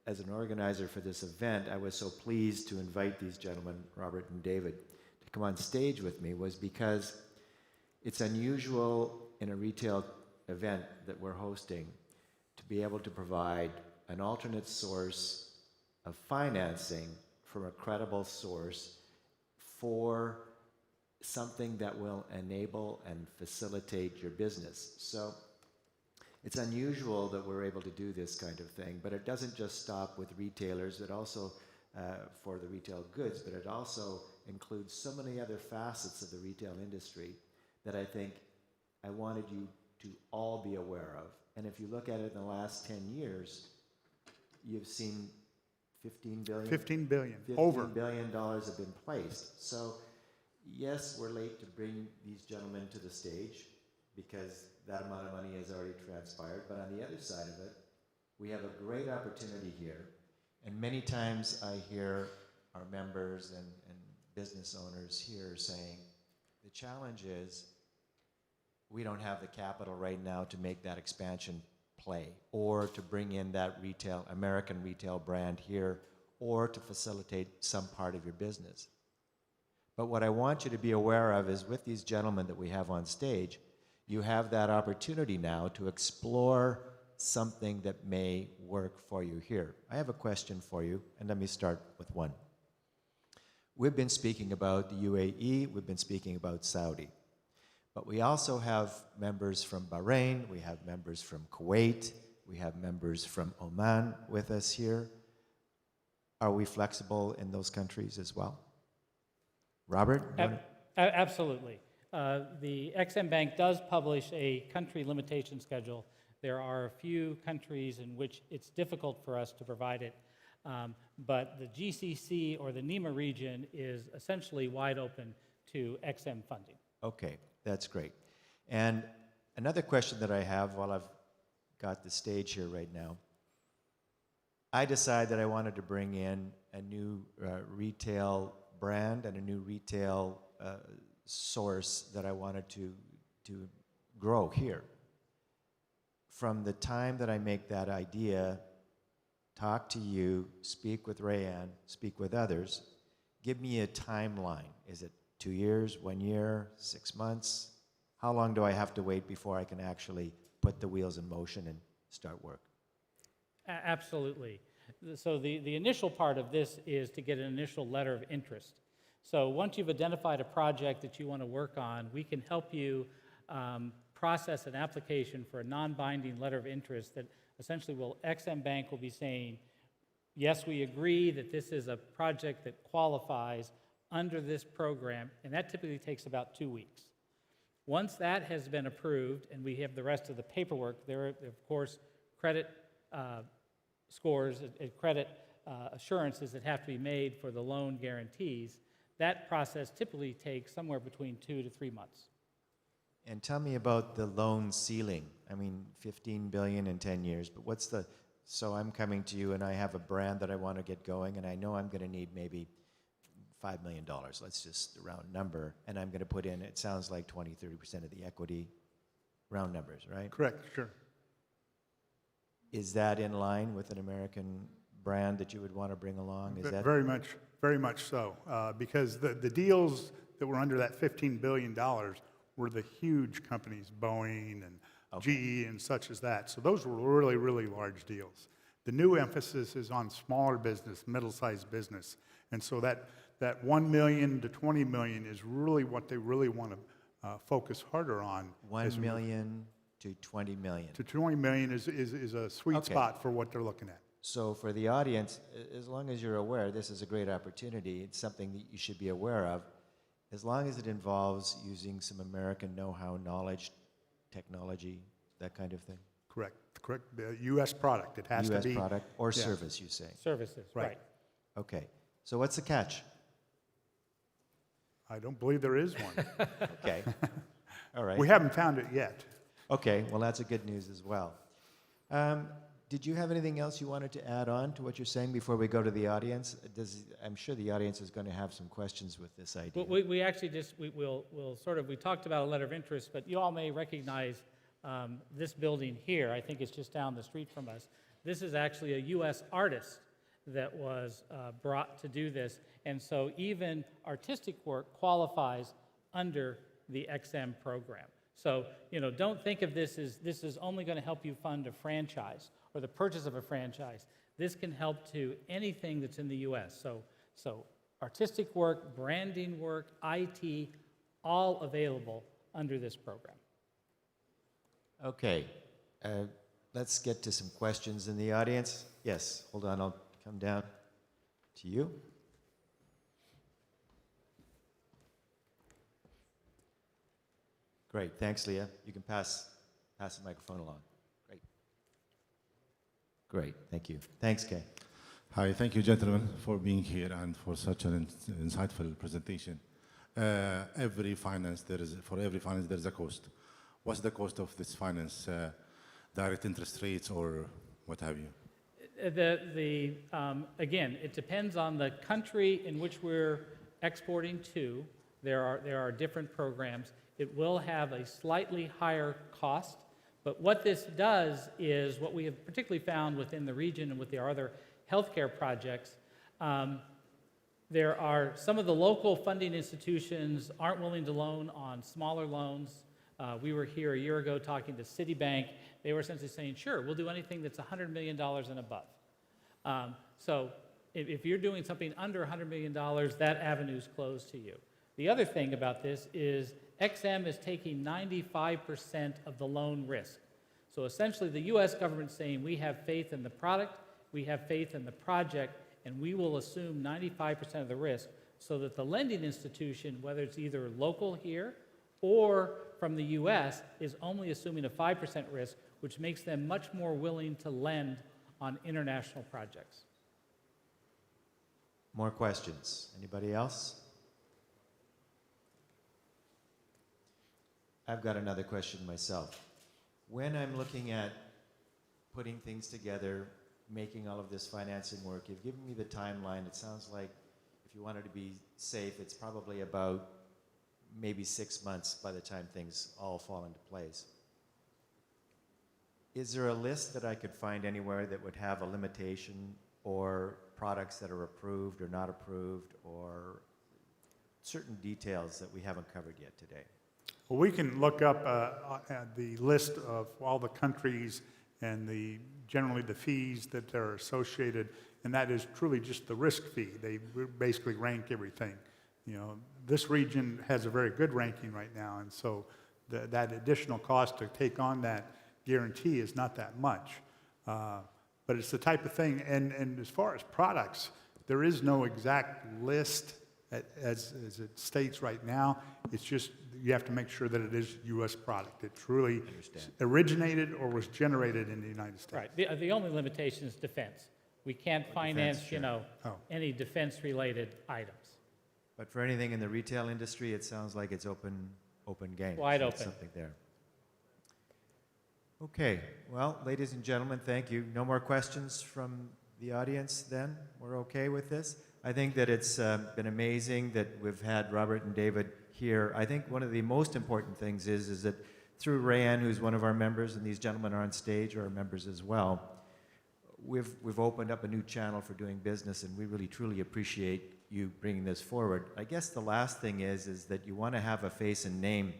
as an organizer for this event, I was so pleased to invite these gentlemen, Robert and David, to come on stage with me was because it's unusual in a retail event that we're hosting to be able to provide an alternate source of financing from a credible source for something that will enable and facilitate your business. So it's unusual that we're able to do this kind of thing, but it doesn't just stop with retailers. It also, for the retail goods, but it also includes so many other facets of the retail industry that I think I wanted you to all be aware of. And if you look at it in the last 10 years, you've seen $15 billion? $15 billion. $15 billion have been placed. So yes, we're late to bring these gentlemen to the stage because that amount of money has already transpired. But on the other side of it, we have a great opportunity here. And many times I hear our members and business owners here saying, the challenge is we don't have the capital right now to make that expansion play, or to bring in that retail, American retail brand here, or to facilitate some part of your business. But what I want you to be aware of is with these gentlemen that we have on stage, you have that opportunity now to explore something that may work for you here. I have a question for you, and let me start with one. We've been speaking about the UAE, we've been speaking about Saudi, but we also have members from Bahrain, we have members from Kuwait, we have members from Oman with us here. Are we flexible in those countries as well? Robert? Absolutely. The XM Bank does publish a country limitation schedule. There are a few countries in which it's difficult for us to provide it, but the GCC or the NEMA region is essentially wide open to XM funding. Okay, that's great. And another question that I have while I've got the stage here right now, I decided that I wanted to bring in a new retail brand and a new retail source that I wanted to grow here. From the time that I make that idea, talk to you, speak with Rayanne, speak with others, give me a timeline. Is it 2 years, 1 year, 6 months? How long do I have to wait before I can actually put the wheels in motion and start work? Absolutely. So the initial part of this is to get an initial letter of interest. So once you've identified a project that you want to work on, we can help you process an application for a non-binding letter of interest that essentially XM Bank will be saying, yes, we agree that this is a project that qualifies under this program, and that typically takes about 2 weeks. Once that has been approved and we have the rest of the paperwork, there are, of course, credit scores, credit assurances that have to be made for the loan guarantees, that process typically takes somewhere between 2 to 3 months. And tell me about the loan ceiling. I mean, 15 billion in 10 years, but what's the, so I'm coming to you and I have a brand that I want to get going and I know I'm going to need maybe $5 million, let's just round number, and I'm going to put in, it sounds like 20, 30% of the equity, round numbers, right? Correct, sure. Is that in line with an American brand that you would want to bring along? Is that Very much so, because the deals that were under that $15 billion were the huge companies, Boeing and GE and such as that. So those were really, really large deals. The new emphasis is on smaller business, middle-sized business. And so that 1 million to 20 million is really what they really want to focus harder on. 1 million to 20 million? To 20 million is a sweet spot for what they're looking at. So for the audience, as long as you're aware, this is a great opportunity. It's something that you should be aware of. As long as it involves using some American know-how, knowledge, technology, that kind of thing? Correct. The U.S. product. It has to be. U.S. product or service, you say? Services, right. Okay. So what's the catch? I don't believe there is one. Okay. All right. We haven't found it yet. Okay. Well, that's a good news as well. Did you have anything else you wanted to add on to what you're saying before we go to the audience? I'm sure the audience is going to have some questions with this idea. Well, we actually just, we'll sort of, we talked about a letter of interest, but you all may recognize this building here. I think it's just down the street from us. This is actually a U.S. artist that was brought to do this. And so even artistic work qualifies under the XM program. So, don't think of this as this is only going to help you fund a franchise or the purchase of a franchise. This can help to anything that's in the U.S. So artistic work, branding work, IT, all available under this program. Okay. Let's get to some questions in the audience. Yes, hold on, I'll come down to you. Great, thanks, Leah. You can pass the microphone along. Great, thank you. Thanks, Kay. Hi, thank you, gentlemen, for being here and for such an insightful presentation. For every finance, there is a cost. What's the cost of this finance? Direct interest rates or what have you? Again, it depends on the country in which we're exporting to. There are different programs. It will have a slightly higher cost, but what this does is what we have particularly found within the region and with our other healthcare projects, there are some of the local funding institutions aren't willing to loan on smaller loans. We were here a year ago talking to Citibank. They were essentially saying, sure, we'll do anything that's $100 million and above. So if you're doing something under $100 million, that avenue is closed to you. The other thing about this is XM is taking 95% of the loan risk. So essentially the US government's saying we have faith in the product, we have faith in the project, and we will assume 95% of the risk so that the lending institution, whether it's either local here or from the US, is only assuming a 5% risk, which makes them much more willing to lend on international projects. More questions? Anybody else? I've got another question myself. When I'm looking at putting things together, making all of this financing work, you've given me the timeline. It sounds like if you wanted to be safe, it's probably about maybe 6 months by the time things all fall into place. Is there a list that I could find anywhere that would have a limitation or products that are approved or not approved or certain details that we haven't covered yet today? Well, we can look up the list of all the countries and generally the fees that are associated, and that is truly just the risk fee. They basically rank everything. This region has a very good ranking right now, and so that additional cost to take on that guarantee is not that much. But it's the type of thing, and as far as products, there is no exact list as it states right now. It's just you have to make sure that it is U.S. product. It truly originated or was generated in the United States. Right. The only limitation is defense. We can't finance, you know, Oh. any defense-related items. But for anything in the retail industry, it sounds like it's open game. Wide So it's open. something there. Okay, well, ladies and gentlemen, thank you. No more questions from the audience then? We're okay with this? I think that it's been amazing that we've had Robert and David here. I think one of the most important things is that through Rayanne, who's one of our members, and these gentlemen are on stage, are our members as well, we've opened up a new channel for doing business, and we really truly appreciate you bringing this forward. I guess the last thing is that you want to have a face and name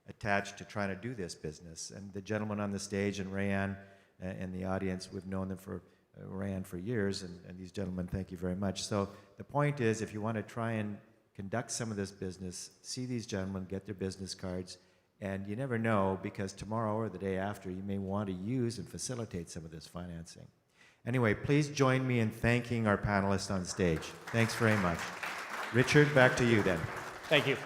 attached to trying to do this business. And the gentleman on the stage and Rayanne and the audience, we've known them for Rayanne for years, and these gentlemen, thank you very much. So the point is, if you want to try and conduct some of this business, see these gentlemen, get their business cards, and you never know, because tomorrow or the day after, you may want to use and facilitate some of this financing. Anyway, please join me in thanking our panelists on stage. Thanks very much. Richard, back to you then. Thank you.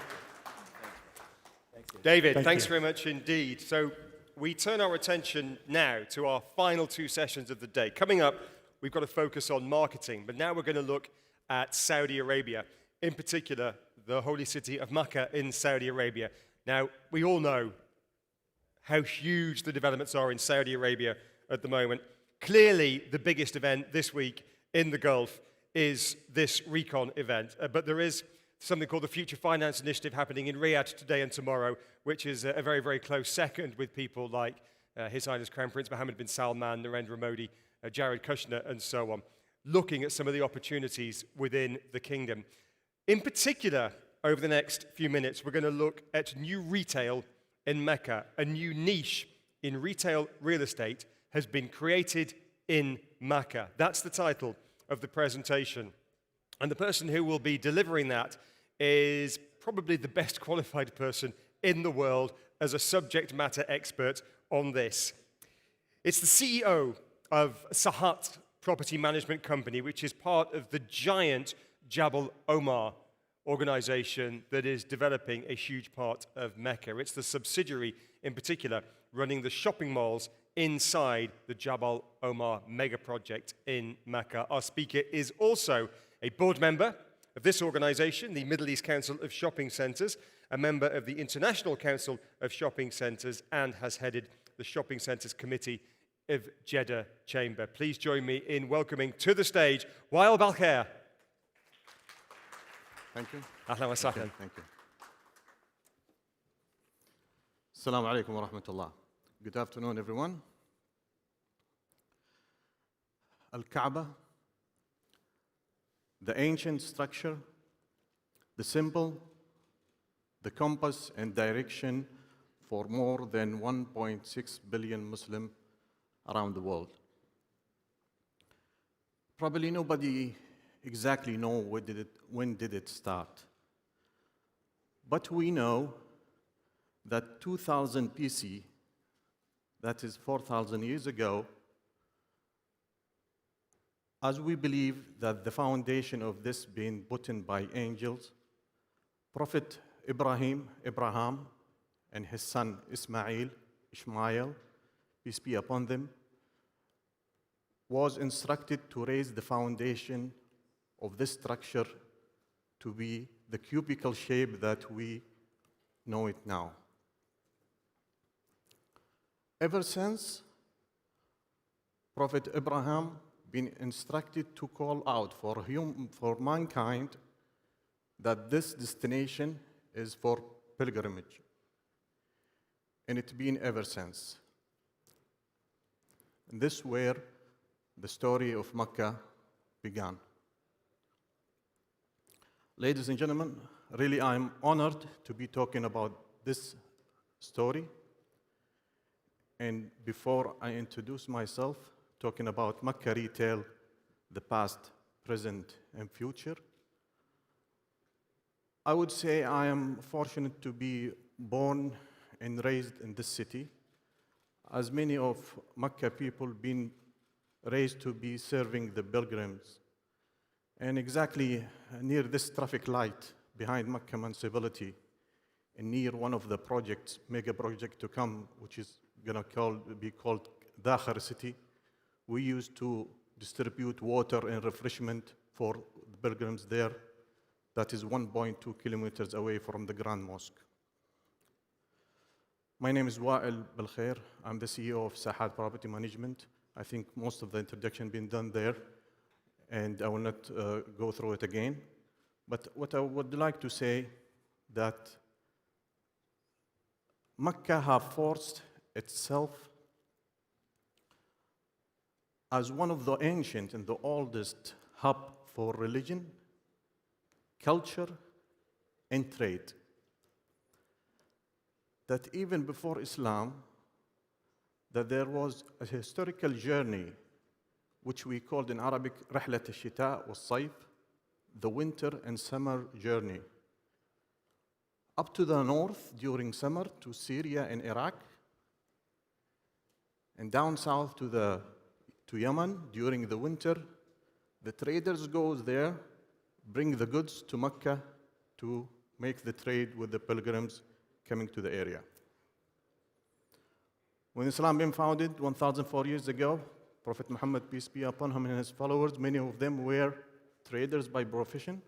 David, thanks very much indeed. So we turn our attention now to our final two sessions of the day. Coming up, we've got to focus on marketing, but now we're going to look at Saudi Arabia, in particular, the holy city of Mecca in Saudi Arabia. Now, we all know how huge the developments are in Saudi Arabia at the moment. Clearly, the biggest event this week in the Gulf is this Recon event, but there is something called the Future Finance Initiative happening in Riyadh today and tomorrow, which is a very, very close second with people like His Highness Crown Prince Mohammed bin Salman, Narendra Modi, Jared Kushner, and so on, looking at some of the opportunities within the kingdom. In particular, over the next few minutes, we're going to look at new retail in Mecca. A new niche in retail real estate has been created in Mecca. That's the title of the presentation. And the person who will be delivering that is probably the best qualified person in the world as a subject matter expert on this. It's the CEO of Sahat Property Management Company, which is part of the giant Jabal Omar organization that is developing a huge part of Mecca. It's the subsidiary, in particular, running the shopping malls inside the Jabal Omar mega project in Mecca. Our speaker is also a board member of this organization, the Middle East Council of Shopping Centers, a member of the International Council of Shopping Centers, and has headed the Shopping Centers Committee of Jeddah Chamber. Please join me in welcoming to the stage Wael Balkhair. Thank you. Ahlan wa sahlan. Thank you. Assalamu alaikum wa rahmatullah. Good afternoon, everyone. Al-Kaaba, the ancient structure, the symbol, the compass and direction for more than 1.6 billion Muslims around the world. Probably nobody exactly know when did it start. But we know that 2000 BC, that is 4,000 years ago, as we believe that the foundation of this being put in by angels, Prophet Abraham, and his son Ishmael, peace be upon them, was instructed to raise the foundation of this structure to be the cubical shape that we know it now. Ever since, Prophet Abraham been instructed to call out for mankind that this destination is for pilgrimage. And it's been ever since. And this is where the story of Mecca began. Ladies and gentlemen, really I'm honored to be talking about this story. And before I introduce myself, talking about Mecca retail, the past, present, and future, I would say I am fortunate to be born and raised in this city, as many of Mecca people been raised to be serving the pilgrims. And exactly near this traffic light behind Mecca municipality, and near one of the projects, mega project to come, which is gonna be called Dakhar City, we used to distribute water and refreshment for the pilgrims there. That is 1.2 kilometers away from the Grand Mosque. My name is Wa'il Belkhair. I'm the CEO of Sahat Property Management. I think most of the introduction been done there, and I will not go through it again. But what I would like to say that Mecca have forced itself as one of the ancient and the oldest hub for religion, culture, and trade. That even before Islam, that there was a historical journey which we called in Arabic رحلة الشتاء والصيف, the winter and summer journey. Up to the north during summer to Syria and Iraq, and down south to Yemen during the winter. The traders go there, bring the goods to Mecca to make the trade with the pilgrims coming to the area. When Islam been founded 1,004 years ago, Prophet Muhammad, peace be upon him, and his followers, many of them were traders by profession,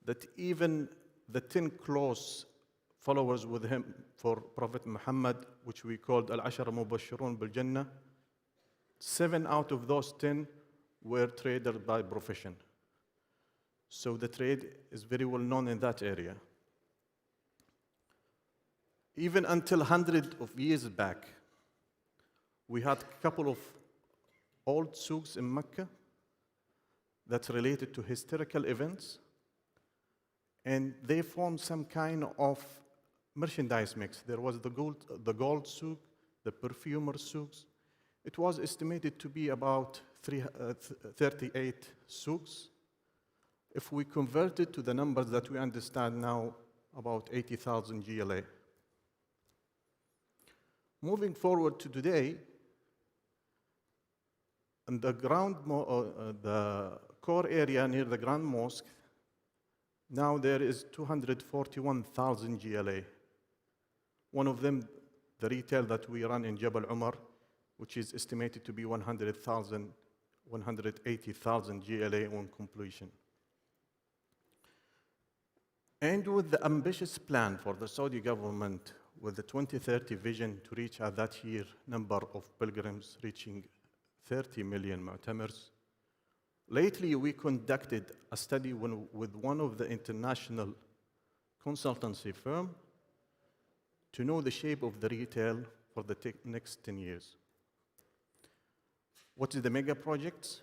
that even the 10 close followers with him for Prophet Muhammad, which we called Al-Ashara Mubashirun Bil-Jannah, 7 out of those 10 were traders by profession. So the trade is very well known in that area. Even until hundreds of years back, we had a couple of old souks in Mecca that's related to historical events, and they formed some kind of merchandise mix. There was the gold souk, the perfumer souks. It was estimated to be about 38 souks. If we convert it to the numbers that we understand now, about 80,000 GLA. Moving forward to today, in the the core area near the Grand Mosque, now there is 241,000 GLA. One of them, the retail that we run in Jabal Umar, which is estimated to be 180,000 GLA on completion. And with the ambitious plan for the Saudi government with the 2030 vision to reach at that year number of pilgrims reaching 30 million mu'tamers. Lately, we conducted a study with one of the international consultancy firm to know the shape of the retail for the next 10 years. What is the mega projects?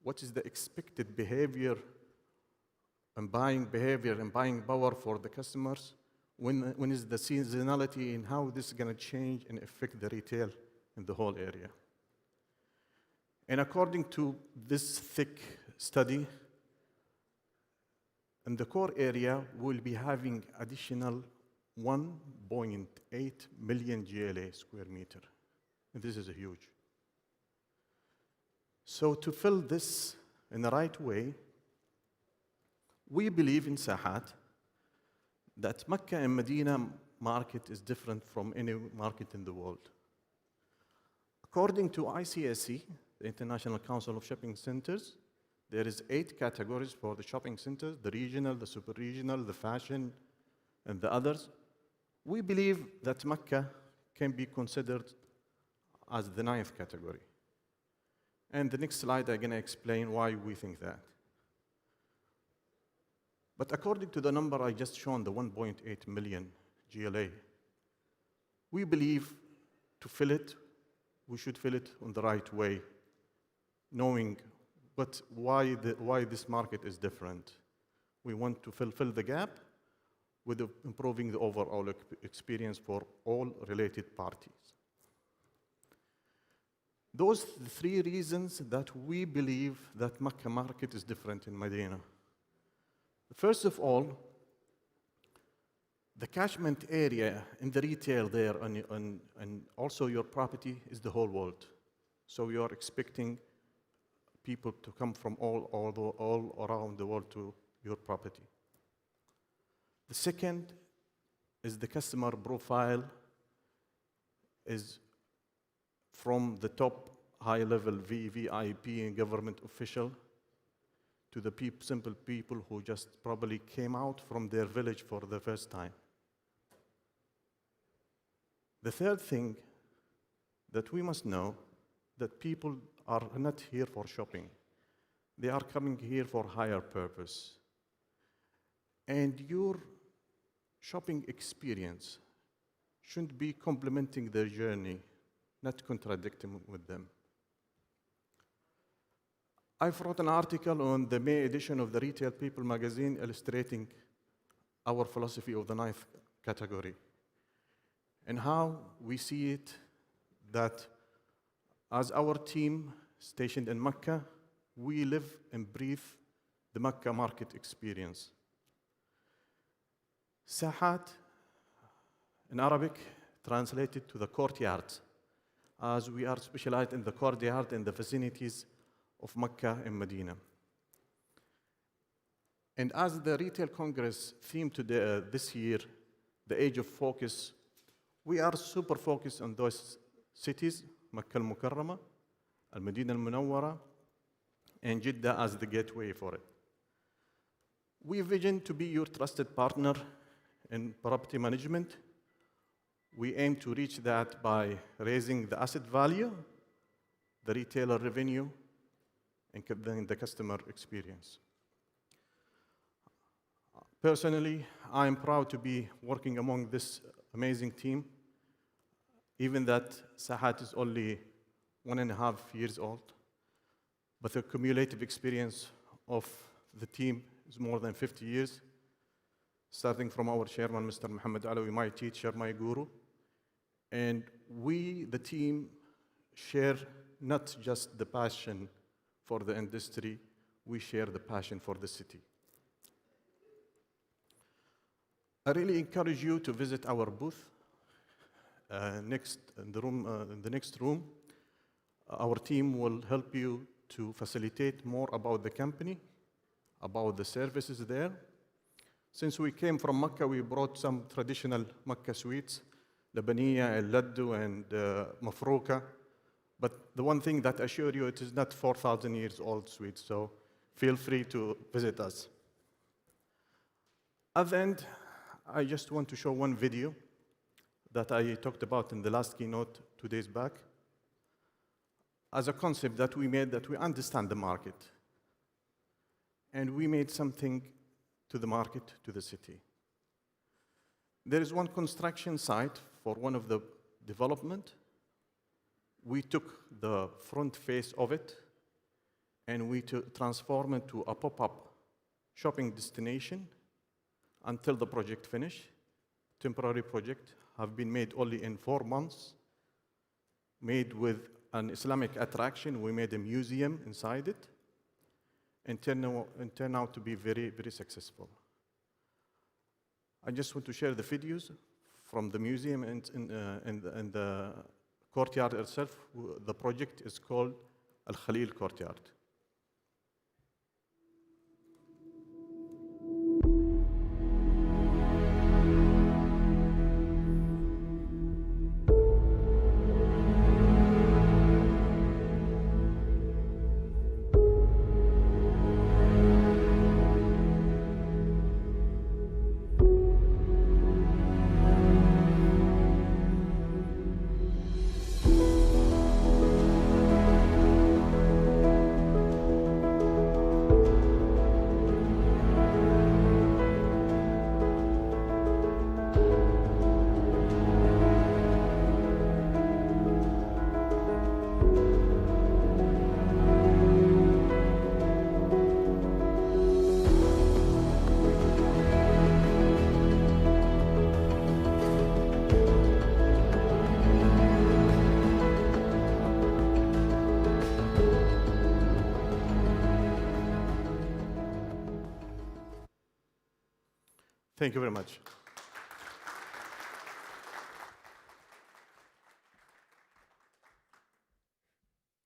What is the expected behavior and buying power for the customers? When is the seasonality and how this is going to change and affect the retail in the whole area? And according to this thick study, in the core area, we'll be having additional 1.8 million GLA square meter. And this is huge. So to fill this in the right way, we believe in Sahat that Mecca and Medina market is different from any market in the world. According to ICSC, the International Council of Shopping Centers, there is 8 categories for the shopping centers: the regional, the super regional, the fashion, and the others. We believe that Mecca can be considered as the 9th category. And the next slide, I'm going to explain why we think that. But according to the number I just shown, the 1.8 million GLA, we believe to fill it, we should fill it in the right way, knowing why this market is different. We want to fulfill the gap with improving the overall experience for all related parties. Those are the 3 reasons that we believe that Mecca market is different in Medina. First of all, the catchment area in the retail there and also your property is the whole world. So you are expecting people to come from all around the world to your property. The second is the customer profile is from the top high-level VVIP and government official to the simple people who just probably came out from their village for the first time. The third thing that we must know, that people are not here for shopping. They are coming here for higher purpose. And your shopping experience shouldn't be complementing their journey, not contradicting with them. I've wrote an article on the May edition of the Retail People magazine illustrating our philosophy of the ninth category and how we see it that as our team stationed in Mecca, we live and breathe the Mecca market experience. Sahat, in Arabic, translated to the courtyard, as we are specialized in the courtyard and the vicinities of Mecca and Medina. And as the Retail Congress theme today, this year, the age of focus, we are super focused on those cities, Mecca al-Mukarrama, al-Medina al-Munawwara, and Jeddah as the gateway for it. We vision to be your trusted partner in property management. We aim to reach that by raising the asset value, the retailer revenue, and then the customer experience. Personally, I am proud to be working among this amazing team, even that Sahat is only 1.5 years old, but the cumulative experience of the team is more than 50 years, starting from our chairman, Mr. Mohammed Alawi, my teacher, my guru. And we, the team, share not just the passion for the industry, we share the passion for the city. I really encourage you to visit our booth in the next room. Our team will help you to facilitate more about the company, about the services there. Since we came from Mecca, we brought some traditional Mecca sweets, Labaniya, al-Laddu, and Mafruka. But the one thing that I assure you, it is not 4,000 years old sweet, so feel free to visit us. At the end, I just want to show one video that I talked about in the last keynote 2 days back as a concept that we made, that we understand the market. And we made something to the market, to the city. There is one construction site for one of the development. We took the front face of it and we transformed it to a pop-up shopping destination until the project finished. Temporary project have been made only in 4 months, made with an Islamic attraction. We made a museum inside it and turned out to be very, very successful. I just want to share the videos from the museum and the courtyard itself. The project is called Al Khalil Courtyard. Thank you very much.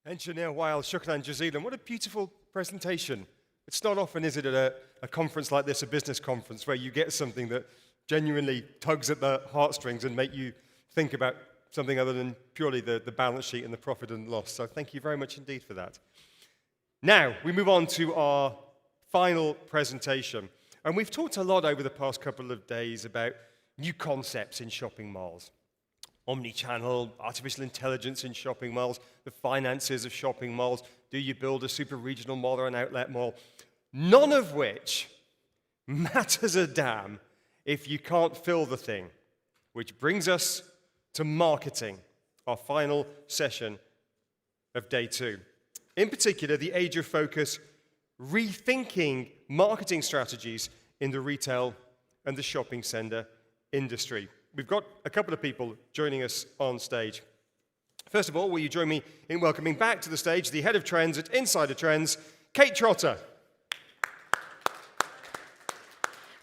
Engineer Weil, shukran jazeelan. What a beautiful presentation. It's not often, is it, at a conference like this, a business conference, where you get something that genuinely tugs at the heartstrings and make you think about something other than purely the balance sheet and the profit and loss. So thank you very much indeed for that. Now, we move on to our final presentation. And we've talked a lot over the past couple of days about new concepts in shopping malls. Omnichannel, artificial intelligence in shopping malls, the finances of shopping malls. Do you build a super regional mall or an outlet mall? None of which matters a damn if you can't fill the thing. Which brings us to marketing, our final session of day 2. In particular, the age of focus, rethinking marketing strategies in the retail and the shopping center industry. We've got a couple of people joining us on stage. First of all, will you join me in welcoming back to the stage the head of trends at Insider Trends, Kate Trotter.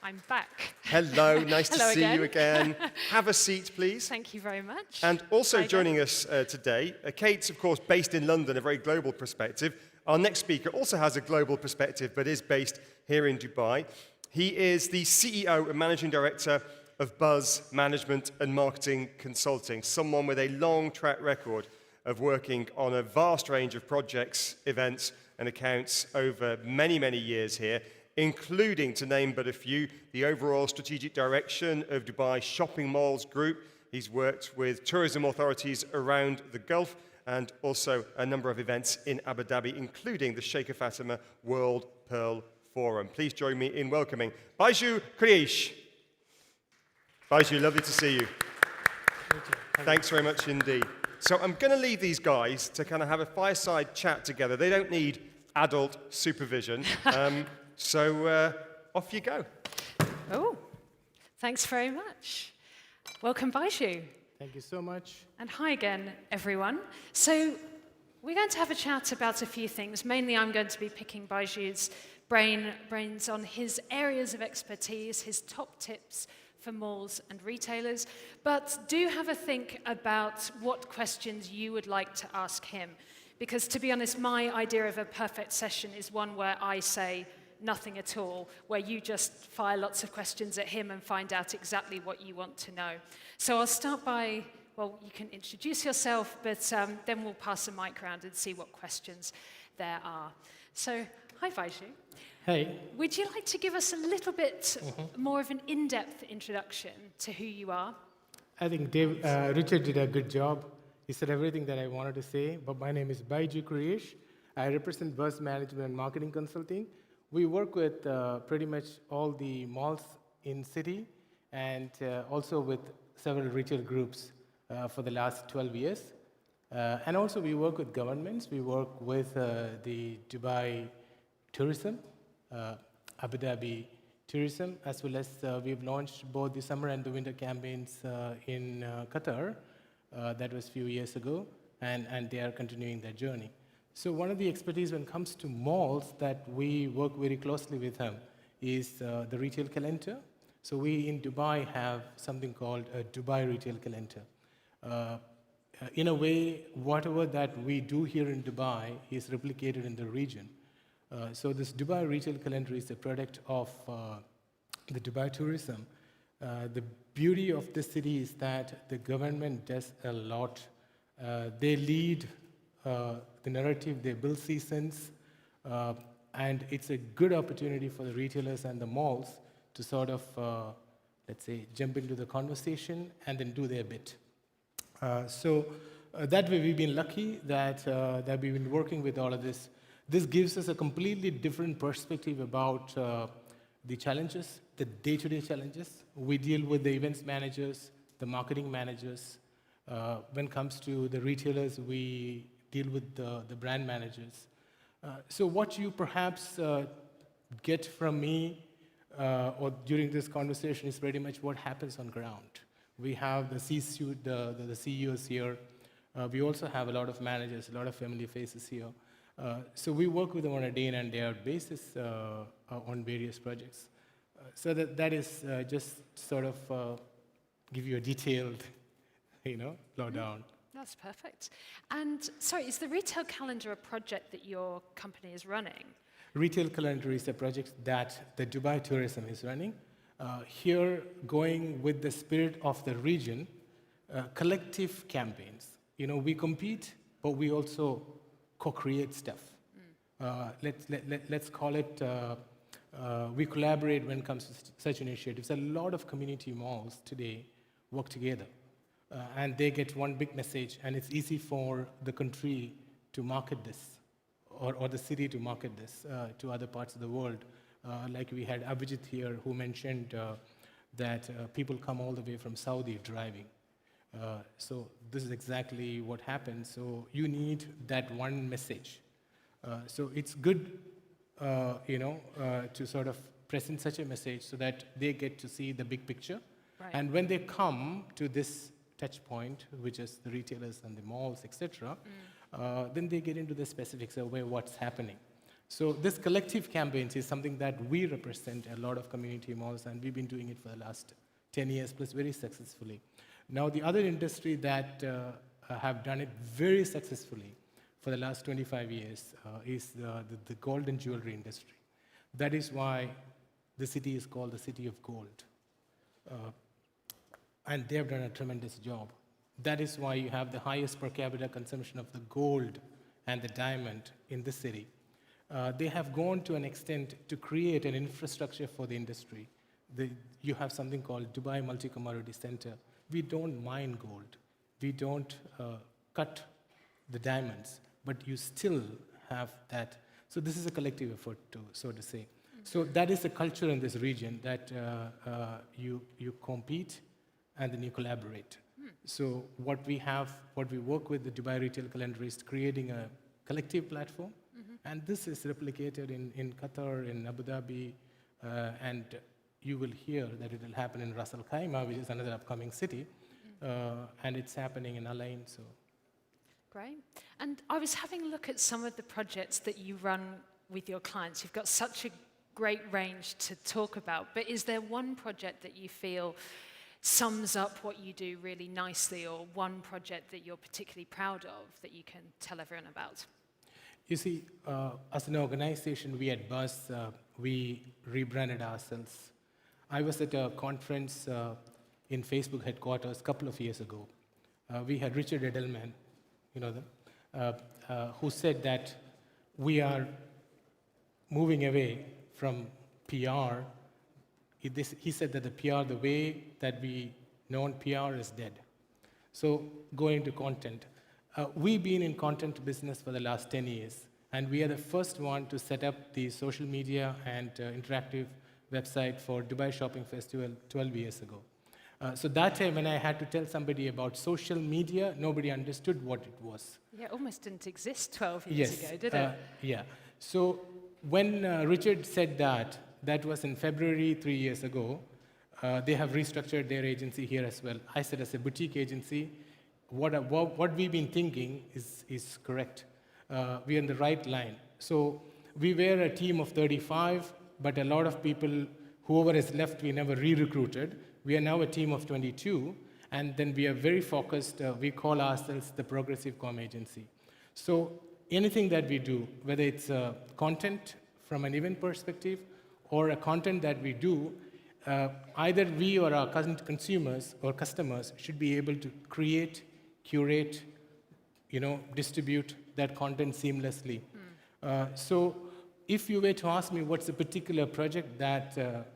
I'm back. Hello, nice to Hello see again. you again. Have a seat, please. Thank you very much. And also Hi joining again. us today, Kate's, of course, based in London, a very global perspective. Our next speaker also has a global perspective, but is based here in Dubai. He is the CEO and Managing Director of Buzz Management and Marketing Consulting, someone with a long track record of working on a vast range of projects, events, and accounts over many, many years here, including, to name but a few, the overall strategic direction of Dubai Shopping Malls Group. He's worked with tourism authorities around the Gulf and also a number of events in Abu Dhabi, including the Sheikh Fatima World Pearl Forum. Please join me in welcoming Baiju Kriyesh. Baiju, lovely to see you. Thanks very much indeed. So I'm going to leave these guys to kind of have a fireside chat together. They don't need adult supervision. So off you go. Oh, thanks very much. Welcome, Baiju. Thank you so much. And hi again, everyone. So we're going to have a chat about a few things. Mainly, I'm going to be picking Baiju's brains on his areas of expertise, his top tips for malls and retailers. But do have a think about what questions you would like to ask him. Because to be honest, my idea of a perfect session is one where I say nothing at all, where you just fire lots of questions at him and find out exactly what you want to know. So I'll start by, well, you can introduce yourself, but then we'll pass the mic around and see what questions there are. So, hi, Baiju. Hey. Would you like to give us a little bit more of an in-depth introduction to who you are? I think Richard did a good job. He said everything that I wanted to say, but my name is Baiju Kriyesh. I represent Buzz Management and Marketing Consulting. We work with pretty much all the malls in city and also with several retail groups for the last 12 years. And also we work with governments. We work with the Dubai tourism, Abu Dhabi tourism, as well as we've launched both the summer and the winter campaigns in Qatar. That was a few years ago, and they are continuing their journey. So one of the expertise when it comes to malls that we work very closely with them is the retail calendar. So we in Dubai have something called a Dubai retail calendar. In a way, whatever that we do here in Dubai is replicated in the region. So this Dubai retail calendar is a product of the Dubai tourism. The beauty of this city is that the government does a lot. They lead the narrative, they build seasons, and it's a good opportunity for the retailers and the malls to sort of, let's say, jump into the conversation and then do their bit. So that way we've been lucky that we've been working with all of this. This gives us a completely different perspective about the challenges, the day-to-day challenges. We deal with the events managers, the marketing managers. When it comes to the retailers, we deal with the brand managers. So what you perhaps get from me or during this conversation is pretty much what happens on ground. We have the C-suite, the CEOs here. We also have a lot of managers, a lot of family faces here. So we work with them on a day in and day out basis on various projects. So that is just sort of give you a detailed, lowdown. That's perfect. And sorry, is the retail calendar a project that your company is running? Retail calendar is a project that the Dubai tourism is running. Here, going with the spirit of the region, collective campaigns. You know, we compete, but we also co-create stuff. Let's call it, we collaborate when it comes to such initiatives. A lot of community malls today work together, and they get one big message, and it's easy for the country to market this, or the city to market this to other parts of the world. Like we had Abhijit here who mentioned that people come all the way from Saudi driving. So this is exactly what happens. So you need that one message. So it's good, to sort of present such a message so that they get to see the big picture. Right. And when they come to this touch point, which is the retailers and the malls, etc., then they get into the specifics of what's happening. So this collective campaigns is something that we represent a lot of community malls, and we've been doing it for the last 10 years plus very successfully. Now, the other industry that have done it very successfully for the last 25 years is the gold and jewelry industry. That is why the city is called the City of Gold. And they have done a tremendous job. That is why you have the highest per capita consumption of the gold and the diamond in the city. They have gone to an extent to create an infrastructure for the industry. You have something called Dubai Multi-Commodity Center. We don't mine gold. We don't cut the diamonds, but you still have that. So this is a collective effort, so to say. So that is the culture in this region, that you compete and then you collaborate. So what we work with the Dubai Retail Calendar is creating a collective platform, and this is replicated in Qatar, in Abu Dhabi, and you will hear that it will happen in Ras Al Khaimah, which is another upcoming city, and it's happening in Al Ain. So. Great. And I was having a look at some of the projects that you run with your clients. You've got such a great range to talk about, but is there one project that you feel sums up what you do really nicely, or one project that you're particularly proud of that you can tell everyone about? You see, as an organization, we at Buzz, we rebranded ourselves. I was at a conference in Facebook headquarters a couple of years ago. We had Richard Edelman, you know them, who said that we are moving away from PR. He said that the PR, the way that we know PR is dead. So going to content. We've been in content business for the last 10 years, and we are the first one to set up the social media and interactive website for Dubai Shopping Festival 12 years ago. So that time when I had to tell somebody about social media, nobody understood what it was. Yeah, it almost didn't exist 12 years ago, did it? Yeah. So when Richard said that, that was in February 3 years ago. They have restructured their agency here as well. I said, as a boutique agency, what we've been thinking is correct. We're in the right line. So we were a team of 35, but a lot of people, whoever is left, we never re-recruited. We are now a team of 22, and then we are very focused. We call ourselves the Progressive Com Agency. So anything that we do, whether it's content from an event perspective or a content that we do, either we or our consumers or customers should be able to create, curate, distribute that content seamlessly. So if you were to ask me what's a particular project that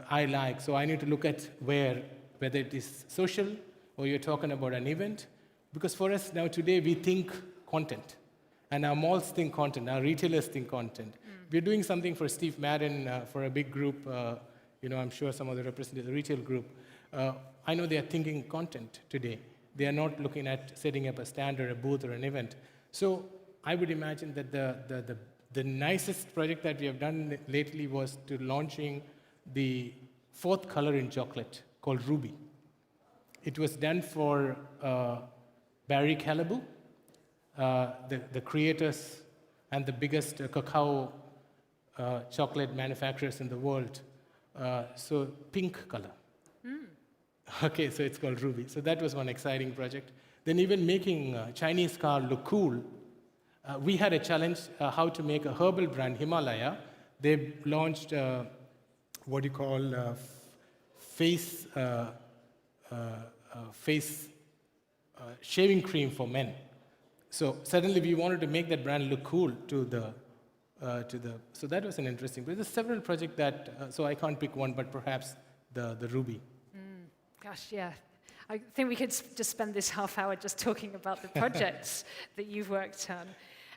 I like, so I need to look at whether it is social or you're talking about an event, because for us now today we think content, and our malls think content, our retailers think content. We're doing something for Steve Madden for a big group. I'm sure some of the representatives of the retail group. I know they are thinking content today. They are not looking at setting up a stand or a booth or an event. So I would imagine that the nicest project that we have done lately was to launching the 4th color in chocolate called Ruby. It was done for Barry Callebaut, the creators and the biggest cacao chocolate manufacturers in the world. So pink color. Okay, so it's called Ruby. So that was one exciting project. Then even making Chinese car look cool. We had a challenge how to make a herbal brand, Himalaya. They launched face shaving cream for men. So suddenly we wanted to make that brand look cool to the, so that was an interesting, but there's several projects that, so I can't pick one, but perhaps the Ruby. Gosh, yeah. I think we could just spend this half hour just talking about the projects that you've worked on.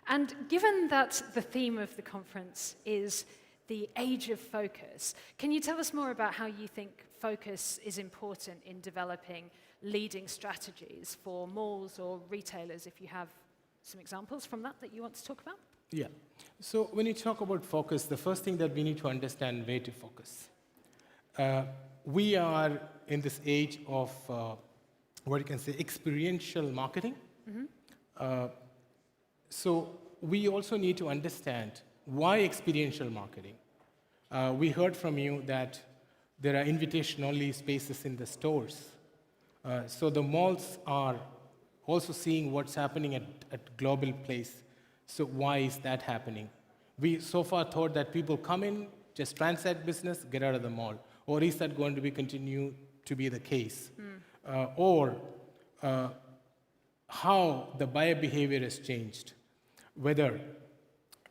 And given that the theme of the conference is the age of focus, can you tell us more about how you think focus is important in developing leading strategies for malls or retailers, if you have some examples from that you want to talk about? Yeah. So when you talk about focus, the first thing that we need to understand where to focus. We are in this age of what you can say experiential marketing. So we also need to understand why experiential marketing. We heard from you that there are invitation-only spaces in the stores. So the malls are also seeing what's happening at global place. So why is that happening? We so far thought that people come in, just transact business, get out of the mall. Or is that going to be continue to be the case? Or how the buyer behavior has changed. Whether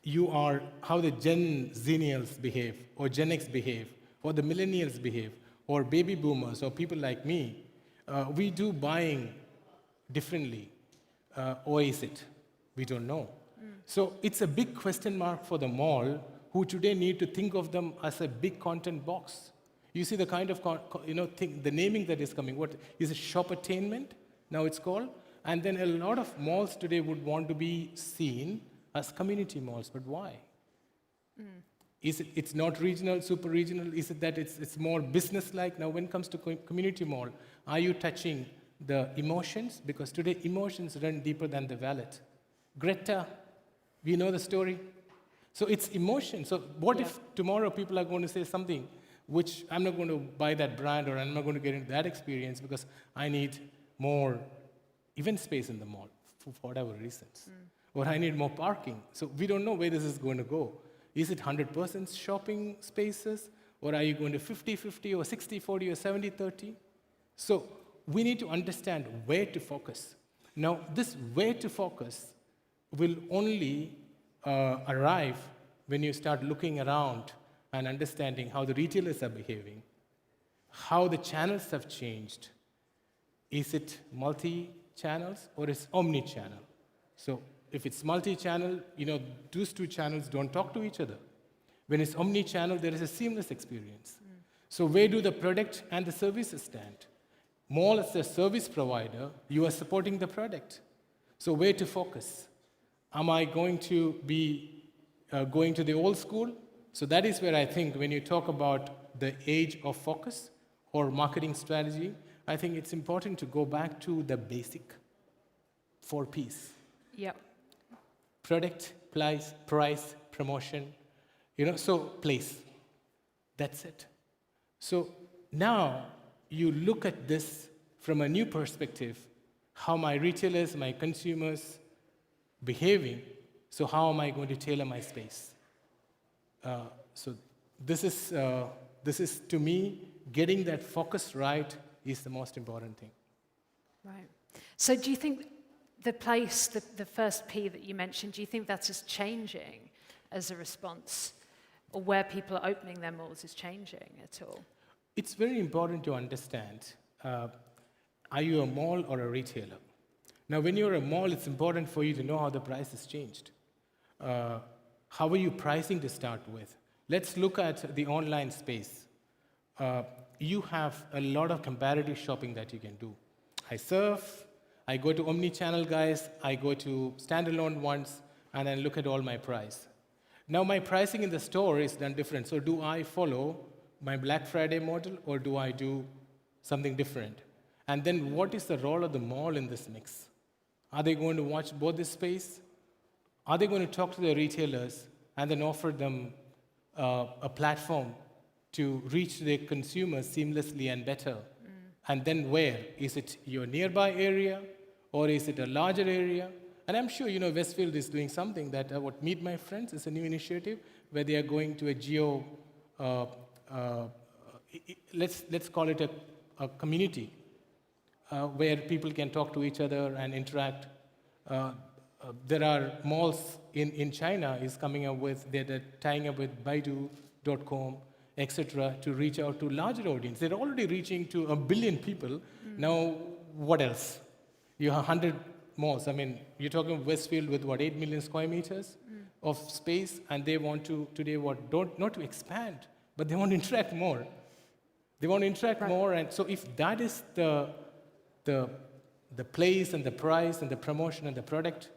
you are, how the Gen Zenials behave, or Gen X behave, or the millennials behave, or baby boomers, or people like me, we do buying differently. Or is it? We don't know. So it's a big question mark for the mall, who today need to think of them as a big content box. You see the kind of, the naming that is coming. What is it? Shoppertainment, now it's called. And then a lot of malls today would want to be seen as community malls, but why? Is it's not regional, super regional? Is it that it's more business-like? Now, when it comes to community mall, are you touching the emotions? Because today, emotions run deeper than the wallet. Greta, we know the story. So it's emotion. So what if tomorrow people are going to say something which I'm not going to buy that brand, or I'm not going to get into that experience because I need more event space in the mall for whatever reasons. Or I need more parking. So we don't know where this is going to go. Is it 100% shopping spaces? Or are you going to 50-50 or 60-40 or 70-30? So we need to understand where to focus. Now, this where to focus will only arrive when you start looking around and understanding how the retailers are behaving, how the channels have changed. Is it multi-channels or is omni-channel? So if it's multi-channel, those two channels don't talk to each other. When it's omni-channel, there is a seamless experience. So where do the product and the services stand? Mall as a service provider, you are supporting the product. So where to focus? Am I going to be going to the old school? So that is where I think when you talk about the age of focus or marketing strategy, I think it's important to go back to the basic 4 Ps. Yep. Product, price, promotion, so place. That's it. So now you look at this from a new perspective, how my retailers, my consumers behaving, so how am I going to tailor my space? So this is to me, getting that focus right is the most important thing. Right. So do you think the place, the first P that you mentioned, do you think that is changing as a response? Or where people are opening their malls is changing at all? It's very important to understand, are you a mall or a retailer? Now, when you're a mall, it's important for you to know how the price has changed. How are you pricing to start with? Let's look at the online space. You have a lot of comparative shopping that you can do. I surf, I go to omni-channel guys, I go to standalone ones, and then look at all my price. Now my pricing in the store is done different. So do I follow my Black Friday model, or do I do something different? And then what is the role of the mall in this mix? Are they going to watch both this space? Are they going to talk to their retailers and then offer them a platform to reach their consumers seamlessly and better? And then where? Is it your nearby area, or is it a larger area? And I'm sure Westfield is doing something that what Meet My Friends is a new initiative where they are going to a geo, let's call it a community. where people can talk to each other and interact. There are malls in China is coming up with, they're tying up with Baidu.com, etc., to reach out to larger audience. They're already reaching to 1 billion people. Now, what else? You have 100 malls. I mean, you're talking Westfield with what, 8 million square meters of space, and they want to today not to expand, but they want to interact more. They want to interact more, and so if that is the place and the price and the promotion and the product,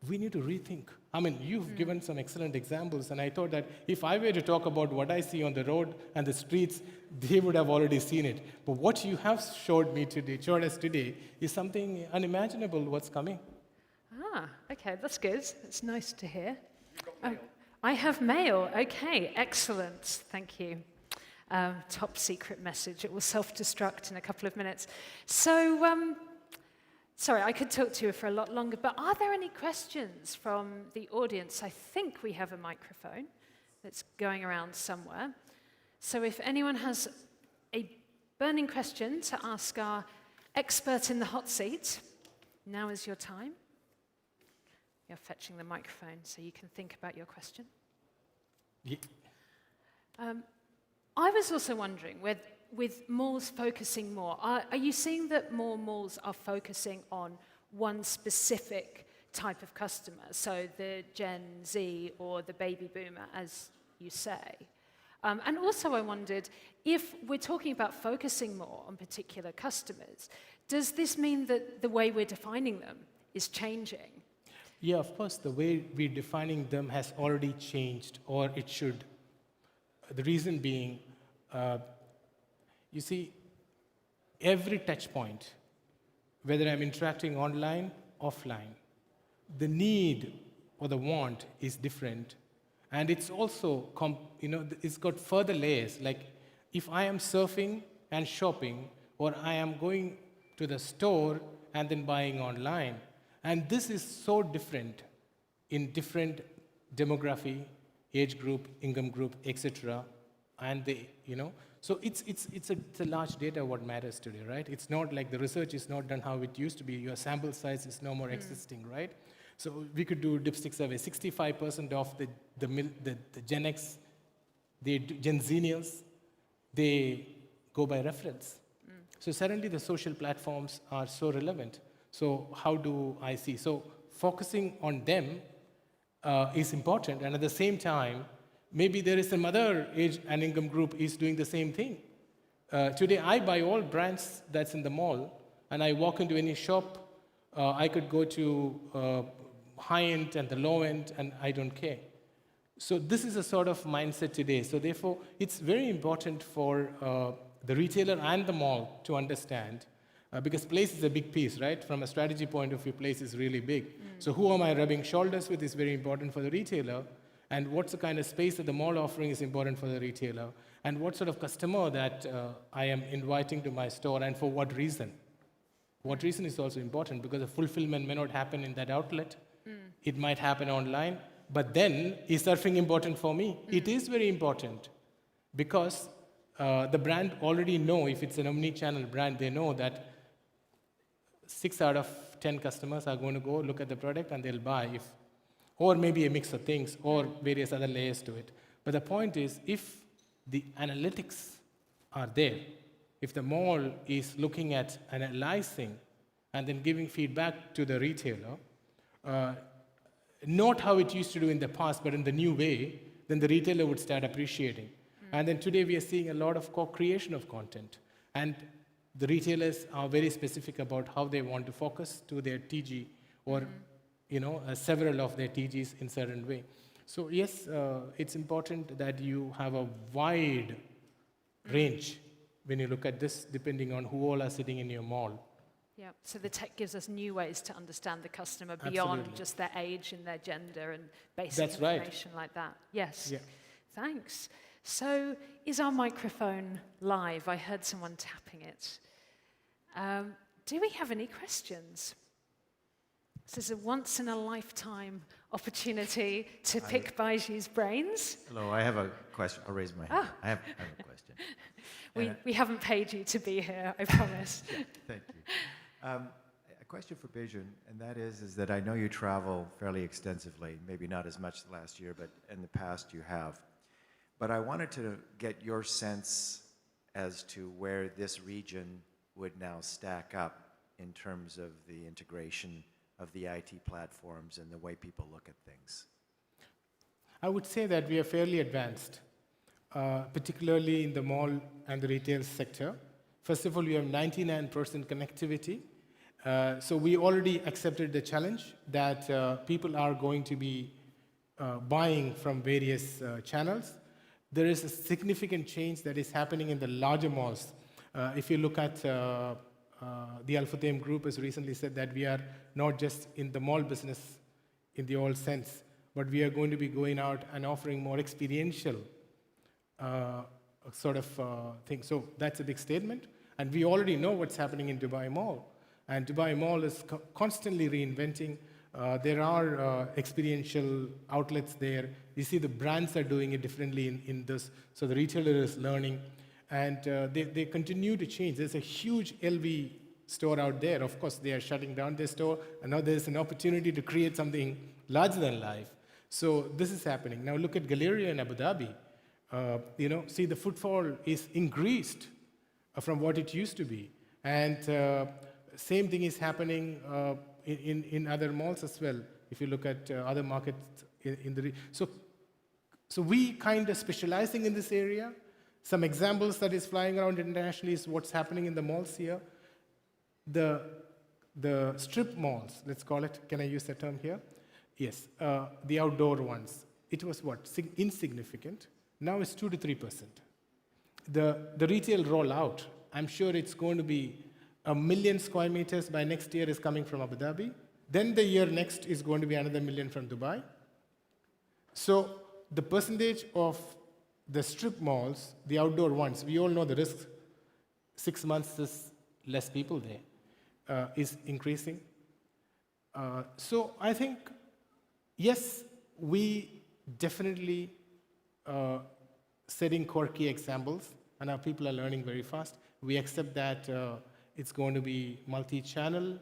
we need to rethink. I mean, you've given some excellent examples, and I thought that if I were to talk about what I see on the road and the streets, they would have already seen it. But what you have showed us today, is something unimaginable what's coming. Ah, okay, that's good. It's nice to hear. I have mail. Okay, excellent. Thank you. Top secret message. It will self-destruct in a couple of minutes. So, sorry, I could talk to you for a lot longer, but are there any questions from the audience? I think we have a microphone that's going around somewhere. So if anyone has a burning question to ask our expert in the hot seat, now is your time. You're fetching the microphone so you can think about your question. Yeah. I was also wondering, with malls focusing more, are you seeing that more malls are focusing on one specific type of customer, so the Gen Z or the baby boomer, as you say? And also I wondered, if we're talking about focusing more on particular customers, does this mean that the way we're defining them is changing? Yeah, of course, the way we're defining them has already changed, or it should. The reason being, you see, every touch point, whether I'm interacting online, offline, the need or the want is different. And it's also, it's got further layers. Like, if I am surfing and shopping, or I am going to the store and then buying online, and this is so different in different demography, age group, income group, etc. And so it's a large data what matters today, right? It's not like the research is not done how it used to be. Your sample size is no more existing, right? So we could do dipstick survey. 65% of the Gen X, the Gen Zenials, they go by reference. So suddenly the social platforms are so relevant. So how do I see? So focusing on them is important, and at the same time, maybe there is some other age and income group is doing the same thing. Today, I buy all brands that's in the mall, and I walk into any shop. I could go to high-end and the low-end, and I don't care. So this is a sort of mindset today. So therefore, it's very important for the retailer and the mall to understand, because place is a big piece, right? From a strategy point of view, place is really big. So who am I rubbing shoulders with is very important for the retailer, and what's the kind of space that the mall offering is important for the retailer, and what sort of customer that I am inviting to my store, and for what reason. What reason is also important, because the fulfillment may not happen in that outlet. It might happen online, but then is surfing important for me? It is very important, because the brand already know, if it's an omni-channel brand, they know that 6 out of 10 customers are going to go look at the product and they'll buy, or maybe a mix of things, or various other layers to it. But the point is, if the analytics are there, if the mall is looking at analyzing and then giving feedback to the retailer, not how it used to do in the past, but in the new way, then the retailer would start appreciating. And then today we are seeing a lot of co-creation of content. And the retailers are very specific about how they want to focus to their TG, or several of their TGs in certain way. So yes, it's important that you have a wide range when you look at this, depending on who all are sitting in your mall. Yeah, so the tech gives us new ways to understand the customer beyond just their age and their gender and basic information like that. Yes, thanks. So is our microphone live? I heard someone tapping it. Do we have any questions? This is a once-in-a-lifetime opportunity to pick Baiju's brains. Hello, I have a question. I'll raise my hand. I have a question. We haven't paid you to be here, I promise. Thank you. A question for Bejun, and that is that I know you travel fairly extensively, maybe not as much last year, but in the past you have. But I wanted to get your sense as to where this region would now stack up in terms of the integration of the IT platforms and the way people look at things. I would say that we are fairly advanced, particularly in the mall and the retail sector. First of all, we have 99% connectivity. So we already accepted the challenge that people are going to be buying from various channels. There is a significant change that is happening in the larger malls. If you look at the Al Futtaim Group has recently said that we are not just in the mall business in the old sense, but we are going to be going out and offering more experiential sort of thing. So that's a big statement. And we already know what's happening in Dubai Mall. And Dubai Mall is constantly reinventing. There are experiential outlets there. You see the brands are doing it differently in this. So the retailer is learning. And they continue to change. There's a huge LV store out there. Of course, they are shutting down their store. And now there's an opportunity to create something larger than life. So this is happening. Now look at Galleria in Abu Dhabi. See the footfall is increased from what it used to be. And same thing is happening in other malls as well, if you look at other markets in the so we kind of specializing in this area. Some examples that is flying around internationally is what's happening in the malls here. The strip malls, let's call it, can I use that term here? Yes, the outdoor ones. It was what? Insignificant. Now it's 2 to 3%. The retail rollout, I'm sure it's going to be 1 million square meters by next year is coming from Abu Dhabi. Then the year next is going to be another 1 million from Dubai. So the percentage of the strip malls, the outdoor ones, we all know the risk. 6 months is less people there, is increasing. So I think, yes, we definitely setting quirky examples, and our people are learning very fast. We accept that it's going to be multi-channel,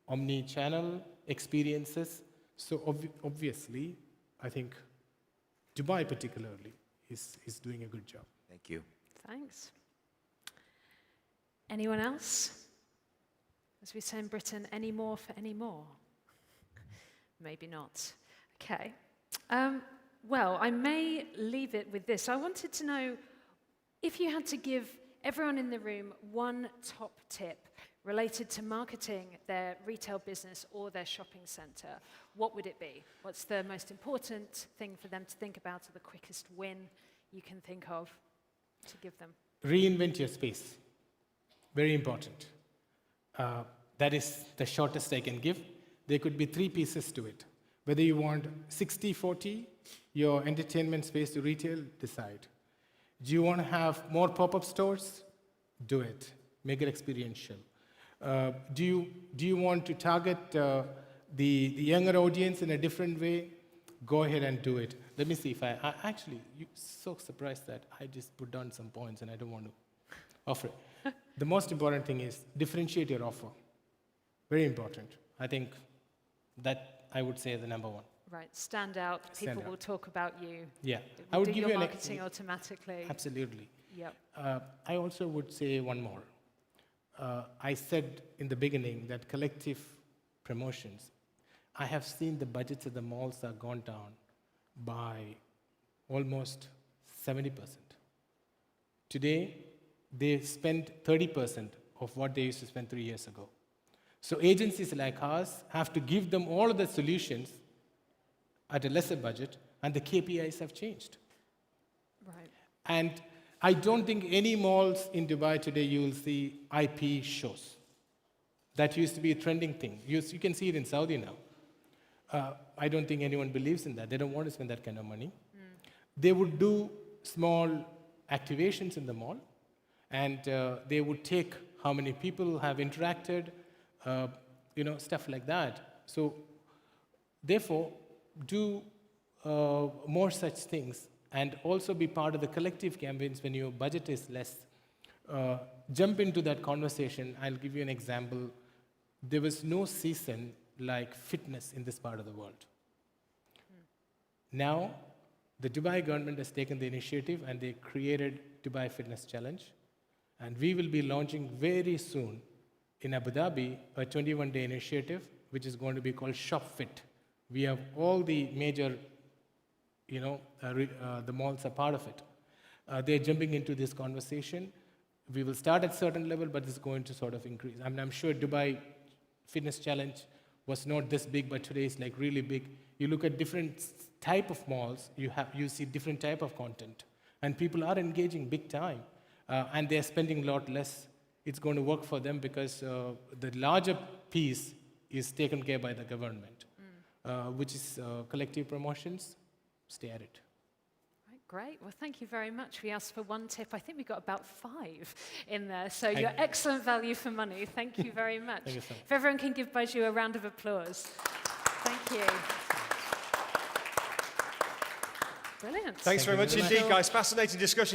omni-channel experiences. So obviously, I think Dubai particularly is doing a good job. Thank you. Thanks. Anyone else? As we say in Britain, any more for any more? Maybe not. Okay. Well, I may leave it with this. I wanted to know if you had to give everyone in the room one top tip related to marketing their retail business or their shopping center, what would it be? What's the most important thing for them to think about, or the quickest win you can think of to give them? Reinvent your space. Very important. That is the shortest I can give. There could be 3 pieces to it. Whether you want 60-40, your entertainment space to retail, decide. Do you want to have more pop-up stores? Do it. Make it experiential. Do you want to target the younger audience in a different way? Go ahead and do it. Let me see if I actually, you're so surprised that I just put down some points and I don't want to offer it. The most important thing is differentiate your offer. Very important. I think that I would say the number one. Right, stand out. People will talk about you. Yeah, I would give you marketing automatically. Absolutely. Yep. I also would say one more. I said in the beginning that collective promotions. I have seen the budgets of the malls are gone down by almost 70%. Today, they spend 30% of what they used to spend 3 years ago. So agencies like ours have to give them all of the solutions at a lesser budget, and the KPIs have changed. Right. And I don't think any malls in Dubai today you will see IP shows. That used to be a trending thing. You can see it in Saudi now. I don't think anyone believes in that. They don't want to spend that kind of money. They would do small activations in the mall, and they would take how many people have interacted, stuff like that. So therefore, do more such things, and also be part of the collective campaigns when your budget is less. jump into that conversation, I'll give you an example. There was no season like fitness in this part of the world. Now, the Dubai government has taken the initiative and they created Dubai Fitness Challenge. And we will be launching very soon in Abu Dhabi a 21-day initiative, which is going to be called Shop Fit. We have all the major, the malls are part of it. They're jumping into this conversation. We will start at certain level, but it's going to sort of increase. I mean, I'm sure Dubai Fitness Challenge was not this big, but today it's like really big. You look at different type of malls, you see different type of content. And people are engaging big time, and they're spending a lot less. It's going to work for them because the larger piece is taken care by the government, which is collective promotions. Stay at it. Great. Well, thank you very much. We asked for one tip. I think we got about 5 in there. So you're excellent value for money. Thank you very much. Thank you so much. If everyone can give Baiju a round of applause. Thank you. Brilliant. Thanks very much indeed, guys. Fascinating discussion.